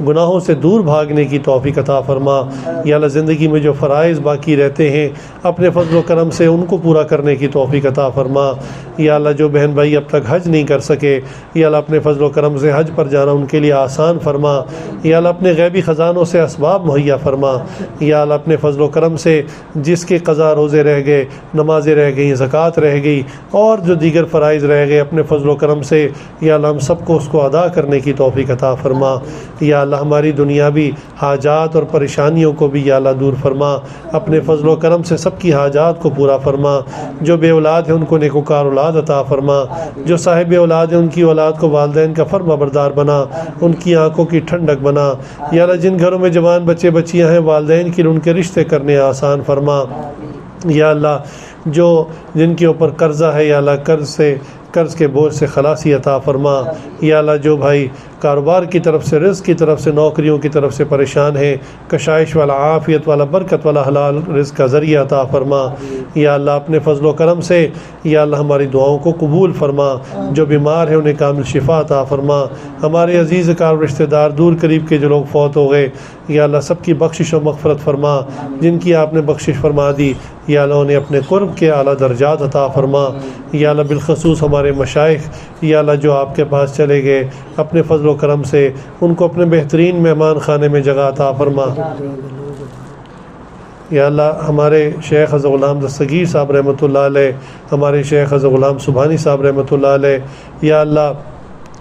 گناہوں سے دور بھاگنے کی توفیق عطا فرما۔ یا اللہ زندگی میں جو فرائض باقی رہتے ہیں اپنے فضل و کرم سے ان کو پورا کرنے کی توفیق عطا فرما۔ یا اللہ جو بہن بھائی اب تک حج نہیں کر سکے یا اللہ اپنے فضل و کرم سے حج پر جانا ان کے لیے آسان فرما۔ یا اللہ اپنے غیبی خزانوں سے اسباب مہیا فرما۔ یا اللہ اپنے فضل و کرم سے جس کے قضا روزے رہ گئے، نمازیں رہ گئیں، زکوٰۃ رہ گئی اور جو دیگر فرائض رہ گئے اپنے فضل و کرم سے یا اللہ ہم سب کو اس کو ادا کرنے کی توفیق عطا فرما۔ یا اللہ ہماری دنیاوی حاجات اور پریشانیوں کو بھی یا اللہ دور فرما، اپنے فضل و کرم سے سب کی حاجات کو پورا فرما۔ جو بے اولاد ہیں ان کو نیکوکار اولاد عطا فرما، جو صاحب اولاد ہیں ان کی اولاد کو والدین کا فرما بردار بنا، ان کی آنکھوں کی ٹھنڈک بنا۔ یا اللہ جن گھروں میں جوان بچے بچیاں ہیں والدین کے لیے ان کے رشتے کرنے آسان فرما۔ یا اللہ جو جن کے اوپر قرضہ ہے یا اللہ قرض کے بوجھ سے خلاصی عطا فرما۔ یا اللہ جو بھائی کاروبار کی طرف سے، رزق کی طرف سے، نوکریوں کی طرف سے پریشان ہیں، کشائش والا، عافیت والا، برکت والا حلال رزق کا ذریعہ عطا فرما۔ یا اللہ اپنے فضل و کرم سے یا اللہ ہماری دعاؤں کو قبول فرما۔ جو بیمار ہیں انہیں کامل شفا عطا فرما۔ ہمارے عزیز کار رشتہ دار دور قریب کے جو لوگ فوت ہو گئے یا اللہ سب کی بخشش و مغفرت فرما، جن کی آپ نے بخشش فرما دی یا اللہ انہیں اپنے قرب کے اعلیٰ درجات عطا فرما۔ یا اللہ بالخصوص ہمارے مشائخ یا اللہ جو آپ کے پاس چلے گئے اپنے فضل و کرم سے ان کو اپنے بہترین مہمان خانے میں جگہ عطا فرما۔ یا اللہ ہمارے شیخ حضرت غلام دستگیر صاحب رحمۃ اللہ علیہ، ہمارے شیخ حضرت غلام سبحانی صاحب رحمۃ اللہ علیہ، یا اللہ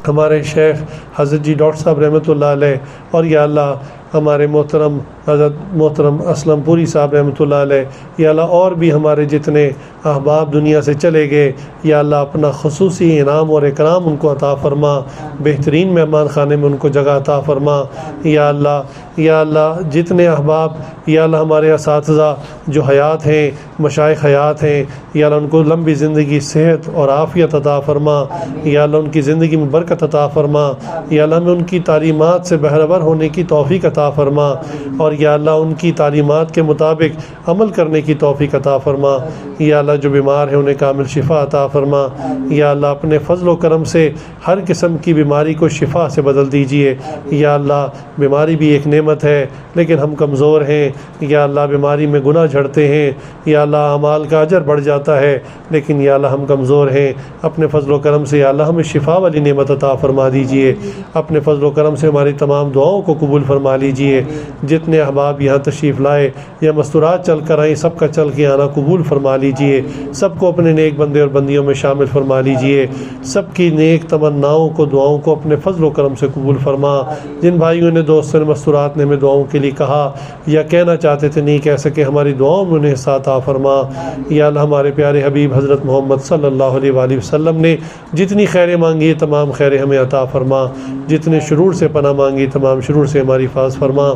ہمارے شیخ حضرت جی ڈاکٹر صاحب رحمۃ اللہ علیہ، اور یا اللہ ہمارے محترم حضرت محترم اسلم پوری صاحب رحمۃ اللہ علیہ، یا اللہ اور بھی ہمارے جتنے احباب دنیا سے چلے گئے یا اللہ اپنا خصوصی انعام اور اکرام ان کو عطا فرما، بہترین مہمان خانے میں ان کو جگہ عطا فرما۔ یا اللہ جتنے احباب یا اللہ ہمارے اساتذہ جو حیات ہیں، مشائخ حیات ہیں، یا اللہ ان کو لمبی زندگی، صحت اور عافیت عطا فرما۔ یا اللہ ان کی زندگی میں برکت عطا فرما۔ یا اللہ ہمیں ان کی تعلیمات سے بہرور ہونے کی توفیق عطا فرما، اور یا اللہ ان کی تعلیمات کے مطابق عمل کرنے کی توفیق عطا فرما۔ یا اللہ جو بیمار ہیں انہیں کامل شفا عطا فرما۔ یا اللہ اپنے فضل و کرم سے ہر قسم کی بیماری کو شفا سے بدل دیجئے۔ یا اللہ بیماری بھی ایک نعمت ہے لیکن ہم کمزور ہیں، یا اللہ بیماری میں گناہ جھڑتے ہیں، یا اللہ اعمال کا اجر بڑھ جاتا ہے لیکن یا اللہ ہم کمزور ہیں، اپنے فضل و کرم سے یا اللہ ہمیں شفا والی نعمت عطا فرما دیجئے۔ اپنے فضل و کرم سے ہماری تمام دعاؤں کو قبول فرما لیجئے۔ جتنے احباب یہاں تشریف لائے یا مستورات چل کر آئیں سب کا چل کے آنا قبول فرما لیجئے۔ سب کو اپنے نیک بندے اور بندیوں میں شامل فرما لیجئے۔ سب کی نیک تمناؤں کو، دعاؤں کو اپنے فضل و کرم سے قبول فرما۔ جن بھائیوں نے، دوستوں نے، مستورات نے ہمیں دعاؤں کے لیے کہا یا کہنا چاہتے تھے نہیں کہہ سکے، ہماری دعاؤں میں انہیں حصہ عطا فرما۔ یا اللہ ہمارے پیارے حبیب حضرت محمد صلی اللہ علیہ وآلہ وسلم نے جتنی خیریں مانگی تمام خیریں ہمیں عطا فرما، جتنے شرور سے پناہ مانگی تمام شرور سے ہماری حفاظ فرما۔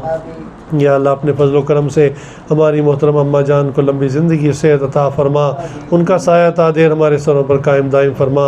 یا اللہ اپنے فضل و کرم سے ہماری محترم اماں جان کو لمبی زندگی صحت عطا فرما، ان کا سایہ تا دیر ہمارے سروں پر قائم دائم فرما۔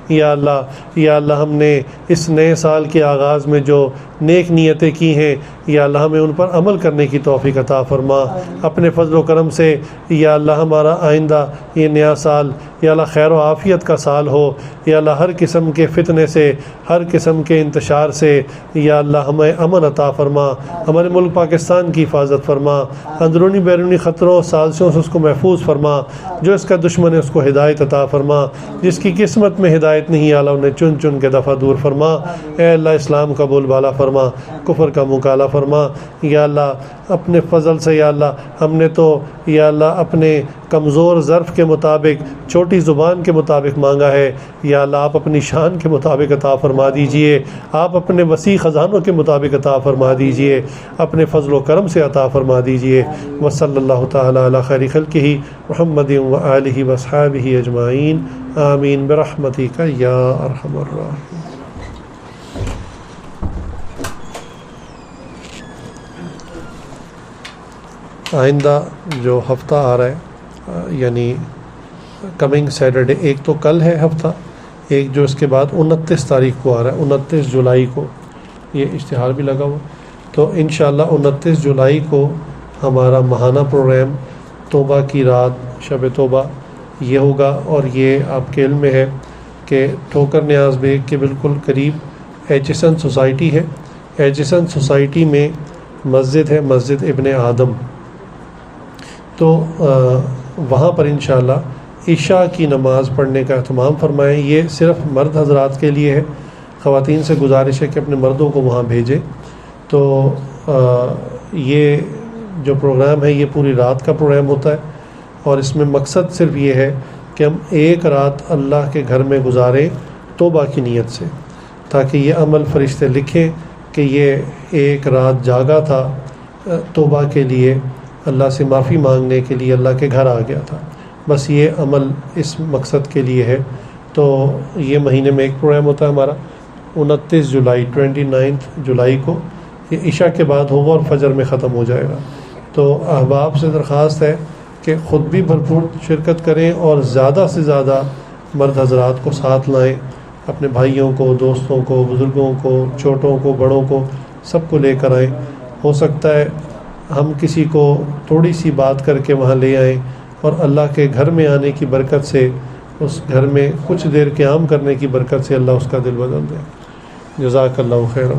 یا اللہ ہم نے اس نئے سال کے آغاز میں جو نیک نیتیں کی ہیں یا اللہ ہمیں ان پر عمل کرنے کی توفیق عطا فرما. اپنے فضل و کرم سے یا اللہ ہمارا آئندہ یہ نیا سال یا اللہ خیر و عافیت کا سال ہو. یا اللہ ہر قسم کے فتنے سے، ہر قسم کے انتشار سے یا اللہ ہمیں امن عطا فرما. ہمارے ملک پاکستان کی حفاظت فرما، اندرونی بیرونی خطروں سازشوں سے اس کو محفوظ فرما. جو اس کا دشمن ہے اس کو ہدایت عطا فرما. جس کی قسمت میں ہدایت نہیں یا اللہ انہیں چن چن کے دفعہ دور فرما. اے اللہ اسلام کا بول بالا فرما، کفر کا مکالا فرما. یا اللہ اپنے فضل سے یا اللہ ہم نے تو یا اللہ اپنے کمزور ظرف کے مطابق، چھوٹی زبان کے مطابق مانگا ہے. یا اللہ آپ اپنی شان کے مطابق عطا فرما دیجئے، آپ اپنے وسیع خزانوں کے مطابق عطا فرما دیجئے، اپنے فضل و کرم سے عطا فرما دیجئے. وصلی اللہ تعالی علی خیر خلقہ محمد و آلہ و اصحابہ اجمعین. آمین برحمتک یا ارحم الراحمین. آئندہ جو ہفتہ آ رہا ہے یعنی کمنگ سیٹرڈے، ایک تو کل ہے ہفتہ، ایک جو اس کے بعد 29 تاریخ کو آ رہا ہے، 29 جولائی کو، یہ اشتہار بھی لگا ہوا. تو انشاءاللہ 29 جولائی کو ہمارا ماہانہ پروگرام توبہ کی رات، شب توبہ یہ ہوگا. اور یہ آپ کے علم میں ہے کہ ٹھوکر نیاز بیگ کے بالکل قریب ایچسن سوسائٹی ہے. ایچسن سوسائٹی میں مسجد ہے، مسجد ابن آدم. تو وہاں پر انشاءاللہ عشاء کی نماز پڑھنے کا اہتمام فرمائیں. یہ صرف مرد حضرات کے لیے ہے، خواتین سے گزارش ہے کہ اپنے مردوں کو وہاں بھیجیں. تو یہ جو پروگرام ہے یہ پوری رات کا پروگرام ہوتا ہے، اور اس میں مقصد صرف یہ ہے کہ ہم ایک رات اللہ کے گھر میں گزاریں توبہ کی نیت سے، تاکہ یہ عمل فرشتے لکھیں کہ یہ ایک رات جاگا تھا توبہ کے لیے، اللہ سے معافی مانگنے کے لیے اللہ کے گھر آ گیا تھا. بس یہ عمل اس مقصد کے لیے ہے. تو یہ مہینے میں ایک پروگرام ہوتا ہے ہمارا 29 جولائی 29 جولائی کو. یہ عشاء کے بعد ہوگا اور فجر میں ختم ہو جائے گا. تو احباب سے درخواست ہے کہ خود بھی بھرپور شرکت کریں اور زیادہ سے زیادہ مرد حضرات کو ساتھ لائیں، اپنے بھائیوں کو، دوستوں کو، بزرگوں کو، چھوٹوں کو، بڑوں کو، سب کو لے کر آئیں. ہو سکتا ہے ہم کسی کو تھوڑی سی بات کر کے وہاں لے آئیں اور اللہ کے گھر میں آنے کی برکت سے، اس گھر میں کچھ دیر قیام کرنے کی برکت سے اللہ اس کا دل بدل دے. جزاک اللہ خیر.